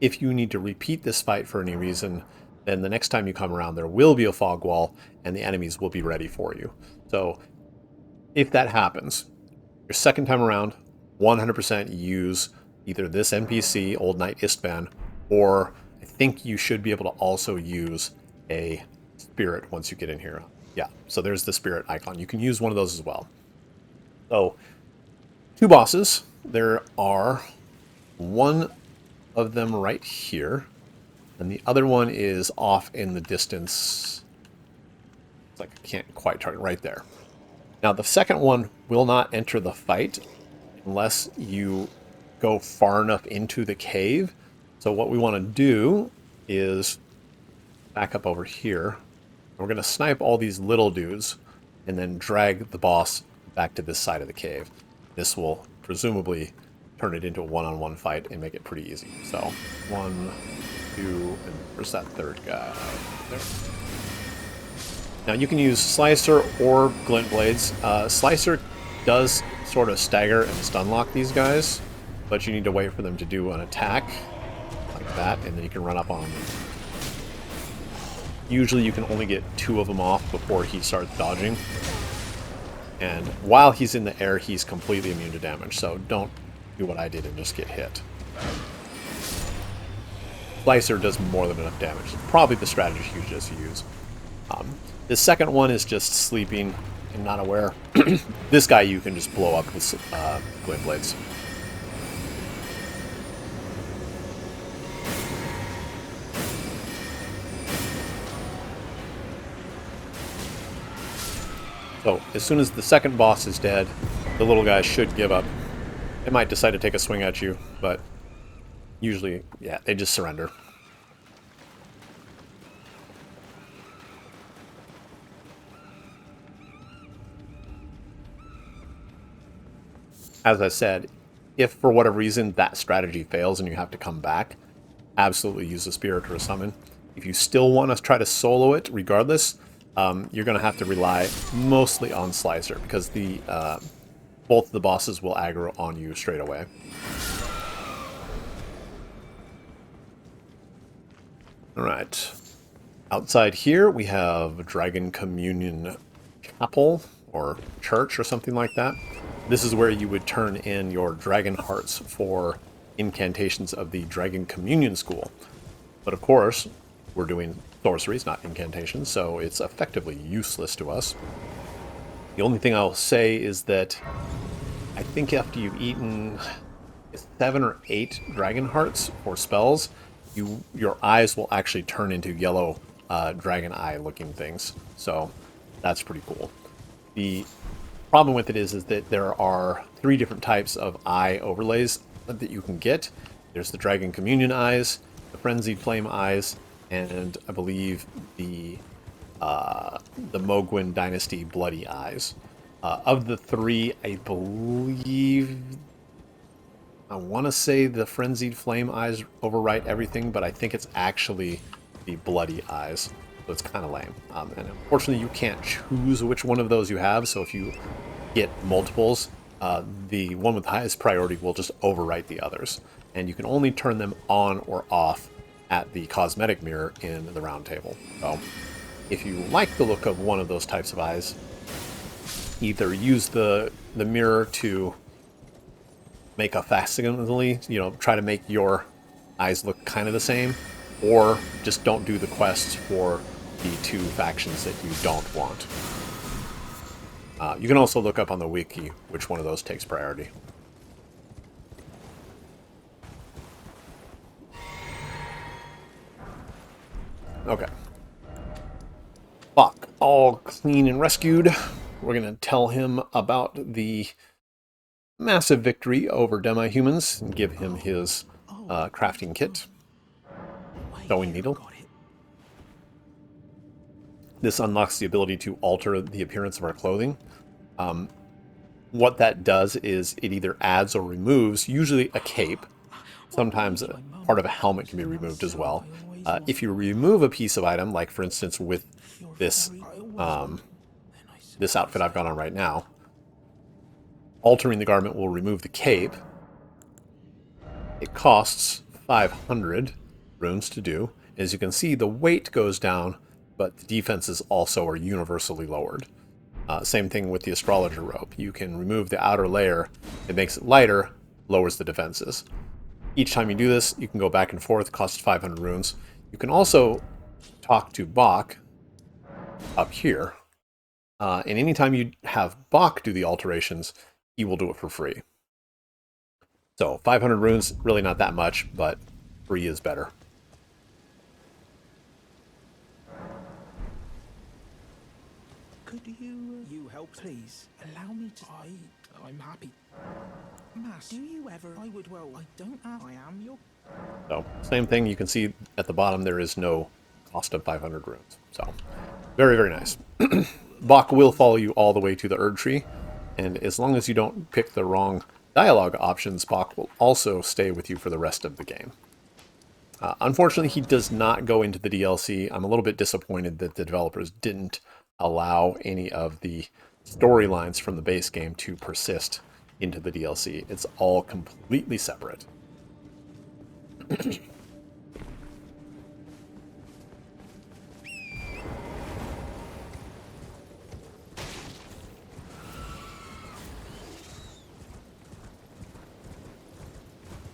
If you need to repeat this fight for any reason, then the next time you come around, there will be a fog wall and the enemies will be ready for you. So, if that happens, your second time around, 100% use either this NPC, Old Knight Istvan, or I think you should be able to also use a spirit once you get in here. Yeah, so there's the spirit icon. You can use one of those as well. So, two bosses. There are one of them right here, and the other one is off in the distance. It's like I can't quite target right there. Now, the second one will not enter the fight unless you go far enough into the cave. So what we want to do is back up over here. We're going to snipe all these little dudes and then drag the boss back to this side of the cave. This will presumably turn it into a one-on-one fight and make it pretty easy. So, 1, 2, and where's that third guy? There. Now you can use Slicer or Glintblades. Slicer does sort of stagger and stun lock these guys, but you need to wait for them to do an attack like that, and then you can run up on them. Usually you can only get 2 of them off before he starts dodging. And while he's in the air, he's completely immune to damage, so don't do what I did and just get hit. Slicer does more than enough damage. It's probably the strategy you just use. The second one is just sleeping and not aware. This guy you can just blow up with Glintblades. So, as soon as the second boss is dead, the little guy should give up. They might decide to take a swing at you, but usually, yeah, they just surrender. As I said, if for whatever reason that strategy fails and you have to come back, absolutely use a spirit or a summon. If you still want to try to solo it regardless, you're going to have to rely mostly on Slicer because the both of the bosses will aggro on you straight away. Alright. Outside here we have Dragon Communion Chapel, or church or something like that. This is where you would turn in your dragon hearts for incantations of the Dragon Communion School. But of course, we're doing sorceries, not incantations, so it's effectively useless to us. The only thing I'll say is that I think after you've eaten 7 or 8 dragon hearts for spells, your eyes will actually turn into yellow dragon eye looking things. So that's pretty cool. The problem with it is that there are 3 different types of eye overlays that you can get. There's the Dragon Communion eyes, the Frenzied Flame eyes, and I believe the Mogwin Dynasty Bloody eyes. Of the 3, I want to say the Frenzied Flame eyes overwrite everything, but I think it's actually the Bloody eyes. So it's kind of lame. And unfortunately, you can't choose which one of those you have, so if you get multiples, the one with the highest priority will just overwrite the others. And you can only turn them on or off at the cosmetic mirror in the Roundtable. So if you like the look of one of those types of eyes, either use the mirror to make a facsimile, try to make your eyes look kind of the same, or just don't do the quests for the 2 factions that you don't want. You can also look up on the wiki which one of those takes priority. Okay. Boc, all clean and rescued. We're going to tell him about the massive victory over demi-humans and give him his crafting kit. Sewing needle. This unlocks the ability to alter the appearance of our clothing. What that does is it either adds or removes, usually a cape. Sometimes part of a helmet can be removed as well. If you remove a piece of item, like for instance with this this outfit I've got on right now, altering the garment will remove the cape. It costs 500 runes to do. As you can see, the weight goes down, but the defenses also are universally lowered. Same thing with the astrologer robe. You can remove the outer layer. It makes it lighter, lowers the defenses. Each time you do this, you can go back and forth, costs 500 runes. You can also talk to Boc up here. And anytime you have Boc do the alterations, he will do it for free. So 500 runes, really not that much, but free is better. Could you help, please? Allow me to... I'm happy. Master, do you ever... I would, well, I don't ask. I am your... So, same thing. You can see at the bottom there is no cost of 500 runes. So, very, very nice. Boc will follow you all the way to the Erd Tree, and as long as you don't pick the wrong dialogue options, Boc will also stay with you for the rest of the game. Unfortunately, he does not go into the DLC. I'm a little bit disappointed that the developers didn't allow any of the storylines from the base game to persist into the DLC. It's all completely separate.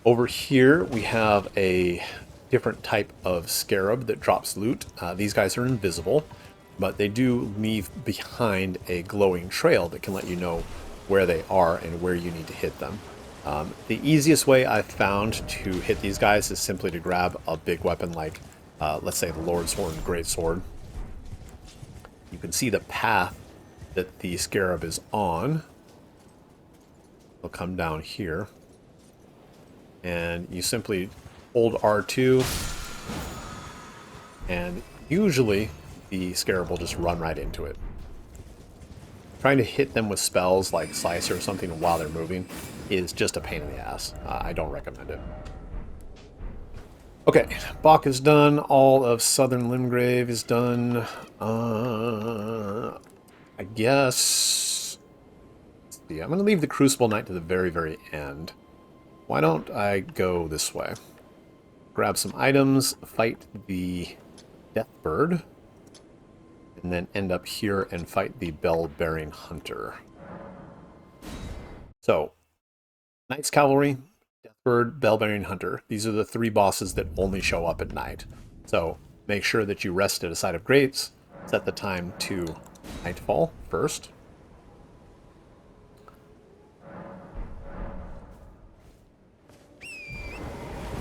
Over here, we have a different type of scarab that drops loot. These guys are invisible, but they do leave behind a glowing trail that can let you know where they are and where you need to hit them. The easiest way I've found to hit these guys is simply to grab a big weapon like, let's say, the Lord's Horn Great Sword. You can see the path that the scarab is on. It'll come down here. And you simply hold R2, and usually the scarab will just run right into it. Trying to hit them with spells like Slicer or something while they're moving is just a pain in the ass. I don't recommend it. Okay, Boc is done. All of Southern Limgrave is done. I guess... Let's see, I'm going to leave the Crucible Knight to the very, very end. Why don't I go this way? Grab some items, fight the Death Bird. and then end up here and fight the Bell-Bearing Hunter. So, Knight's Cavalry, Deathbird, Bell-Bearing Hunter. These are the 3 bosses that only show up at night. So, make sure that you rest at a site of grace. Set the time to nightfall first.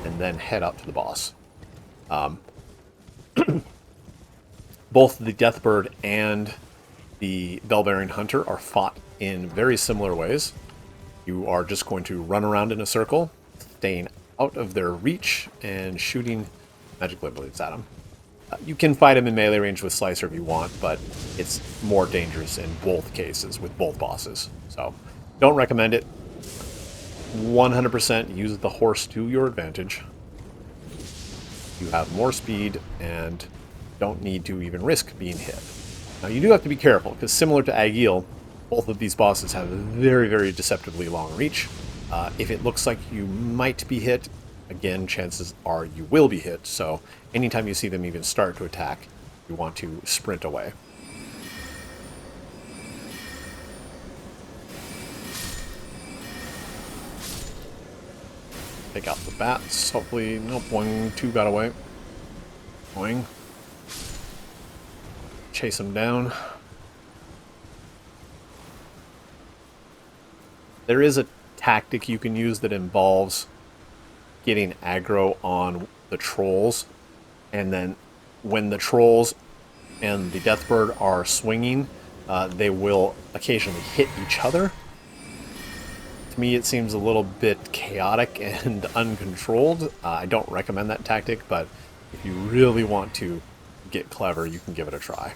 And then head up to the boss. Both the Deathbird and the Bell-Bearing Hunter are fought in very similar ways. You are just going to run around in a circle, staying out of their reach, and shooting magic Glintblades at them. You can fight them in melee range with Slicer if you want, but it's more dangerous in both cases with both bosses. So, don't recommend it. 100% use the horse to your advantage. You have more speed and don't need to even risk being hit. Now, you do have to be careful, because similar to Agheel, both of these bosses have a very, very deceptively long reach. If it looks like you might be hit, again, chances are you will be hit. So anytime you see them even start to attack, you want to sprint away. Take out the bats. Hopefully, nope, 1, 2 got away. Boing. Chase them down. There is a tactic you can use that involves getting aggro on the trolls, and then when the trolls and the Deathbird are swinging, they will occasionally hit each other. To me, it seems a little bit chaotic and uncontrolled. I don't recommend that tactic, but if you really want to get clever, you can give it a try.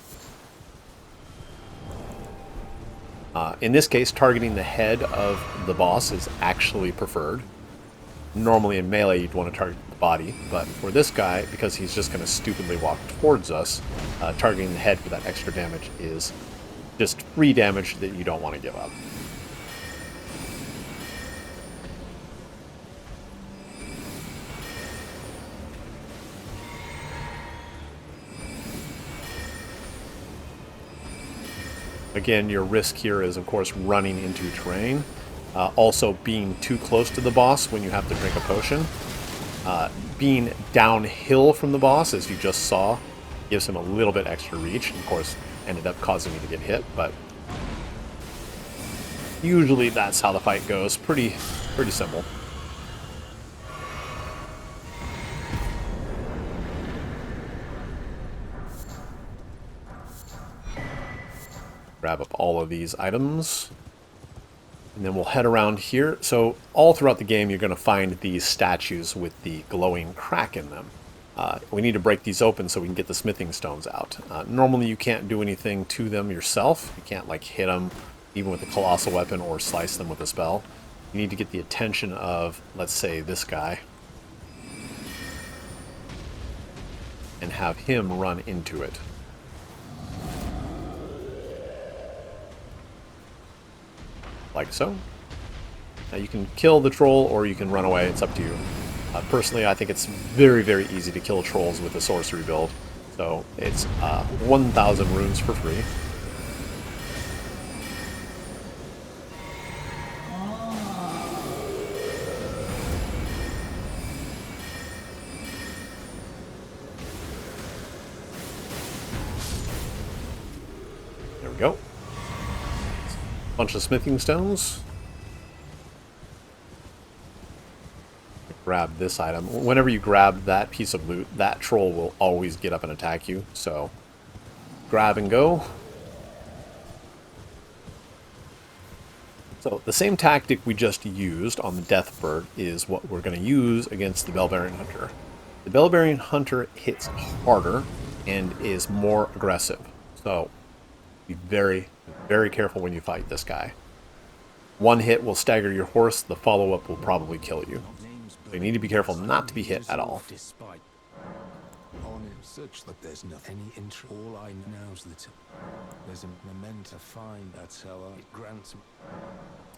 In this case, targeting the head of the boss is actually preferred. Normally in melee, you'd want to target the body, but for this guy, because he's just going to stupidly walk towards us, targeting the head for that extra damage is just free damage that you don't want to give up. Again, your risk here is, of course, running into terrain. Also, being too close to the boss when you have to drink a potion. Being downhill from the boss, as you just saw, gives him a little bit extra reach. Of course, ended up causing me to get hit, but usually that's how the fight goes. Pretty simple. Grab up all of these items. And then we'll head around here. So all throughout the game, you're going to find these statues with the glowing crack in them. We need to break these open so we can get the smithing stones out. Normally, you can't do anything to them yourself. You can't, like, hit them, even with a colossal weapon, or slice them with a spell. You need to get the attention of, let's say, this guy. And have him run into it. Like so. Now you can kill the troll or you can run away, it's up to you. Personally, I think it's very, very easy to kill trolls with a sorcery build. So it's 1,000 runes for free. There we go. Bunch of smithing stones. Grab this item. Whenever you grab that piece of loot, that troll will always get up and attack you. So grab and go. So the same tactic we just used on the Deathbird is what we're going to use against the Bell-Bearing Hunter. The Bell-Bearing Hunter hits harder and is more aggressive. So be very, very careful when you fight this guy. One hit will stagger your horse, the follow-up will probably kill you. So you need to be careful not to be hit at all. Such that there's nothing any interest. All I know is that there's a memento find that tower. It grants.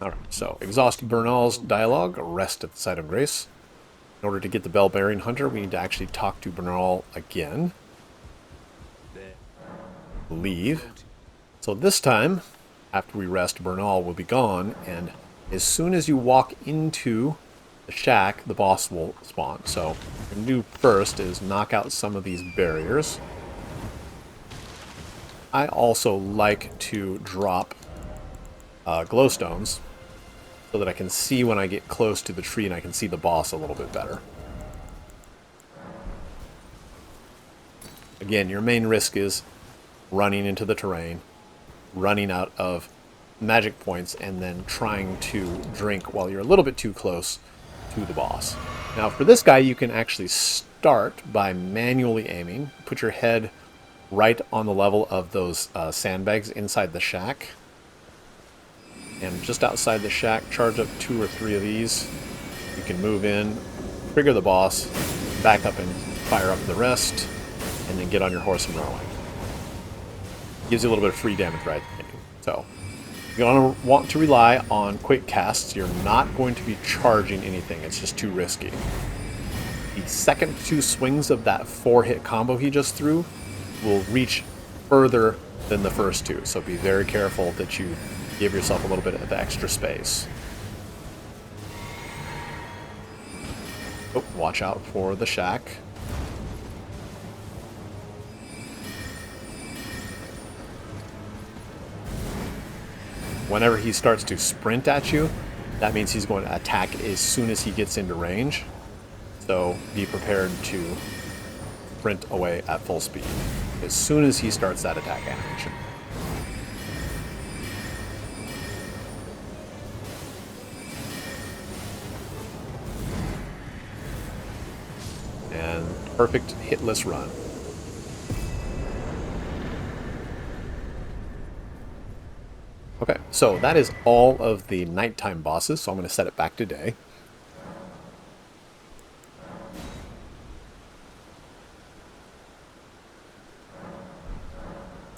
Alright, so exhaust Bernal's dialogue, rest at the site of grace. In order to get the Bell-Bearing Hunter, we need to actually talk to Bernal again. believe. So this time, after we rest, Bernal will be gone, and as soon as you walk into the shack, the boss will spawn. So what we're going to do first is knock out some of these barriers. I also like to drop glowstones so that I can see when I get close to the tree and I can see the boss a little bit better. Again, your main risk is running into the terrain, running out of magic points, and then trying to drink while you're a little bit too close to the boss. Now for this guy, you can actually start by manually aiming. Put your head right on the level of those sandbags inside the shack. And just outside the shack, charge up 2 or 3 of these. You can move in, trigger the boss, back up and fire up the rest, and then get on your horse and run away. Gives you a little bit of free damage right at the beginning. So, you're going to want to rely on quick casts. You're not going to be charging anything. It's just too risky. The second 2 swings of that 4-hit combo he just threw will reach further than the first 2. So be very careful that you give yourself a little bit of extra space. Oh, watch out for the shack. Whenever he starts to sprint at you, that means he's going to attack as soon as he gets into range. So be prepared to sprint away at full speed as soon as he starts that attack animation. And perfect hitless run. Okay, so that is all of the nighttime bosses, so I'm going to set it back to day.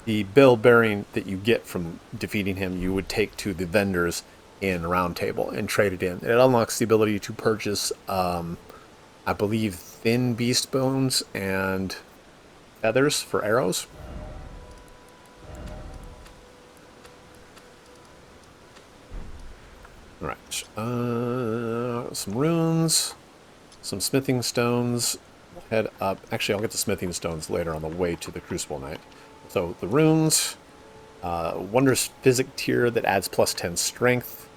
The bill bearing that you get from defeating him, you would take to the vendors in Roundtable and trade it in. It unlocks the ability to purchase, I believe, thin beast bones and feathers for arrows. Alright, some runes, some smithing stones, head up. Actually, I'll get the smithing stones later on the way to the Crucible Knight. So the runes, Wondrous Physic tier that adds plus 10 strength,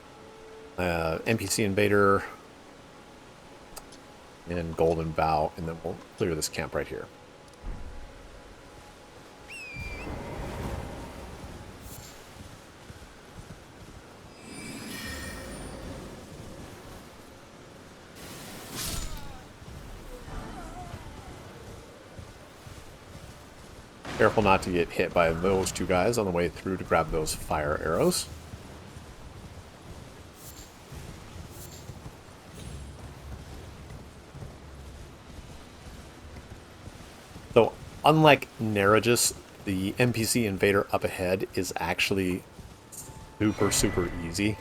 NPC Invader, and Golden Bow, and then we'll clear this camp right here. Careful not to get hit by those 2 guys on the way through to grab those fire arrows. So, unlike Neregus, the NPC Invader up ahead is actually super easy.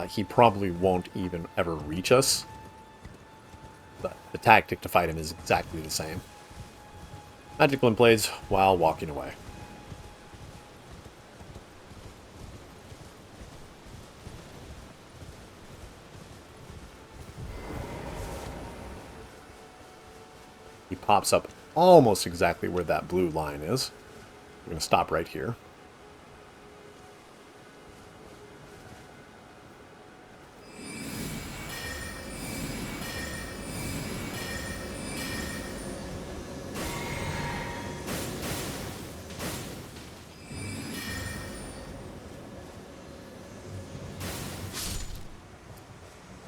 He probably won't even ever reach us, but the tactic to fight him is exactly the same. Magic Glintblades while walking away. He pops up almost exactly where that blue line is. We're going to stop right here.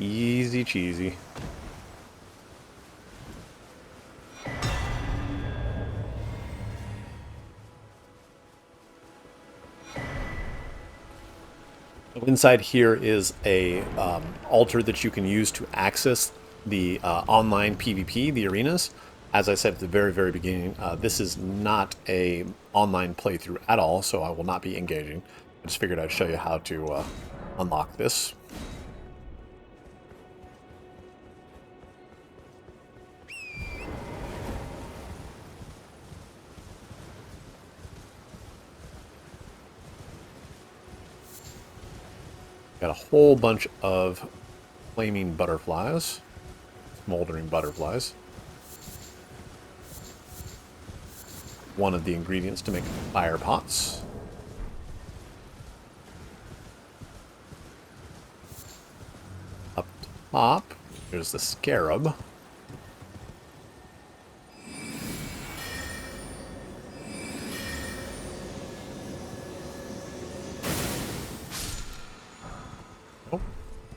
Easy cheesy. Inside here is a altar that you can use to access the online PvP, the arenas. As I said at the very beginning, this is not a online playthrough at all, so I will not be engaging. I just figured I'd show you how to unlock this. Got a whole bunch of flaming butterflies, smoldering butterflies. One of the ingredients to make fire pots. Up top, there's the scarab.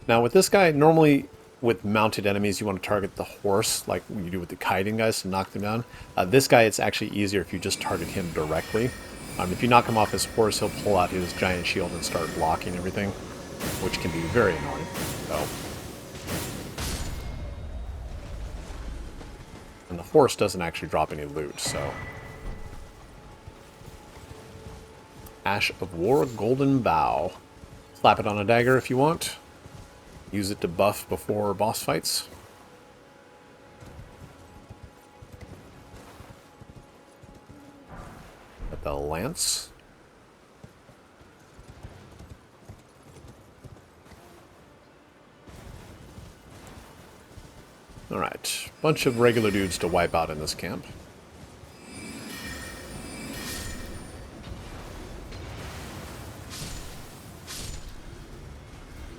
Now with this guy, normally with mounted enemies, you want to target the horse like you do with the Kaiden guys to knock them down. This guy, it's actually easier if you just target him directly. If you knock him off his horse, he'll pull out his giant shield and start blocking everything, which can be very annoying. So. And the horse doesn't actually drop any loot, so. Ash of War, Golden Bow. Slap it on a dagger if you want. Use it to buff before boss fights. Got the lance. Alright, bunch of regular dudes to wipe out in this camp.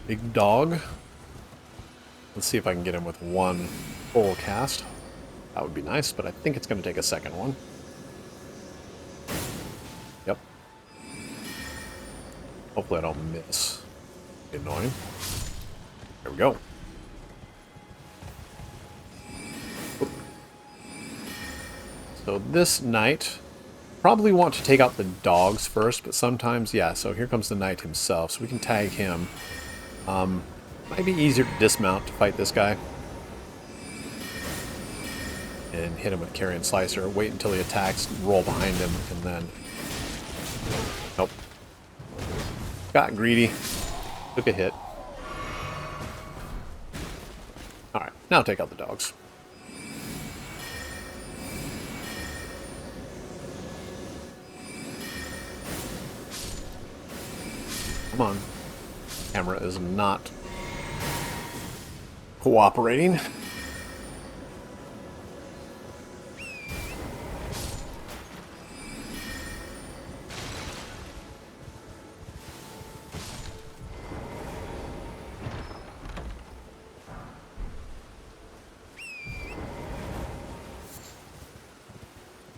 Big dog. Let's see if I can get him with one full cast. That would be nice, but I think it's going to take a second one. Yep. Hopefully I don't miss. Annoying. There we go. Oop. So this knight, probably want to take out the dogs first, but sometimes, yeah, so here comes the knight himself, so we can tag him. Might be easier to dismount to fight this guy. And hit him with Carian Slicer. Wait until he attacks, roll behind him, and then... Nope. Got greedy. Took a hit. Alright, now take out the dogs. Come on. Camera is not cooperating.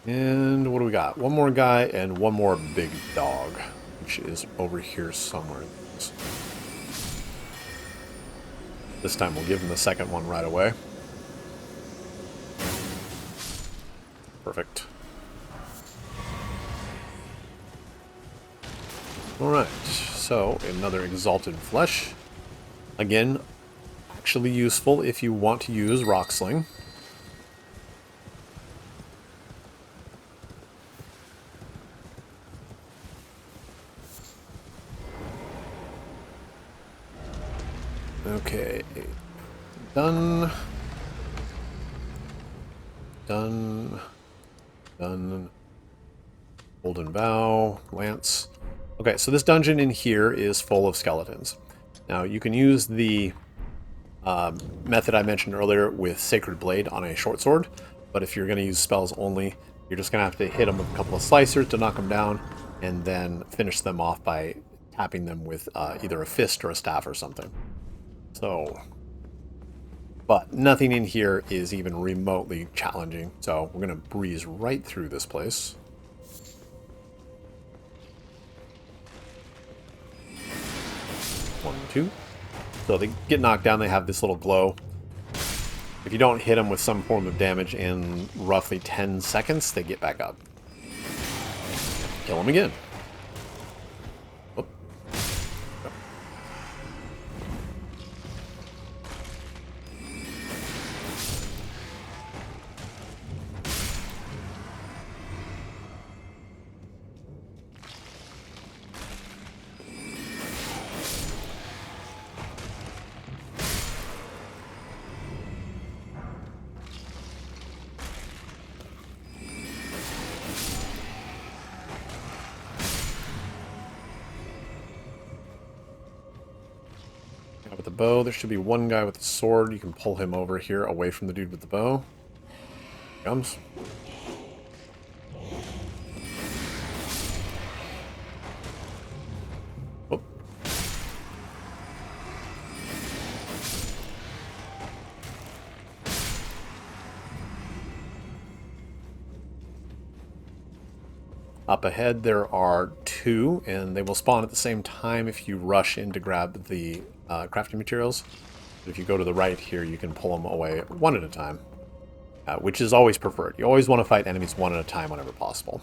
And what do we got? One more guy and one more big dog, which is over here somewhere. This time we'll give him the second one right away. Perfect. Alright, so another Exalted Flesh. Again, actually useful if you want to use Rocksling. Okay, done. Golden Bow, Lance. Okay, so this dungeon in here is full of skeletons. Now, you can use the method I mentioned earlier with Sacred Blade on a short sword, but if you're going to use spells only, you're just going to have to hit them with a couple of slicers to knock them down, and then finish them off by tapping them with either a fist or a staff or something. So, but nothing in here is even remotely challenging, so we're going to breeze right through this place. One, two. So they get knocked down, they have this little glow. If you don't hit them with some form of damage in roughly 10 seconds, they get back up. Kill them again. Whoop. bow. There should be one guy with the sword. You can pull him over here away from the dude with the bow. Here he comes. Oh. Up ahead there are two, and they will spawn at the same time if you rush in to grab the crafting materials. But if you go to the right here, you can pull them away one at a time, which is always preferred. You always want to fight enemies one at a time whenever possible.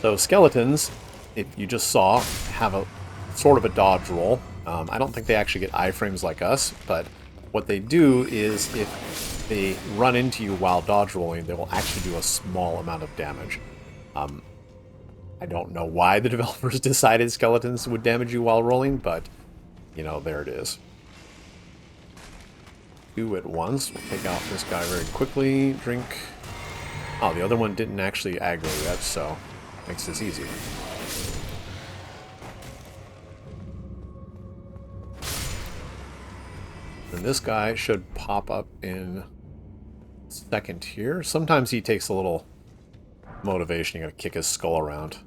So skeletons, if you just saw, have a sort of a dodge roll. I don't think they actually get iframes like us, but what they do is if they run into you while dodge rolling, they will actually do a small amount of damage. I don't know why the developers decided skeletons would damage you while rolling, but, you know, there it is. Two at once. We'll take out this guy very quickly. Drink. Oh, the other one didn't actually aggro yet, so makes this easy. And this guy should pop up in a second here. Sometimes he takes a little motivation. You gotta kick his skull around.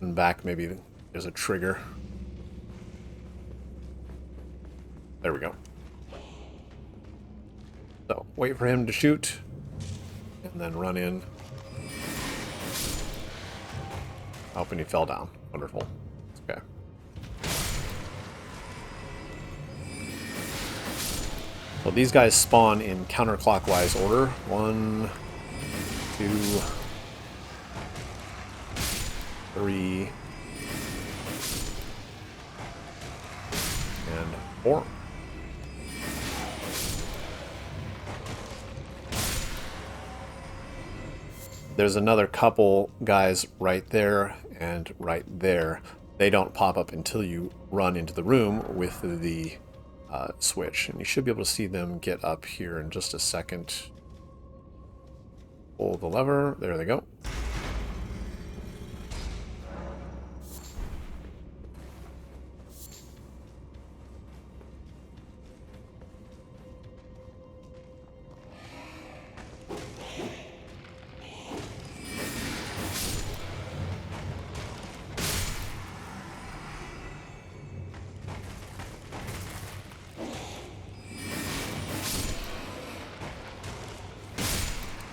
And back, maybe there's a trigger. There we go. So, wait for him to shoot, and then run in. Hoping he fell down. Wonderful. Okay. Well, these guys spawn in counterclockwise order. 1, 2, 3, and 4. There's another couple guys right there and right there. They don't pop up until you run into the room with the switch, and you should be able to see them get up here in just a second. Pull the lever. There they go.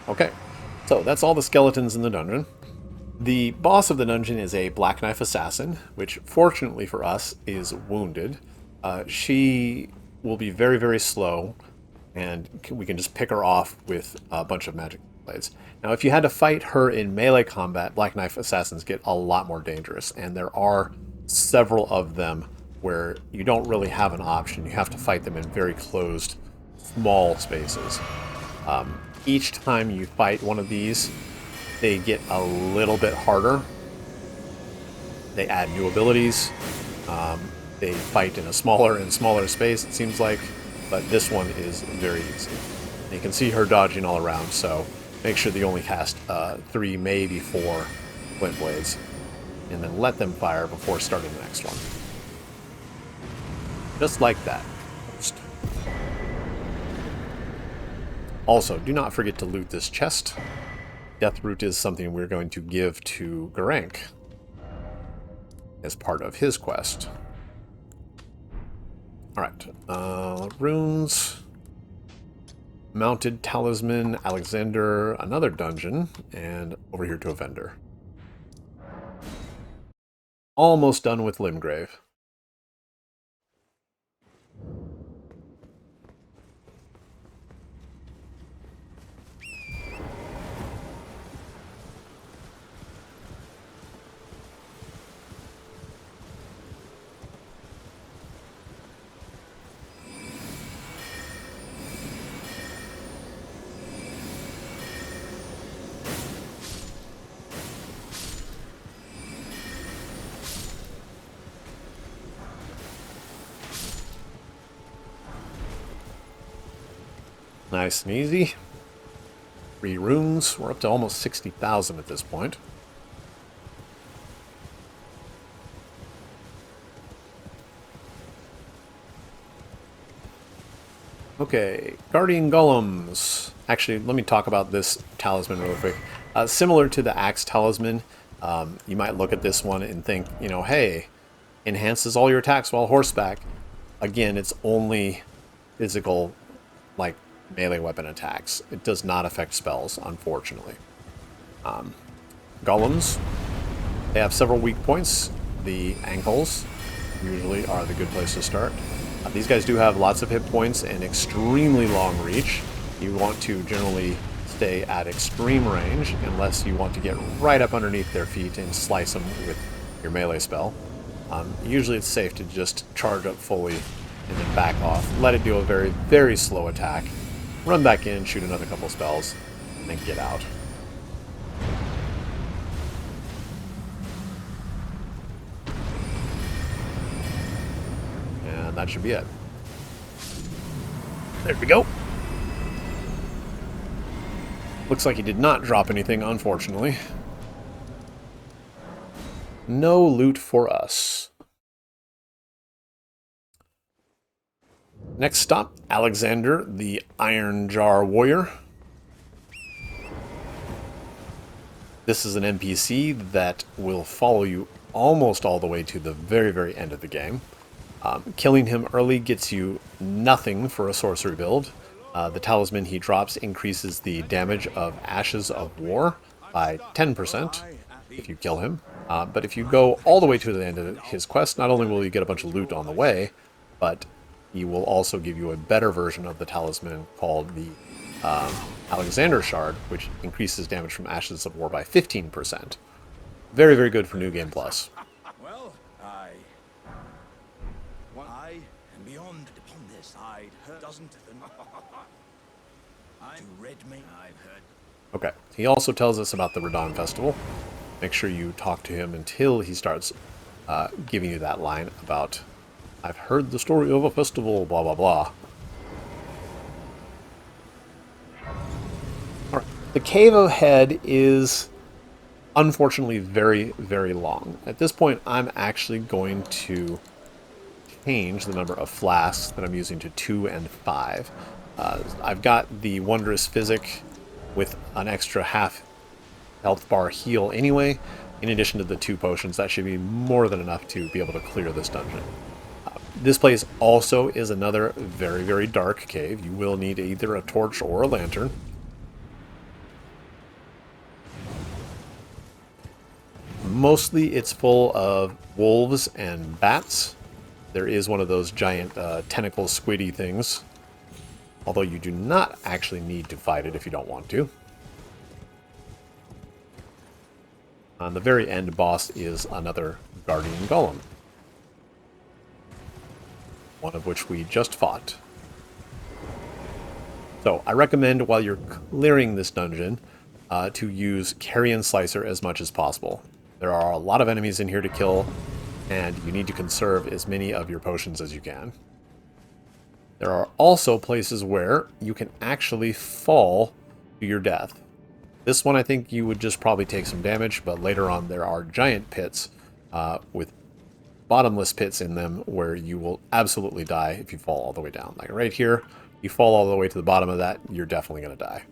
Okay, so that's all the skeletons in the dungeon. The boss of the dungeon is a Black Knife Assassin, which fortunately for us is wounded. She will be very, very slow, and we can just pick her off with a bunch of magic blades. Now, if you had to fight her in melee combat, Black Knife Assassins get a lot more dangerous, and there are several of them where you don't really have an option. You have to fight them in very closed, small spaces. Each time you fight one of these, they get a little bit harder. They add new abilities. They fight in a smaller and smaller space, it seems like, but this one is very easy. You can see her dodging all around, so make sure that you only cast 3, maybe 4 Glintblades, and then let them fire before starting the next one. Just like that. Also, do not forget to loot this chest. Death Root is something we're going to give to Geraint as part of his quest. Alright, runes, mounted talisman, Alexander, another dungeon, and over here to a vendor. Almost done with Limgrave. Nice and easy. 3 runes. We're up to almost 60,000 at this point. Okay, Guardian Golems. Actually, let me talk about this talisman real quick. Similar to the Axe Talisman, you might look at this one and think, you know, hey, enhances all your attacks while horseback. Again, it's only physical, like melee weapon attacks. It does not affect spells, unfortunately. Golems, they have several weak points. The ankles usually are the good place to start. These guys do have lots of hit points and extremely long reach. You want to generally stay at extreme range unless you want to get right up underneath their feet and slice them with your melee spell. Usually it's safe to just charge up fully and then back off. Let it do a very, very slow attack. Run back in, shoot another couple spells, and then get out. And that should be it. There we go. Looks like he did not drop anything, unfortunately. No loot for us. Next stop, Alexander, the Iron Jar Warrior. This is an NPC that will follow you almost all the way to the very, very end of the game. Killing him early gets you nothing for a sorcery build. The talisman he drops increases the damage of Ashes of War by 10% if you kill him. But if you go all the way to the end of his quest, not only will you get a bunch of loot on the way, but he will also give you a better version of the talisman called the Alexander Shard, which increases damage from Ashes of War by 15%. Very, very good for New Game Plus. Well, I and beyond upon this, I'd heard doesn't I read me. I've heard. Okay, he also tells us about the Radon Festival. Make sure you talk to him until he starts giving you that line about, I've heard the story of a festival, blah, blah, blah. All right. The cave ahead is unfortunately very, very long. At this point, I'm actually going to change the number of flasks that I'm using to 2 and 5. I've got the Wondrous Physic with an extra half health bar heal anyway. In addition to the 2 potions, that should be more than enough to be able to clear this dungeon. This place also is another very, very dark cave. You will need either a torch or a lantern. Mostly it's full of wolves and bats. There is one of those giant tentacle squiddy things. Although you do not actually need to fight it if you don't want to. On the very end boss is another Guardian Golem. One of which we just fought. So I recommend while you're clearing this dungeon to use Carian Slicer as much as possible. There are a lot of enemies in here to kill, and you need to conserve as many of your potions as you can. There are also places where you can actually fall to your death. This one I think you would just probably take some damage, but later on there are giant pits with bottomless pits in them where you will absolutely die if you fall all the way down. Like right here, you fall all the way to the bottom of that, you're definitely going to die.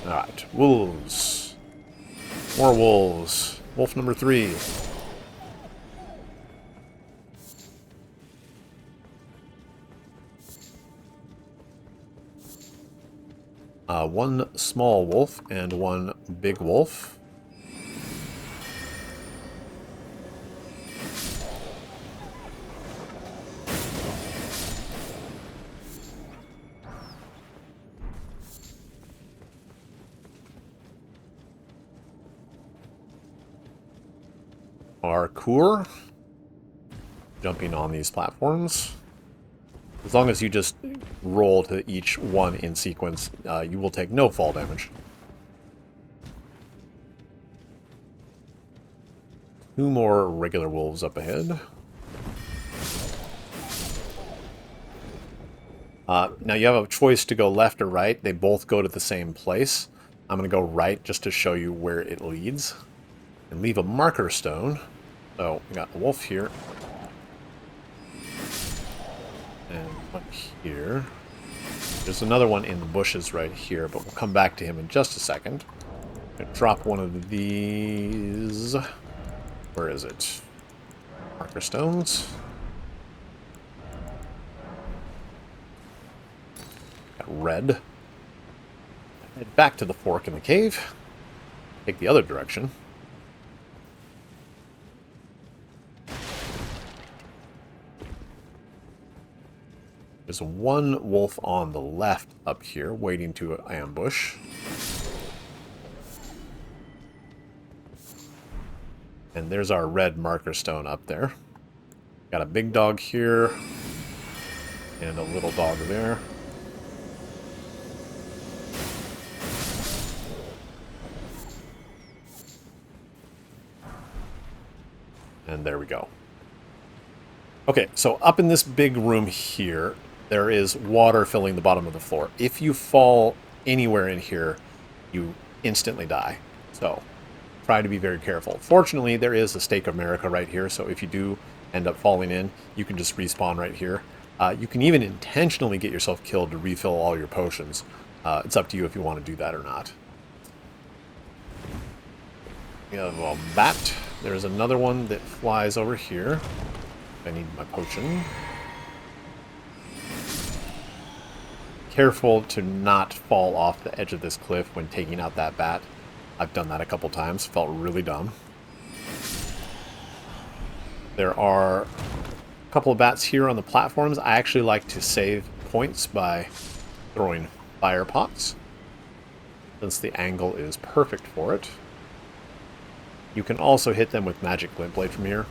Alright, wolves. More wolves. Wolf number 3. One small wolf and one big wolf. Parkour. Jumping on these platforms. As long as you just roll to each one in sequence, you will take no fall damage. 2 more regular wolves up ahead. Now you have a choice to go left or right. They both go to the same place. I'm going to go right just to show you where it leads. And leave a marker stone. So we got a wolf here. And one here. There's another one in the bushes right here, but we'll come back to him in just a second. I'm gonna drop one of these. Where is it? Marker stones. Got red. Head back to the fork in the cave. Take the other direction. There's one wolf on the left up here, waiting to ambush. And there's our red marker stone up there. Got a big dog here, and a little dog there. And there we go. Okay, so up in this big room here, there is water filling the bottom of the floor. If you fall anywhere in here, you instantly die. So try to be very careful. Fortunately, there is a Stake of America right here, so if you do end up falling in, you can just respawn right here. You can even intentionally get yourself killed to refill all your potions. It's up to you if you want to do that or not. We have a bat. There's another one that flies over here. I need my potion. Careful to not fall off the edge of this cliff when taking out that bat. I've done that a couple times. Felt really dumb. There are a couple of bats here on the platforms. I actually like to save points by throwing fire pots, since the angle is perfect for it. You can also hit them with magic Glintblade from here.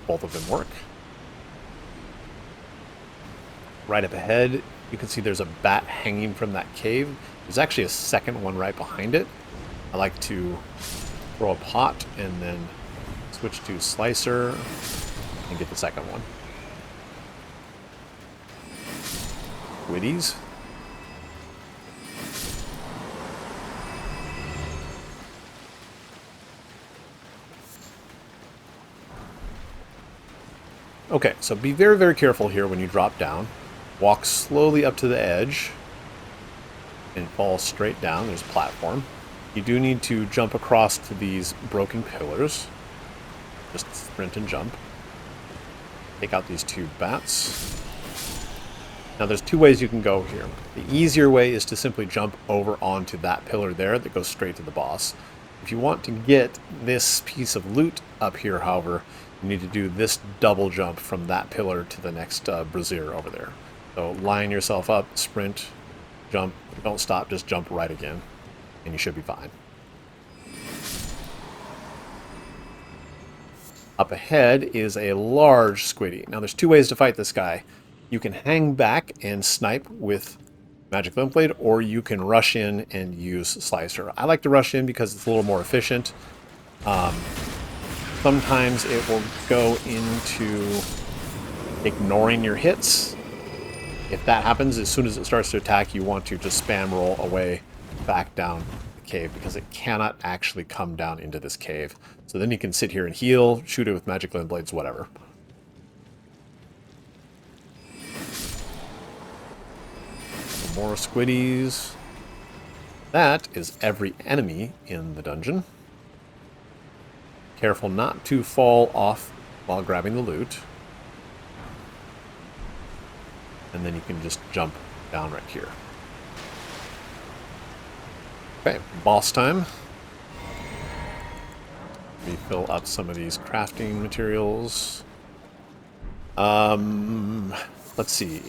Both of them work. Right up ahead, you can see there's a bat hanging from that cave. There's actually a second one right behind it. I like to throw a pot and then switch to Slicer and get the second one. Witties. Okay, so be very, very careful here when you drop down. Walk slowly up to the edge and fall straight down. There's a platform. You do need to jump across to these broken pillars. Just sprint and jump. Take out these two bats. Now there's two ways you can go here. The easier way is to simply jump over onto that pillar there that goes straight to the boss. If you want to get this piece of loot up here, however, you need to do this double jump from that pillar to the next brazier over there. So line yourself up, sprint, jump, don't stop, just jump right again, and you should be fine. Up ahead is a large squiddy. Now there's two ways to fight this guy. You can hang back and snipe with Magic Glintblade, or you can rush in and use Slicer. I like to rush in because it's a little more efficient. Sometimes it will go into ignoring your hits. If that happens, as soon as it starts to attack, you want to just spam roll away back down the cave, because it cannot actually come down into this cave. So then you can sit here and heal, shoot it with Magic Glintblades, whatever. More squiddies. That is every enemy in the dungeon. Careful not to fall off while grabbing the loot. And then you can just jump down right here. Okay, boss time. Refill up some of these crafting materials. Let's see.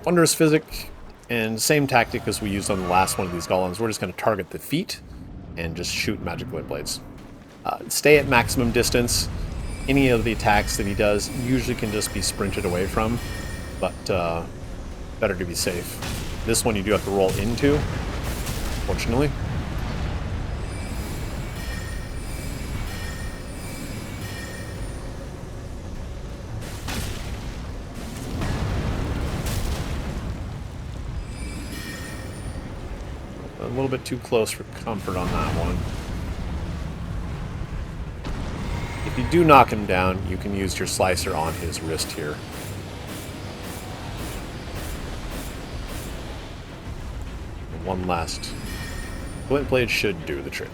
Wondrous Physic, and same tactic as we used on the last one of these golems. We're just going to target the feet and just shoot Magic Glintblades. Stay at maximum distance. Any of the attacks that he does usually can just be sprinted away from, but better to be safe. This one you do have to roll into, fortunately. A little bit too close for comfort on that one. If you do knock him down, you can use your Slicer on his wrist here. one last Glintblade should do the trick.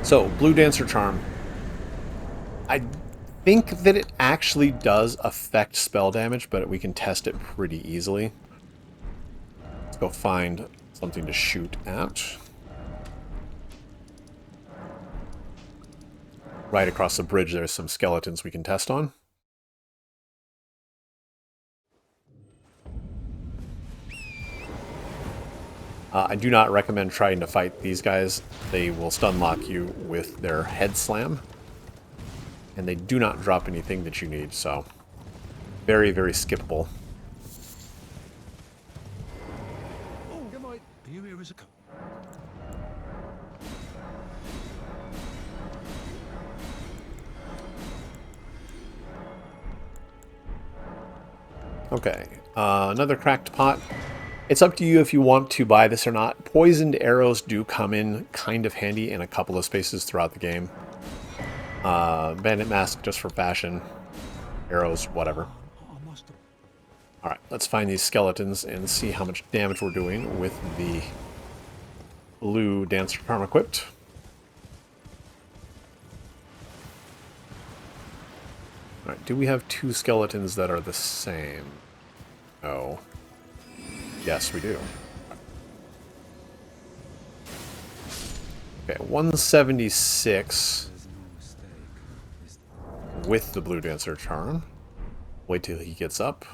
So, Blue Dancer Charm. I think that it actually does affect spell damage, but we can test it pretty easily. Let's go find something to shoot at. Right across the bridge, there's some skeletons we can test on. I do not recommend trying to fight these guys. They will stun lock you with their head slam. And they do not drop anything that you need, so very, very skippable. Oh, good night. Are you here as a co- Okay, another cracked pot. It's up to you if you want to buy this or not. Poisoned arrows do come in kind of handy in a couple of spaces throughout the game. Bandit mask just for fashion. Arrows, whatever. Alright, let's find these skeletons and see how much damage we're doing with the blue Dancer Charm equipped. Alright, do we have two skeletons that are the same? Oh. Yes, we do. Okay, 176 with the Blue Dancer Charm. Wait till he gets up.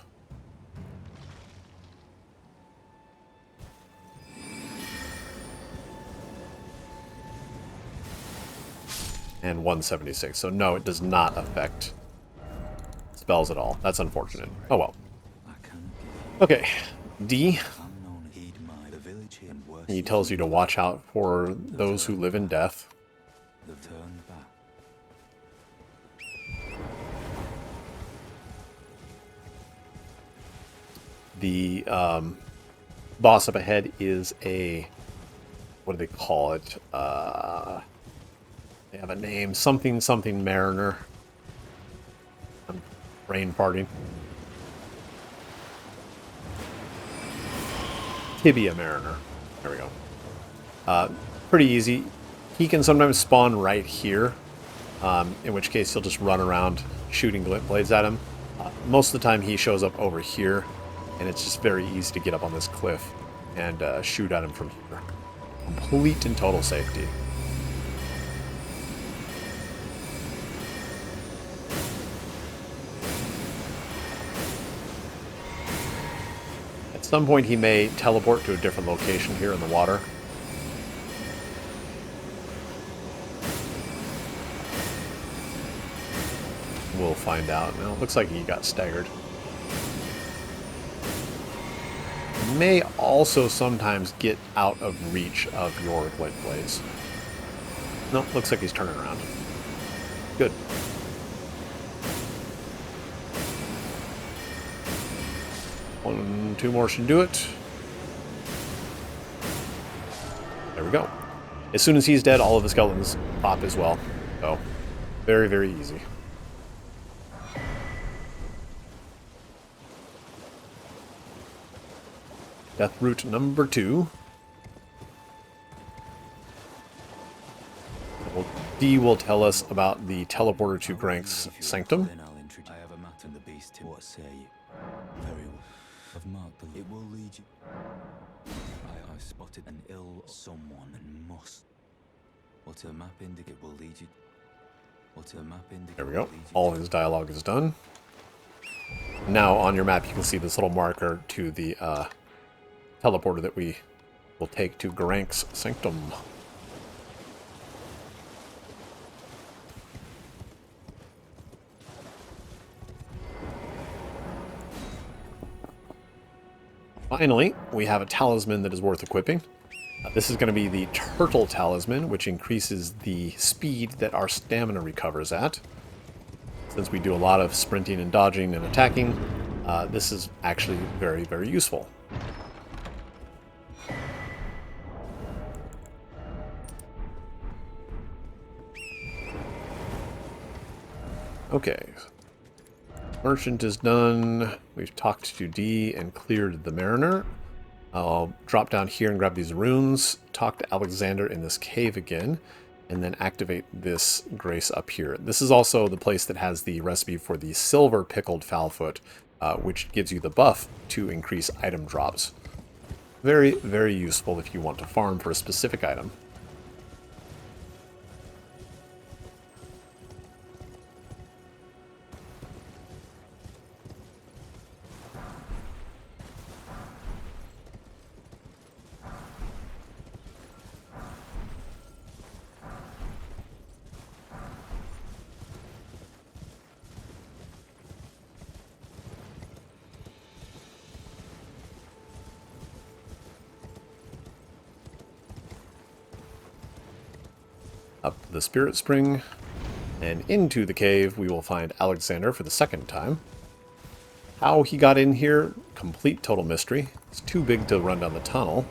And 176. So no, it does not affect spells at all. That's unfortunate. Oh well. Okay. D. He tells you to watch out for those who live in death. The boss up ahead is a... what do they call it? They have a name. Something Mariner. I'm brain farting. Tibia Mariner. There we go. Pretty easy. He can sometimes spawn right here, in which case he'll just run around shooting Glintblades at him. Most of the time he shows up over here, and it's just very easy to get up on this cliff and shoot at him from here. Complete and total safety. At some point he may teleport to a different location here in the water. We'll find out. Well, it looks like he got staggered. He may also sometimes get out of reach of your Glintblades. No, looks like he's turning around. Good. Two more should do it. There we go. As soon as he's dead, all of the skeletons pop as well. So, very, very easy. Death route number 2. D will tell us about the teleporter to Grank's Sanctum. I have a matter the beast. What say you? Very well. I've marked the... It will lead you. I've spotted an ill someone and must. What a map indicate will lead you. What a map indicate. There we go. All his dialogue is done. Now on your map you can see this little marker to the teleporter that we will take to Grank's Sanctum. Finally, we have a talisman that is worth equipping. This is going to be the Turtle Talisman, which increases the speed that our stamina recovers at. Since we do a lot of sprinting and dodging and attacking, this is actually very, very useful. Okay. Merchant is done. We've talked to D and cleared the Mariner. I'll drop down here and grab these runes, talk to Alexander in this cave again, and then activate this grace up here. This is also the place that has the recipe for the silver pickled fowlfoot, which gives you the buff to increase item drops. Very, very useful if you want to farm for a specific item. Up the Spirit Spring, and into the cave we will find Alexander for the second time. How he got in here, complete total mystery. It's too big to run down the tunnel.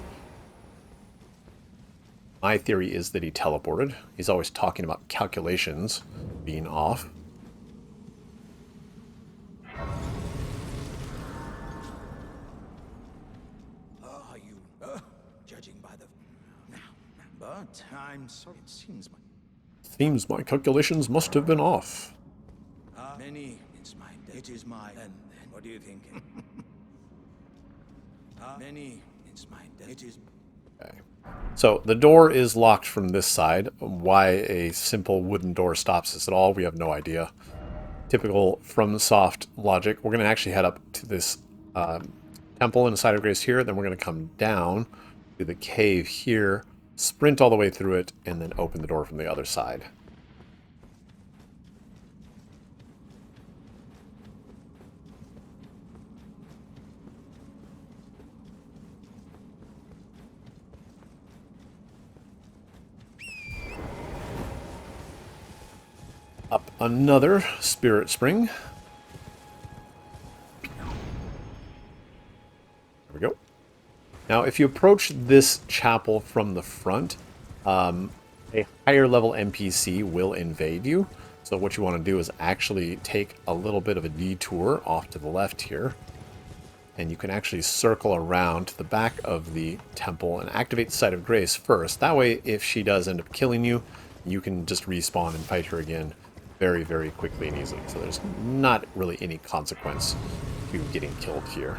My theory is that he teleported. He's always talking about calculations being off. Are you judging by the... But I'm sorry, it Seems my calculations must have been off. Many, it's my... It is my... And what do you think? Many, it's my... It is... Okay. So the door is locked from this side. Why a simple wooden door stops us at all, we have no idea. Typical FromSoft logic. We're going to actually head up to this temple in the Side of Grace here. Then we're going to come down to the cave here, sprint all the way through it, and then open the door from the other side. Up another Spirit Spring. There we go. Now, if you approach this chapel from the front, a higher level NPC will invade you. So what you want to do is actually take a little bit of a detour off to the left here. And you can actually circle around to the back of the temple and activate the Site of Grace first. That way, if she does end up killing you, you can just respawn and fight her again very, very quickly and easily. So there's not really any consequence to getting killed here.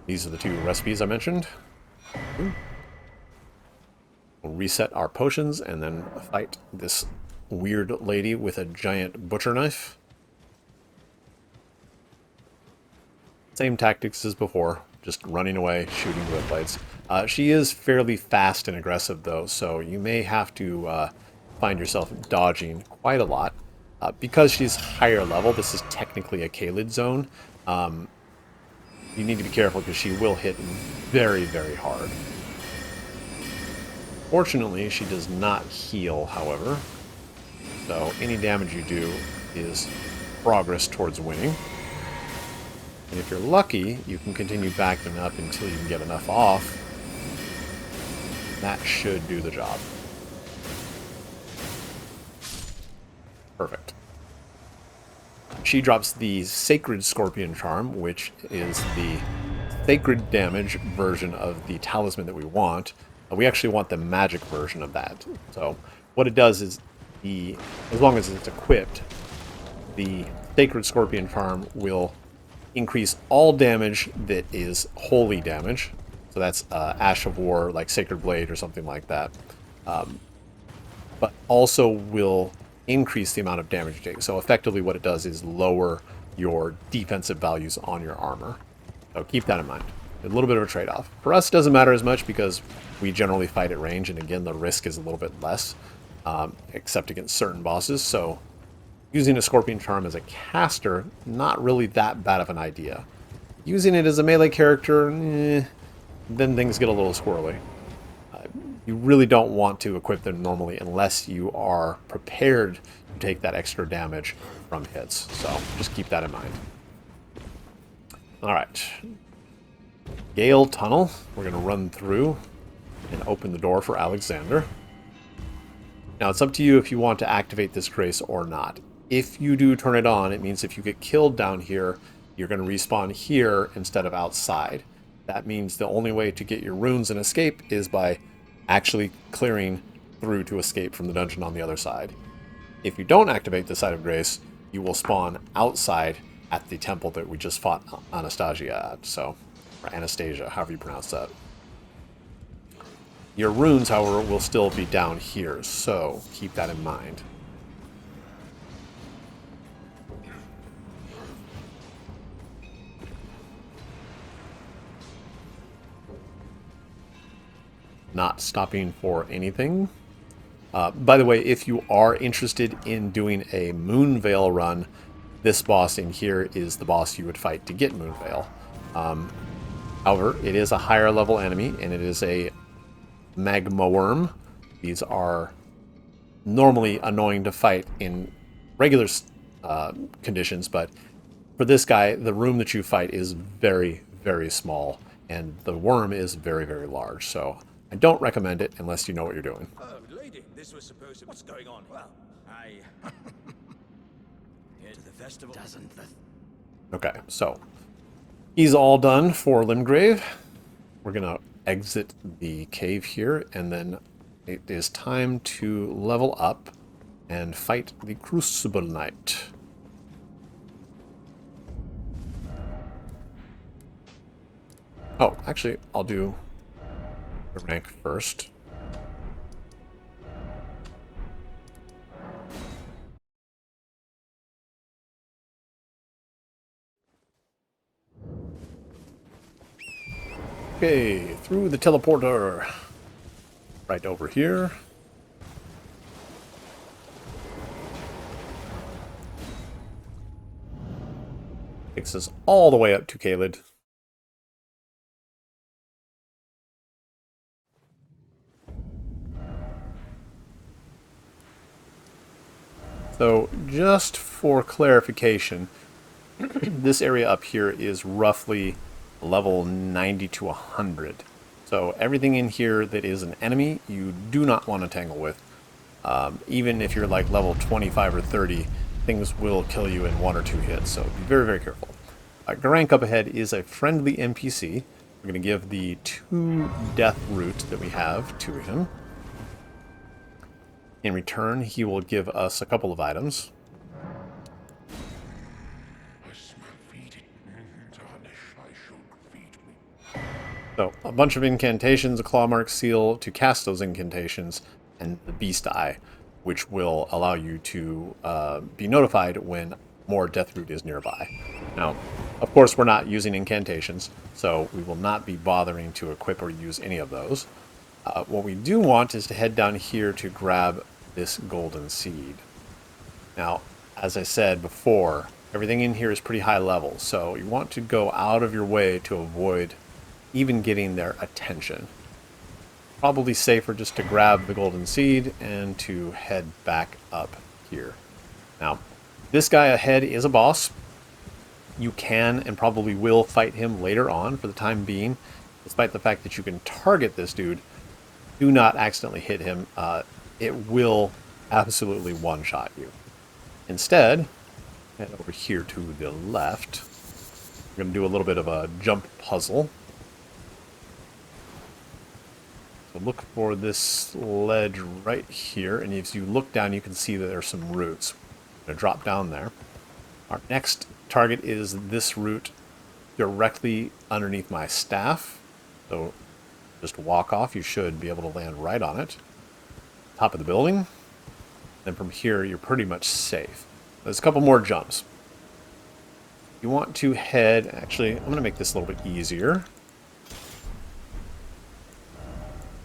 These are the two recipes I mentioned. We'll reset our potions and then fight this weird lady with a giant butcher knife. Same tactics as before, just running away, shooting Glintblades. She is fairly fast and aggressive though, so you may have to find yourself dodging quite a lot. Because she's higher level, this is technically a Caelid zone. You need to be careful because she will hit very, very hard. Fortunately, she does not heal, however. So any damage you do is progress towards winning. And if you're lucky, you can continue backing up until you can get enough off. That should do the job. Perfect. She drops the Sacred Scorpion Charm, which is the sacred damage version of the talisman that we want. We actually want the magic version of that. So what it does is, as long as it's equipped, the Sacred Scorpion Charm will increase all damage that is holy damage. So that's Ash of War, like Sacred Blade or something like that. But also will increase the amount of damage you take. So effectively what it does is lower your defensive values on your armor. So keep that in mind. A little bit of a trade-off. For us, it doesn't matter as much because we generally fight at range, and again, the risk is a little bit less, except against certain bosses. So using a Scorpion Charm as a caster, not really that bad of an idea. Using it as a melee character, then things get a little squirrely. You really don't want to equip them normally unless you are prepared to take that extra damage from hits. So just keep that in mind. Alright. Gale Tunnel. We're going to run through and open the door for Alexander. Now it's up to you if you want to activate this grace or not. If you do turn it on, it means if you get killed down here, you're going to respawn here instead of outside. That means the only way to get your runes and escape is by actually clearing through to escape from the dungeon on the other side. If you don't activate the Site of Grace, you will spawn outside at the temple that we just fought Anastasia at. So, or Anastasia, however you pronounce that. Your runes, however, will still be down here, so keep that in mind. Not stopping for anything. By the way, if you are interested in doing a Moonveil run, this boss in here is the boss you would fight to get Moonveil. However, it is a higher level enemy, and it is a magma worm. These are normally annoying to fight in regular conditions, but for this guy, the room that you fight is very, very small, and the worm is very, very large, so I don't recommend it unless you know what you're doing. Oh, lady, this was supposed to... What's going on? Well, Here to the festival. Doesn't the... Okay, so he's all done for Limgrave. We're going to exit the cave here, and then it is time to level up and fight the Crucible Knight. Oh, actually, I'll do the rank first. Okay, through the teleporter. Right over here. Takes us all the way up to Caelid. So, just for clarification, this area up here is roughly level 90 to 100. So everything in here that is an enemy, you do not want to tangle with. Even if you're like level 25 or 30, things will kill you in 1 or 2 hits, so be very, very careful. Garank up ahead is a friendly NPC. We're going to give the 2 death root that we have to him. In return, he will give us a couple of items. So, a bunch of incantations, a claw mark seal to cast those incantations, and the beast eye, which will allow you to be notified when more death root is nearby. Now, of course, we're not using incantations, so we will not be bothering to equip or use any of those. What we do want is to head down here to grab this golden seed. Now, as I said before, everything in here is pretty high level, so you want to go out of your way to avoid even getting their attention. Probably safer just to grab the golden seed and to head back up here. Now, this guy ahead is a boss. You can and probably will fight him later on. For the time being, despite the fact that you can target this dude, do not accidentally hit him. It will absolutely one-shot you. Instead, head over here to the left. We're going to do a little bit of a jump puzzle. So look for this ledge right here, and if you look down, you can see that there's some roots. I'm going to drop down there. Our next target is this root directly underneath my staff. So just walk off. You should be able to land right on it. Top of the building. Then from here, you're pretty much safe. There's a couple more jumps. You want to head... Actually, I'm going to make this a little bit easier.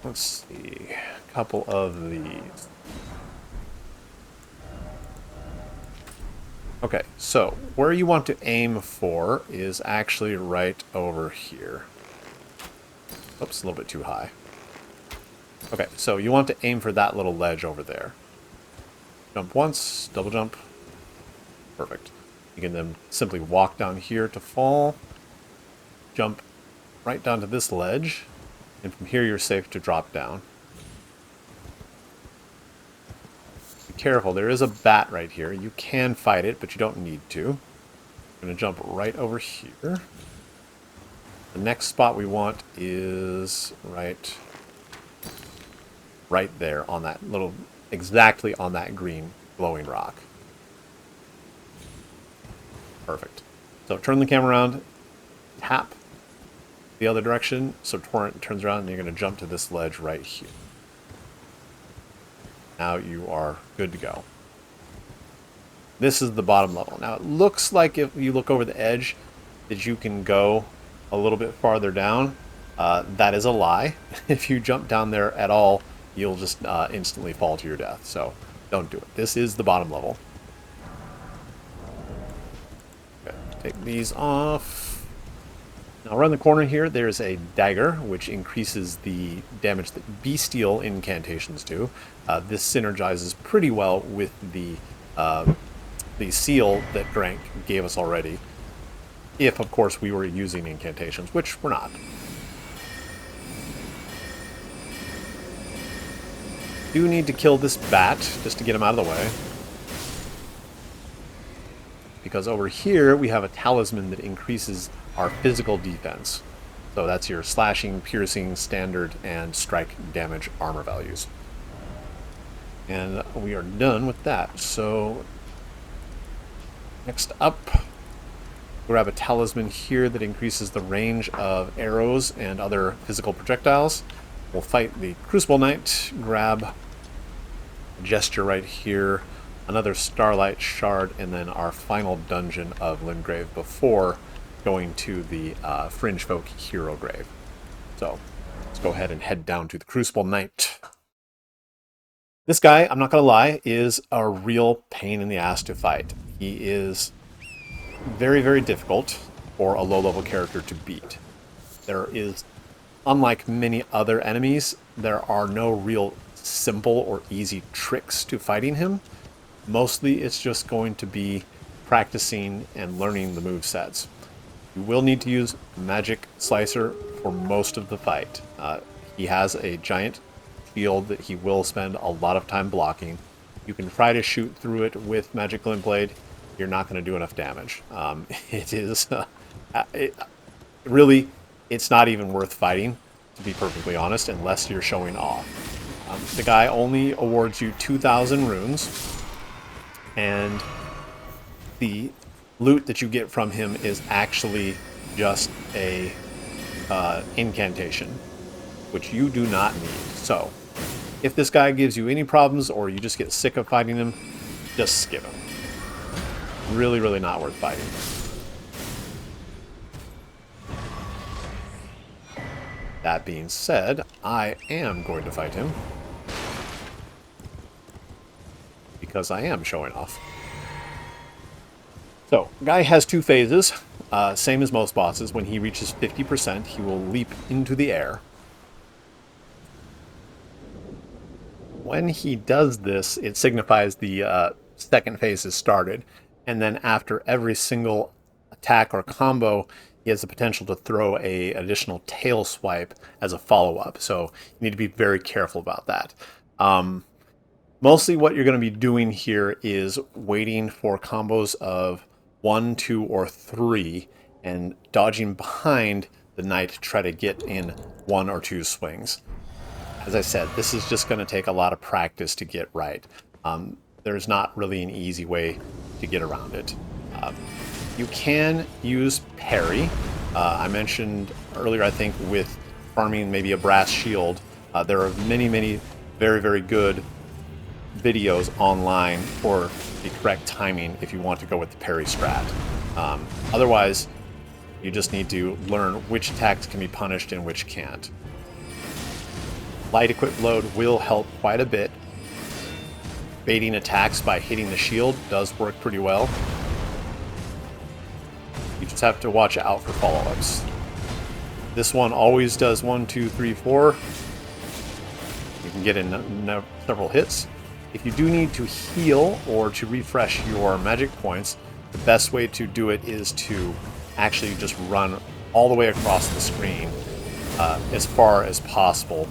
Let's see. A couple of these. Okay, so where you want to aim for is actually right over here. Oops, a little bit too high. Okay, so you want to aim for that little ledge over there. Jump once, double jump. Perfect. You can then simply walk down here to fall. Jump right down to this ledge. And from here you're safe to drop down. Be careful. There is a bat right here. You can fight it, but you don't need to. I'm going to jump right over here. The next spot we want is right there on that little, exactly on that green glowing rock. Perfect. So turn the camera around, tap the other direction, so Torrent turns around and you're going to jump to this ledge right here. Now you are good to go. This is the bottom level. Now it looks like if you look over the edge that you can go a little bit farther down. That is a lie. If you jump down there at all, you'll just instantly fall to your death. So don't do it. This is the bottom level. Okay, take these off. Now around the corner here, there's a dagger, which increases the damage that bestial incantations do. This synergizes pretty well with the seal that Drank gave us already. If, of course, we were using incantations, which we're not. Do need to kill this bat, just to get him out of the way. Because over here, we have a talisman that increases our physical defense. So that's your slashing, piercing, standard, and strike damage armor values. And we are done with that. So, next up, grab a talisman here that increases the range of arrows and other physical projectiles. We'll fight the Crucible Knight, grab a gesture right here, another Starlight Shard, and then our final dungeon of Limgrave before going to the Fringe Folk Hero Grave. So, let's go ahead and head down to the Crucible Knight. This guy, I'm not going to lie, is a real pain in the ass to fight. He is very, very difficult for a low-level character to beat. There is, unlike many other enemies, there are no real simple or easy tricks to fighting him. Mostly it's just going to be practicing and learning the movesets. You will need to use Magic Slicer for most of the fight. He has a giant shield that he will spend a lot of time blocking. You can try to shoot through it with Magic Glintblade. You're not going to do enough damage. Really, it's not even worth fighting, to be perfectly honest, unless you're showing off. The guy only awards you 2,000 runes, and the loot that you get from him is actually just a incantation, which you do not need. So, if this guy gives you any problems or you just get sick of fighting him, just skip him. Really, really not worth fighting. That being said, I am going to fight him, because I am showing off. So, guy has two phases, same as most bosses. When he reaches 50%, he will leap into the air. When he does this, it signifies the second phase is started, and then after every single attack or combo, he has the potential to throw an additional tail swipe as a follow-up, so you need to be very careful about that. Mostly what you're going to be doing here is waiting for combos of 1, 2, or 3, and dodging behind the knight to try to get in 1 or 2 swings. As I said, this is just going to take a lot of practice to get right. There's not really an easy way to get around it. You can use parry. I mentioned earlier, I think, with farming maybe a brass shield, there are many, many very, very good videos online for the correct timing if you want to go with the parry strat. Otherwise, you just need to learn which attacks can be punished and which can't. Light equip load will help quite a bit. Baiting attacks by hitting the shield does work pretty well. You just have to watch out for follow-ups. This one always does 1, 2, 3, 4. You can get in several hits. If you do need to heal or to refresh your magic points, the best way to do it is to actually just run all the way across the screen as far as possible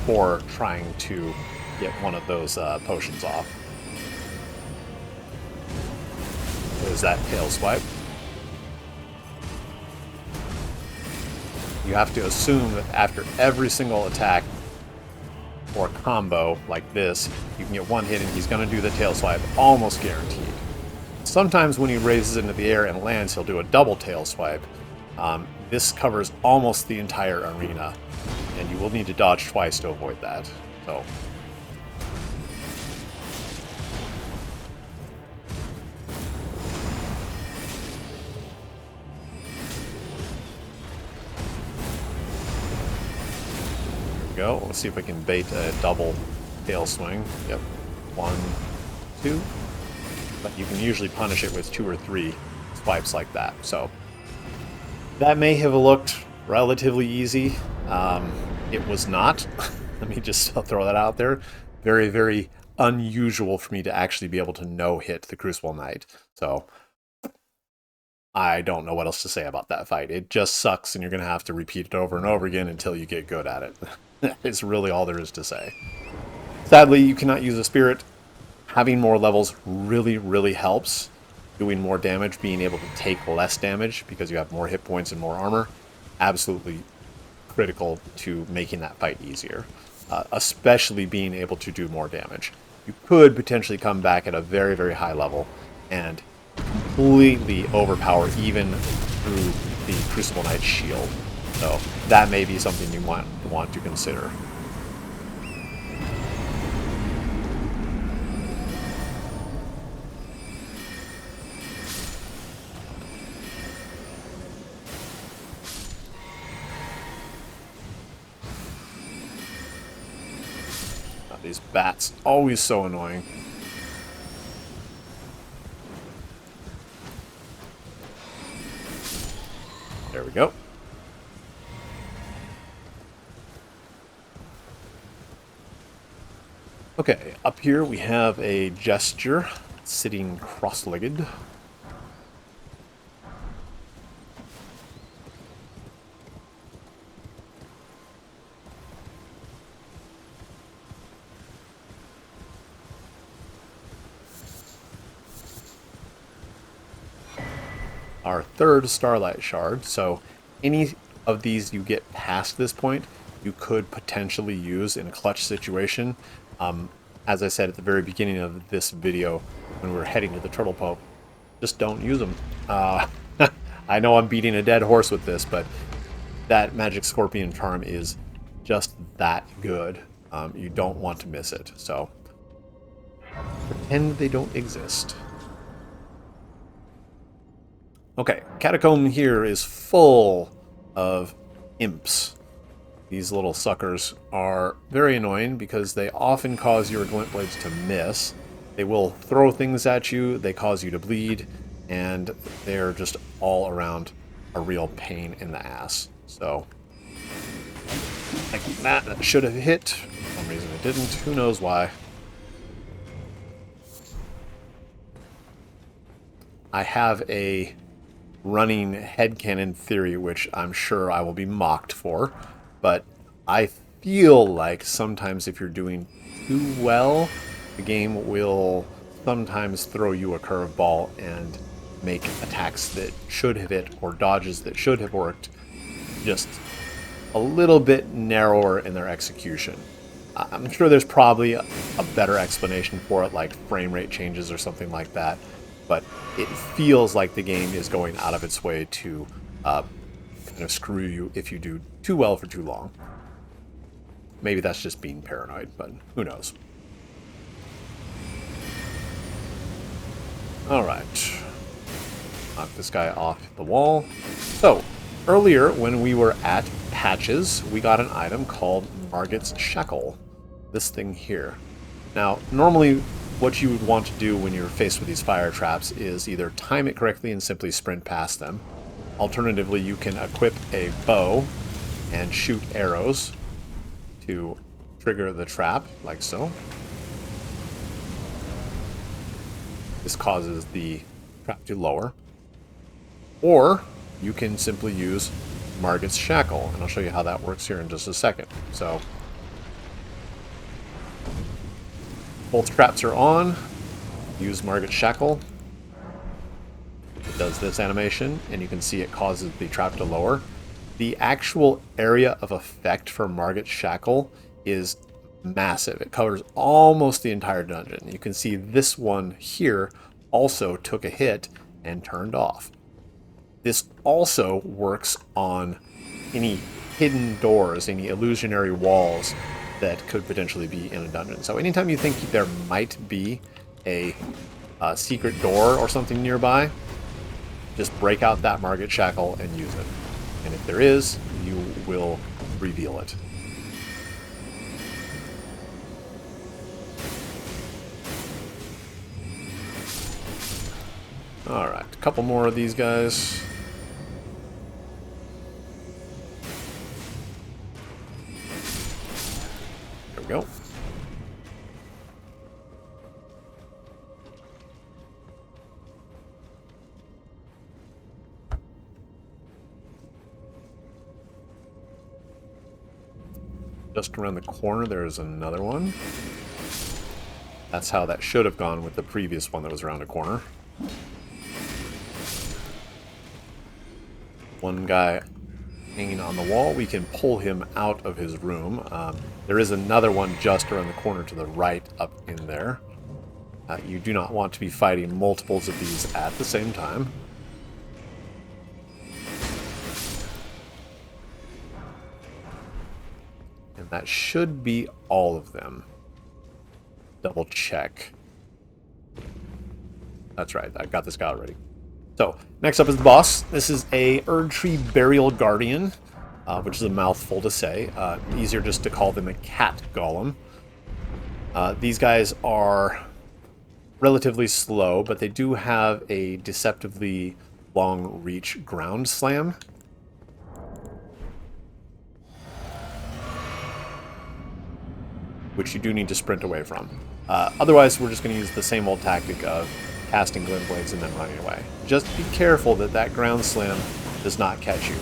before trying to get one of those potions off. uses that tail swipe. You have to assume that after every single attack or combo like this, you can get one hit and he's going to do the tail swipe, almost guaranteed. Sometimes when he raises into the air and lands, he'll do a double tail swipe. This covers almost the entire arena, and you will need to dodge twice to avoid that. So. Go. Let's see if we can bait a double tail swing. Yep. 1, 2. But you can usually punish it with 2 or 3 swipes like that. So that may have looked relatively easy. It was not. Let me just throw that out there. Very, very unusual for me to actually be able to no-hit the Crucible Knight. So I don't know what else to say about that fight. It just sucks, and you're going to have to repeat it over and over again until you get good at it. It's really all there is to say. Sadly, you cannot use a spirit. Having more levels really, really helps. Doing more damage, being able to take less damage because you have more hit points and more armor, absolutely critical to making that fight easier. Especially being able to do more damage. You could potentially come back at a very, very high level and completely overpower even through the Crucible Knight's shield. So that may be something you want to consider. These bats, always so annoying. There we go. Okay, up here we have a gesture sitting cross-legged. Our third Starlight Shard, so any of these you get past this point, you could potentially use in a clutch situation. As I said at the very beginning of this video, when we were heading to the Turtle Pope, just don't use them. I know I'm beating a dead horse with this, but that Magic Scorpion charm is just that good. You don't want to miss it, so pretend they don't exist. Okay, Catacomb here is full of imps. These little suckers are very annoying because they often cause your Glintblades to miss. They will throw things at you, they cause you to bleed, and they're just all around a real pain in the ass. So, like that should have hit. For some reason it didn't. Who knows why. I have a running headcanon theory, which I'm sure I will be mocked for. But I feel like sometimes if you're doing too well, the game will sometimes throw you a curveball and make attacks that should have hit or dodges that should have worked just a little bit narrower in their execution. I'm sure there's probably a better explanation for it, like frame rate changes or something like that, but it feels like the game is going out of its way to kind of screw you if you do too well for too long. Maybe that's just being paranoid, but who knows. Alright. Knock this guy off the wall. So, earlier when we were at Patches, we got an item called Margit's Shackle. This thing here. Now, normally what you would want to do when you're faced with these fire traps is either time it correctly and simply sprint past them. Alternatively, you can equip a bow and shoot arrows to trigger the trap, like so. This causes the trap to lower. Or you can simply use Margit's Shackle, and I'll show you how that works here in just a second. So, both traps are on. Use Margit's Shackle. does this animation, and you can see it causes the trap to lower. The actual area of effect for Margit's Shackle is massive. It covers almost the entire dungeon. You can see this one here also took a hit and turned off. This also works on any hidden doors, any illusionary walls that could potentially be in a dungeon. So anytime you think there might be a secret door or something nearby, just break out that Margit Shackle and use it. And if there is, you will reveal it. Alright, a couple more of these guys. There we go. Just around the corner, there's another one. That's how that should have gone with the previous one that was around a corner. One guy hanging on the wall. We can pull him out of his room. There is another one just around the corner to the right up in there. You do not want to be fighting multiples of these at the same time. And that should be all of them. Double check. That's right, I got this guy already. So, next up is the boss. This is a Erdtree Burial Guardian, which is a mouthful to say. Easier just to call them a cat golem. These guys are relatively slow, but they do have a deceptively long reach ground slam. Which you do need to sprint away from. Otherwise, we're just going to use the same old tactic of casting Glintblades and then running away. Just be careful that that ground slam does not catch you.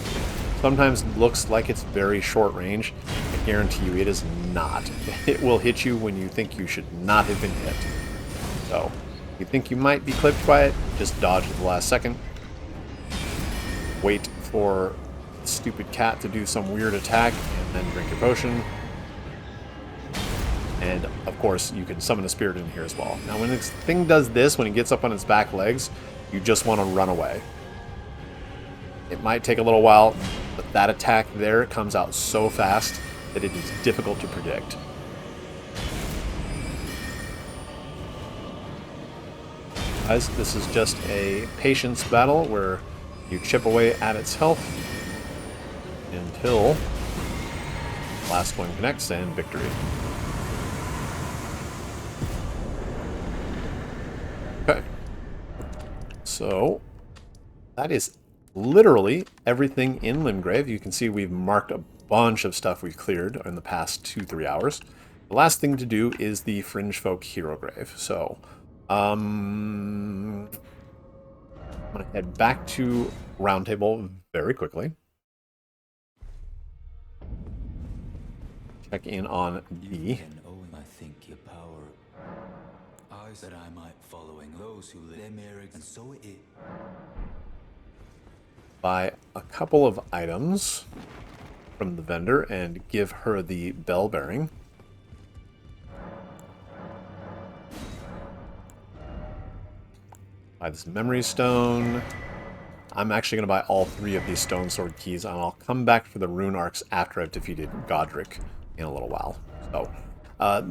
Sometimes it looks like it's very short range. I guarantee you it is not. It will hit you when you think you should not have been hit. So, if you think you might be clipped by it, just dodge at the last second. Wait for the stupid cat to do some weird attack, and then drink your potion. And, of course, you can summon a spirit in here as well. Now, when this thing does this, when it gets up on its back legs, you just want to run away. It might take a little while, but that attack there comes out so fast that it is difficult to predict. Guys, this is just a patience battle where you chip away at its health until the last one connects and victory. Okay, so that is literally everything in Limgrave. You can see we've marked a bunch of stuff we've cleared in the past 2-3 hours. The last thing to do is the Fringe Folk Hero Grave. So, I'm going to head back to Roundtable very quickly. Check in on D. I think your power. I said I might following those who live there, and so it. Buy a couple of items from the vendor and give her the bell bearing. Buy this memory stone. I'm actually going to buy all 3 of these stone sword keys, and I'll come back for the rune arcs after I've defeated Godrick in a little while. So,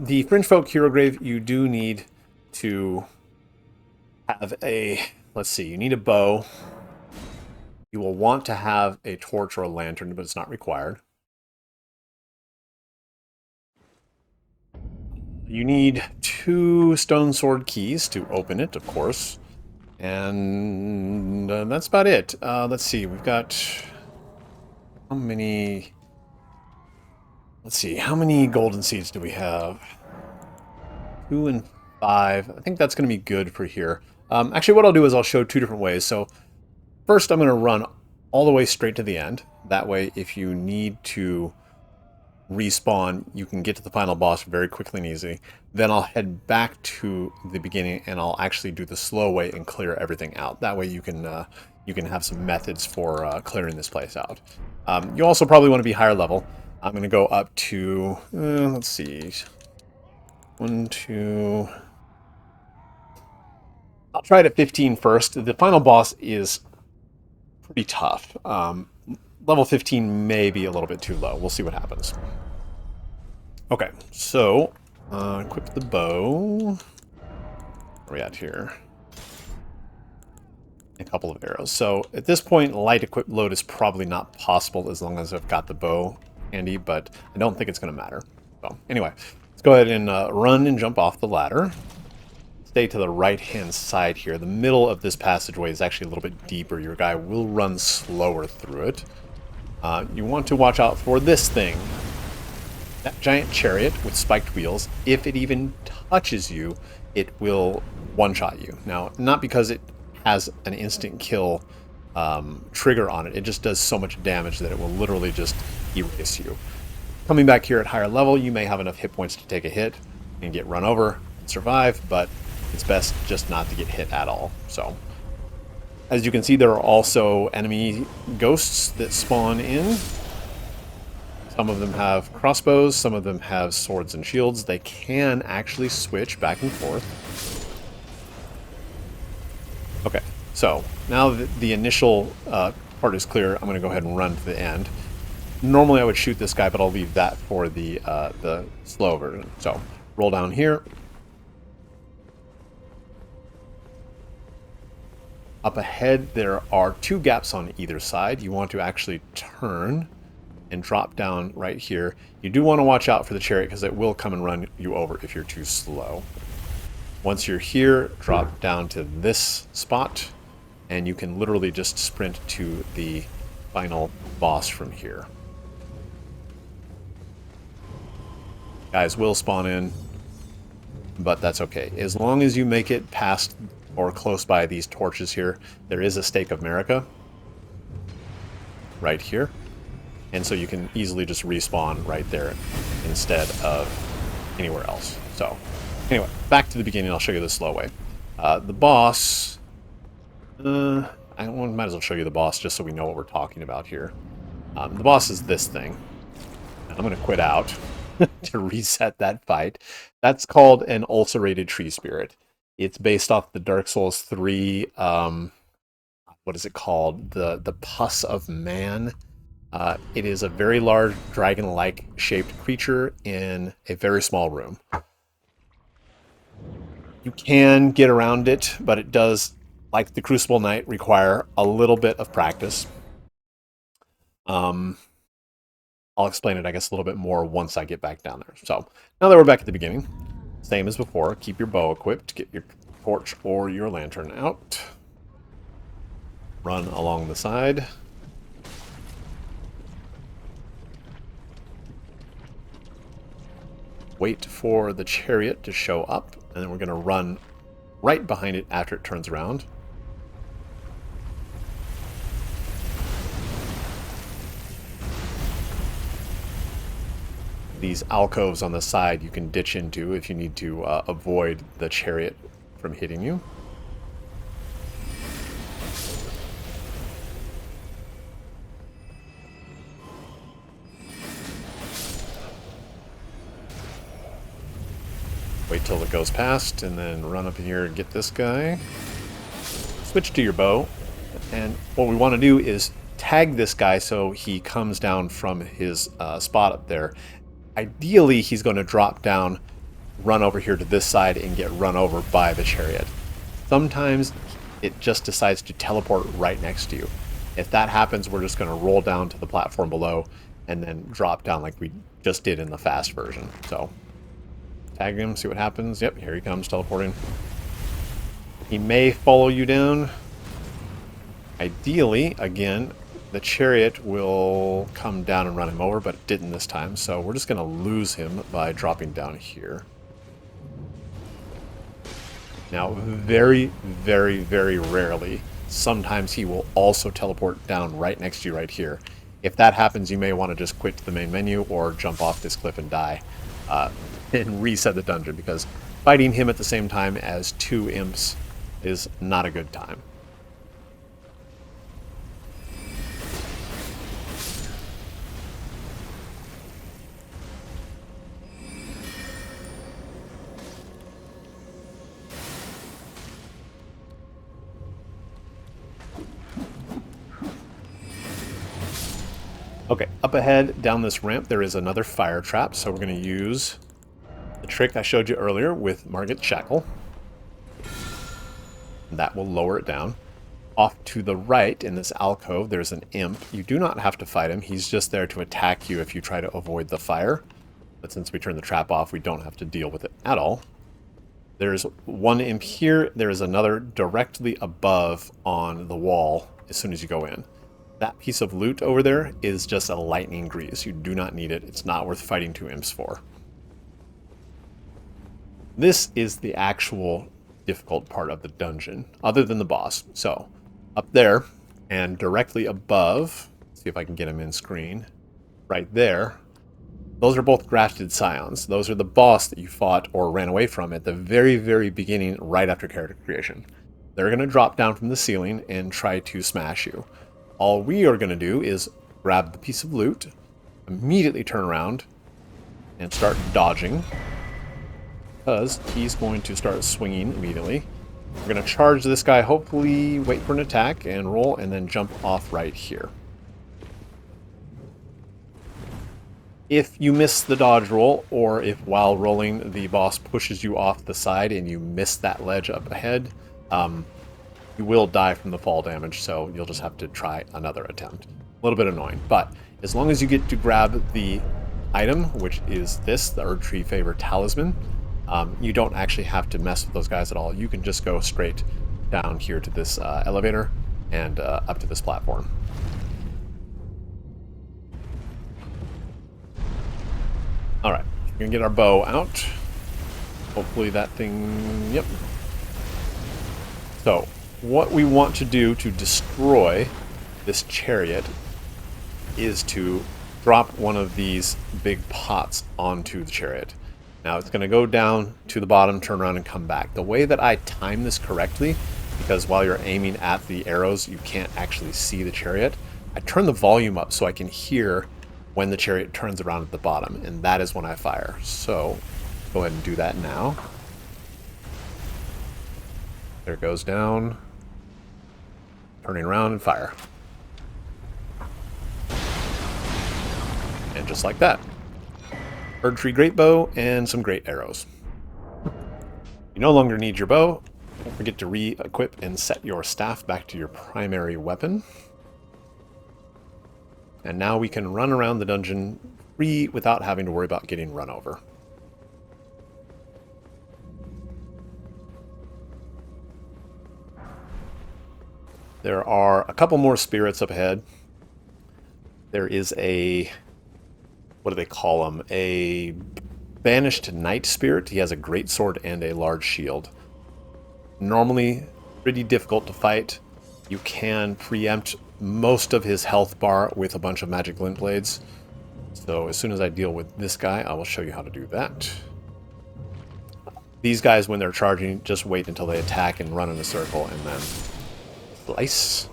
the Fringe Folk Hero Grave, you do need to have a, let's see, you need a bow. You will want to have a torch or a lantern, but it's not required. You need 2 stone sword keys to open it, of course. And that's about it. Let's see, we've got how many... Let's see, how many golden seeds do we have? 2 and 5. I think that's going to be good for here. Actually, what I'll do is I'll show 2 different ways. So, first I'm going to run all the way straight to the end. That way, if you need to respawn, you can get to the final boss very quickly and easy. Then I'll head back to the beginning and I'll actually do the slow way and clear everything out. That way you can have some methods for clearing this place out. You also probably want to be higher level. I'm going to go up to, let's see, 1, 2... I'll try it at 15 first. The final boss is pretty tough. Level 15 may be a little bit too low. We'll see what happens. Okay, so equip the bow. Where are we at here? A couple of arrows. So at this point, light equip load is probably not possible as long as I've got the bow handy, but I don't think it's going to matter. So anyway, let's go ahead and run and jump off the ladder. Stay to the right-hand side here. The middle of this passageway is actually a little bit deeper. Your guy will run slower through it. You want to watch out for this thing. That giant chariot with spiked wheels. If it even touches you, it will one-shot you. Now, not because it has an instant kill trigger on it. It just does so much damage that it will literally just erase you. Coming back here at higher level, you may have enough hit points to take a hit and get run over and survive, but it's best just not to get hit at all. So, as you can see, there are also enemy ghosts that spawn in. Some of them have crossbows, some of them have swords and shields. They can actually switch back and forth. Okay, so now that the initial part is clear, I'm going to go ahead and run to the end. Normally I would shoot this guy, but I'll leave that for the slow version. So, roll down here. Up ahead, there are 2 gaps on either side. You want to actually turn and drop down right here. You do want to watch out for the chariot because it will come and run you over if you're too slow. Once you're here, drop down to this spot, and you can literally just sprint to the final boss from here. Guys will spawn in, but that's okay. As long as you make it past or close by these torches here, there is a Stake of Marika right here. And so you can easily just respawn right there instead of anywhere else. So, anyway, back to the beginning. I'll show you the slow way. The boss... I might as well show you the boss just so we know what we're talking about here. The boss is this thing. And I'm going to quit out to reset that fight. That's called an Ulcerated Tree Spirit. It's based off the Dark Souls 3, what is it called? The Pus of Man. It is a very large dragon-like shaped creature in a very small room. You can get around it, but it does, like the Crucible Knight, require a little bit of practice. I'll explain it, I guess, a little bit more once I get back down there. So, now that we're back at the beginning, same as before, keep your bow equipped, get your torch or your lantern out. Run along the side. Wait for the chariot to show up, and then we're going to run right behind it after it turns around. These alcoves on the side you can ditch into if you need to avoid the chariot from hitting you. Wait till it goes past, and then run up in here and get this guy. Switch to your bow, and what we want to do is tag this guy so he comes down from his spot up there. Ideally, he's going to drop down, run over here to this side, and get run over by the chariot. Sometimes it just decides to teleport right next to you. If that happens, we're just going to roll down to the platform below and then drop down like we just did in the fast version. So, tag him, see what happens. Yep, here he comes, teleporting. He may follow you down. Ideally, again, the chariot will come down and run him over, but it didn't this time, so we're just going to lose him by dropping down here. Now, very, very, very rarely, sometimes he will also teleport down right next to you right here. If that happens, you may want to just quit to the main menu or jump off this cliff and die and reset the dungeon, because fighting him at the same time as 2 imps is not a good time. Okay, up ahead down this ramp there is another fire trap, so we're going to use the trick I showed you earlier with Margit Shackle. That will lower it down. Off to the right in this alcove there's an imp. You do not have to fight him, he's just there to attack you if you try to avoid the fire. But since we turned the trap off, we don't have to deal with it at all. There's one imp here, there is another directly above on the wall as soon as you go in. That piece of loot over there is just a lightning grease. You do not need it. It's not worth fighting 2 imps for. This is the actual difficult part of the dungeon, other than the boss. So, up there, and directly above, see if I can get him in screen, right there, those are both grafted scions. Those are the boss that you fought or ran away from at the very, very beginning, right after character creation. They're going to drop down from the ceiling and try to smash you. All we are going to do is grab the piece of loot, immediately turn around, and start dodging, because he's going to start swinging immediately. We're going to charge this guy, hopefully wait for an attack, and roll, and then jump off right here. If you miss the dodge roll, or if while rolling the boss pushes you off the side and you miss that ledge up ahead, you will die from the fall damage, so you'll just have to try another attempt. A little bit annoying, but as long as you get to grab the item, which is this, the Erdtree Favor Talisman, you don't actually have to mess with those guys at all. You can just go straight down here to this elevator and up to this platform. Alright, we're going to get our bow out. Hopefully that thing... Yep. So, what we want to do to destroy this chariot is to drop one of these big pots onto the chariot. Now it's going to go down to the bottom, turn around, and come back. The way that I time this correctly, because while you're aiming at the arrows, you can't actually see the chariot, I turn the volume up so I can hear when the chariot turns around at the bottom, and that is when I fire. So, go ahead and do that now. There it goes down. Turning around and fire. And just like that. Erdtree Great Bow and some great arrows. You no longer need your bow. Don't forget to re-equip and set your staff back to your primary weapon. And now we can run around the dungeon free without having to worry about getting run over. There are a couple more spirits up ahead. There is a... what do they call him? A banished knight spirit. He has a great sword and a large shield. Normally pretty difficult to fight. You can preempt most of his health bar with a bunch of magic glintblades. So as soon as I deal with this guy, I will show you how to do that. These guys, when they're charging, just wait until they attack and run in a circle and then slice.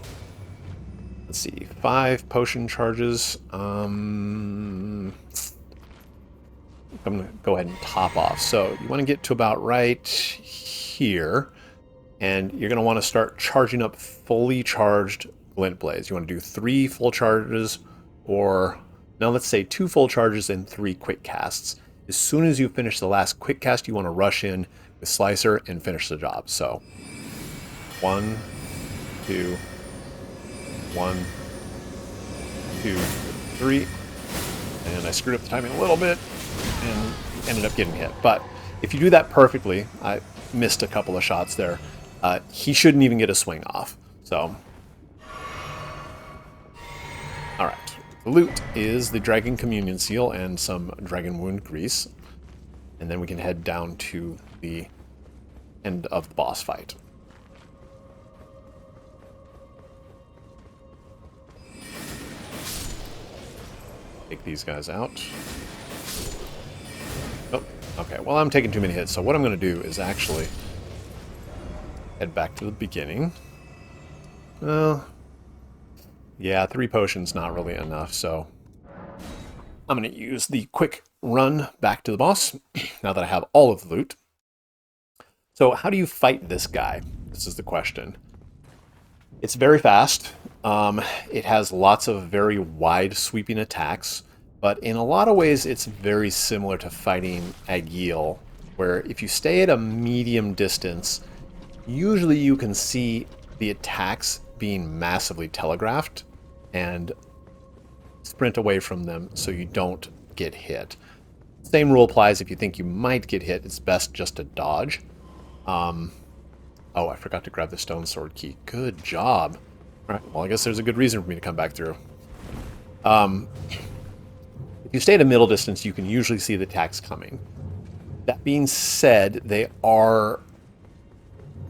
Let's see, 5 potion charges. I'm going to go ahead and top off. So you want to get to about right here, and you're going to want to start charging up fully charged Glintblades. You want to do 3 full charges, or now let's say 2 full charges and 3 quick casts. As soon as you finish the last quick cast, you want to rush in with Slicer and finish the job. So 1, 2, 1, 2, 3, and I screwed up the timing a little bit and ended up getting hit. But if you do that perfectly, I missed a couple of shots there, he shouldn't even get a swing off. So, alright. The loot is the Dragon Communion Seal and some Dragon Wound Grease. And then we can head down to the end of the boss fight. Take these guys out. Oh, okay. Well, I'm taking too many hits, so what I'm going to do is actually head back to the beginning. Well, yeah, 3 potions not really enough, so I'm going to use the quick run back to the boss now that I have all of the loot. So how do you fight this guy? This is the question. It's very fast. It has lots of very wide sweeping attacks, but in a lot of ways it's very similar to fighting Agheel, where if you stay at a medium distance, usually you can see the attacks being massively telegraphed and sprint away from them so you don't get hit. Same rule applies if you think you might get hit. It's best just to dodge. Oh, I forgot to grab the stone sword key. Good job. All right, well, I guess there's a good reason for me to come back through. If you stay at a middle distance, you can usually see the attacks coming. That being said, they are,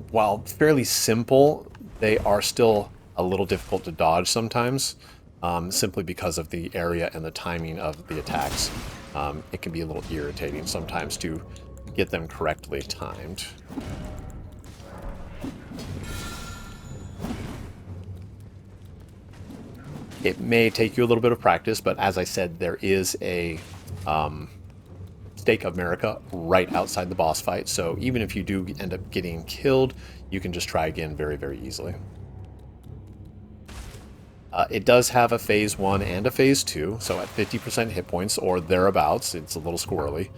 while fairly simple, they are still a little difficult to dodge sometimes, simply because of the area and the timing of the attacks. It can be a little irritating sometimes to get them correctly timed. It may take you a little bit of practice, but as I said, there is a Stake of America right outside the boss fight, so even if you do end up getting killed, you can just try again very, very easily. It does have a Phase 1 and a Phase 2, so at 50% hit points or thereabouts, it's a little squirrely,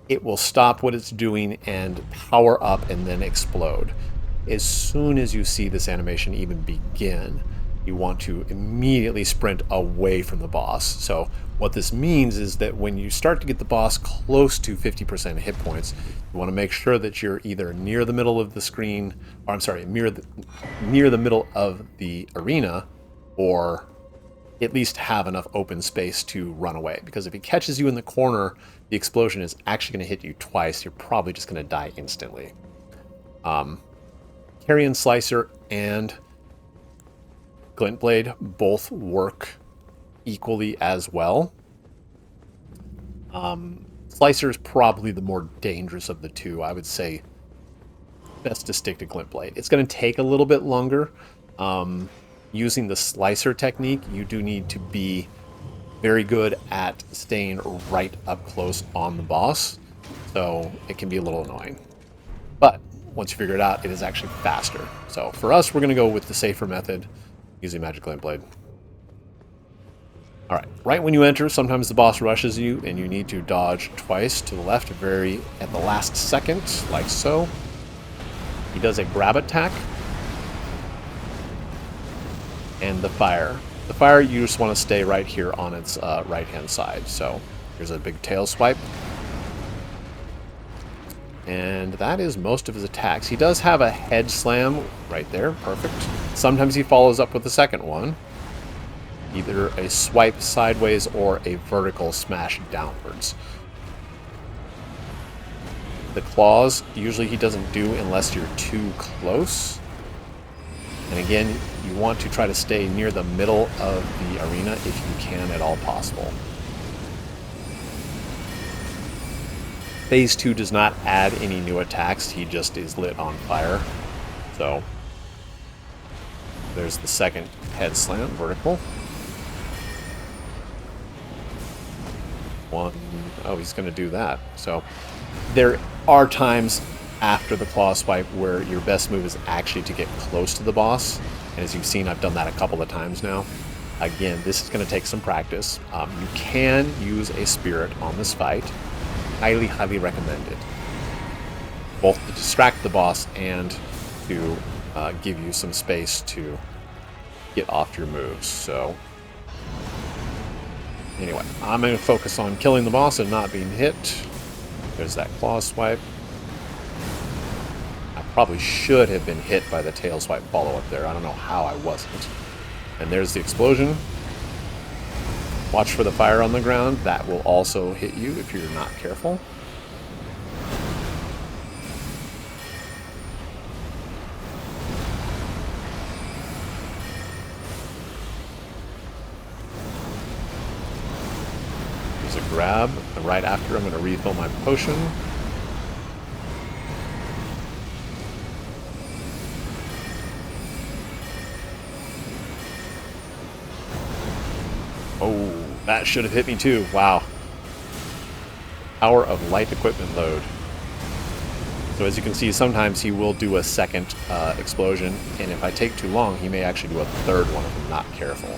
it will stop what it's doing and power up and then explode. As soon as you see this animation even begin, you want to immediately sprint away from the boss. So what this means is that when you start to get the boss close to 50% hit points, you want to make sure that you're either near the middle of the screen, or I'm sorry, near the middle of the arena, or at least have enough open space to run away. Because if he catches you in the corner, the explosion is actually going to hit you twice. You're probably just going to die instantly. Carian Slicer and Glintblade both work equally as well. Slicer is probably the more dangerous of the two. I would say best to stick to Glintblade. It's going to take a little bit longer. Using the Slicer technique, you do need to be very good at staying right up close on the boss, so it can be a little annoying. But once you figure it out, it is actually faster. So for us, we're going to go with the safer method, using Magic Glintblade. Alright, right when you enter, sometimes the boss rushes you, and you need to dodge twice to the left, very at the last second, like so. He does a grab attack. And the fire. The fire, you just want to stay right here on its right-hand side. So here's a big tail swipe. And that is most of his attacks. He does have a head slam right there. Perfect. Sometimes he follows up with the second one. Either a swipe sideways or a vertical smash downwards. The claws, usually he doesn't do unless you're too close. And again, you want to try to stay near the middle of the arena if you can at all possible. Phase 2 does not add any new attacks, he just is lit on fire. So, there's the second head slam, vertical. One, oh, he's going to do that. So, there are times after the claw swipe where your best move is actually to get close to the boss. And as you've seen, I've done that a couple of times now. Again, this is going to take some practice. You can use a spirit on this fight. Highly, highly recommended. Both to distract the boss and to give you some space to get off your moves. So, anyway, I'm going to focus on killing the boss and not being hit. There's that claw swipe. I probably should have been hit by the tail swipe follow-up there. I don't know how I wasn't. And there's the explosion. Watch for the fire on the ground. That will also hit you if you're not careful. grab. And right after, I'm going to refill my potion. Oh, that should have hit me too. Wow. Power of light equipment load. So as you can see, sometimes he will do a second explosion, and if I take too long, he may actually do a third one if I'm not careful.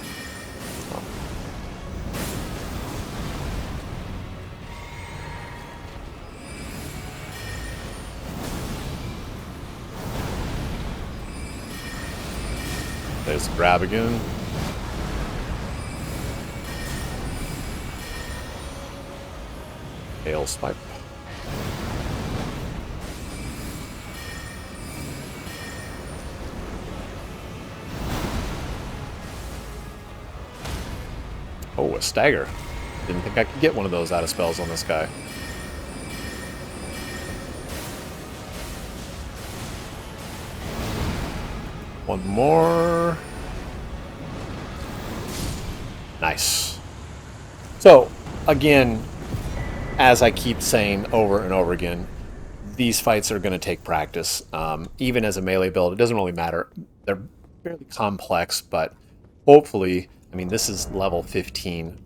There's the grab again. Hail swipe. Oh, a stagger. Didn't think I could get one of those out of spells on this guy. One more. Nice. So, again, as I keep saying over and over again, these fights are going to take practice. Even as a melee build, it doesn't really matter. They're fairly complex, but hopefully, I mean, this is level 15.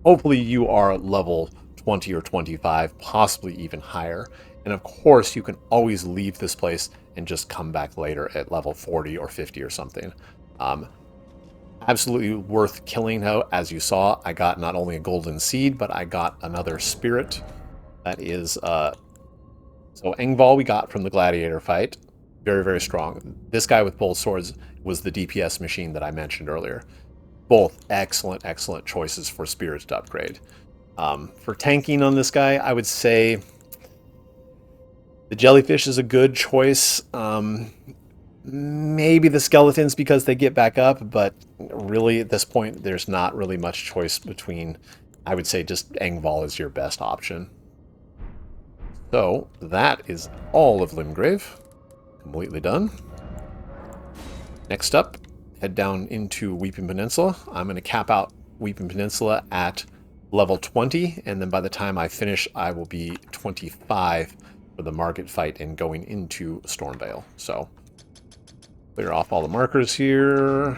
Hopefully you are level 20 or 25, possibly even higher. And of course, you can always leave this place and just come back later at level 40 or 50 or something. Absolutely worth killing, though. As you saw, I got not only a golden seed, but I got another spirit. That is, so Engvall we got from the gladiator fight. Very, very strong. This guy with both swords was the DPS machine that I mentioned earlier. Both excellent, excellent choices for spirits to upgrade. For tanking on this guy, I would say the jellyfish is a good choice. Maybe the skeletons because they get back up, but really at this point, there's not really much choice between. I would say just Engvall is your best option. So that is all of Limgrave. Completely done. Next up, head down into Weeping Peninsula. I'm going to cap out Weeping Peninsula at level 20, and then by the time I finish, I will be 25 for the market fight and going into Stormvale. So, clear off all the markers here.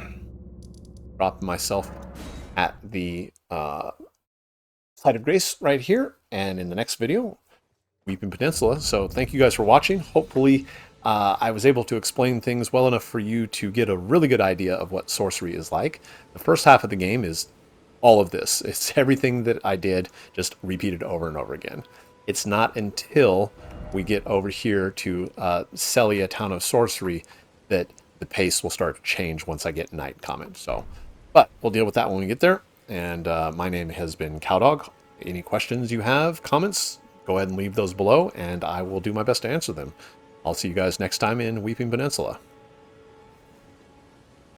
Drop myself at the Site of Grace right here, and in the next video, Weeping Peninsula. So thank you guys for watching. Hopefully I was able to explain things well enough for you to get a really good idea of what sorcery is like. The first half of the game is all of this. It's everything that I did, just repeated over and over again. It's not until we get over here to Celia, Town of Sorcery, that the pace will start to change once I get Night comment. So, but we'll deal with that when we get there. And my name has been Cowdog. Any questions you have, comments, go ahead and leave those below, and I will do my best to answer them. I'll see you guys next time in Weeping Peninsula.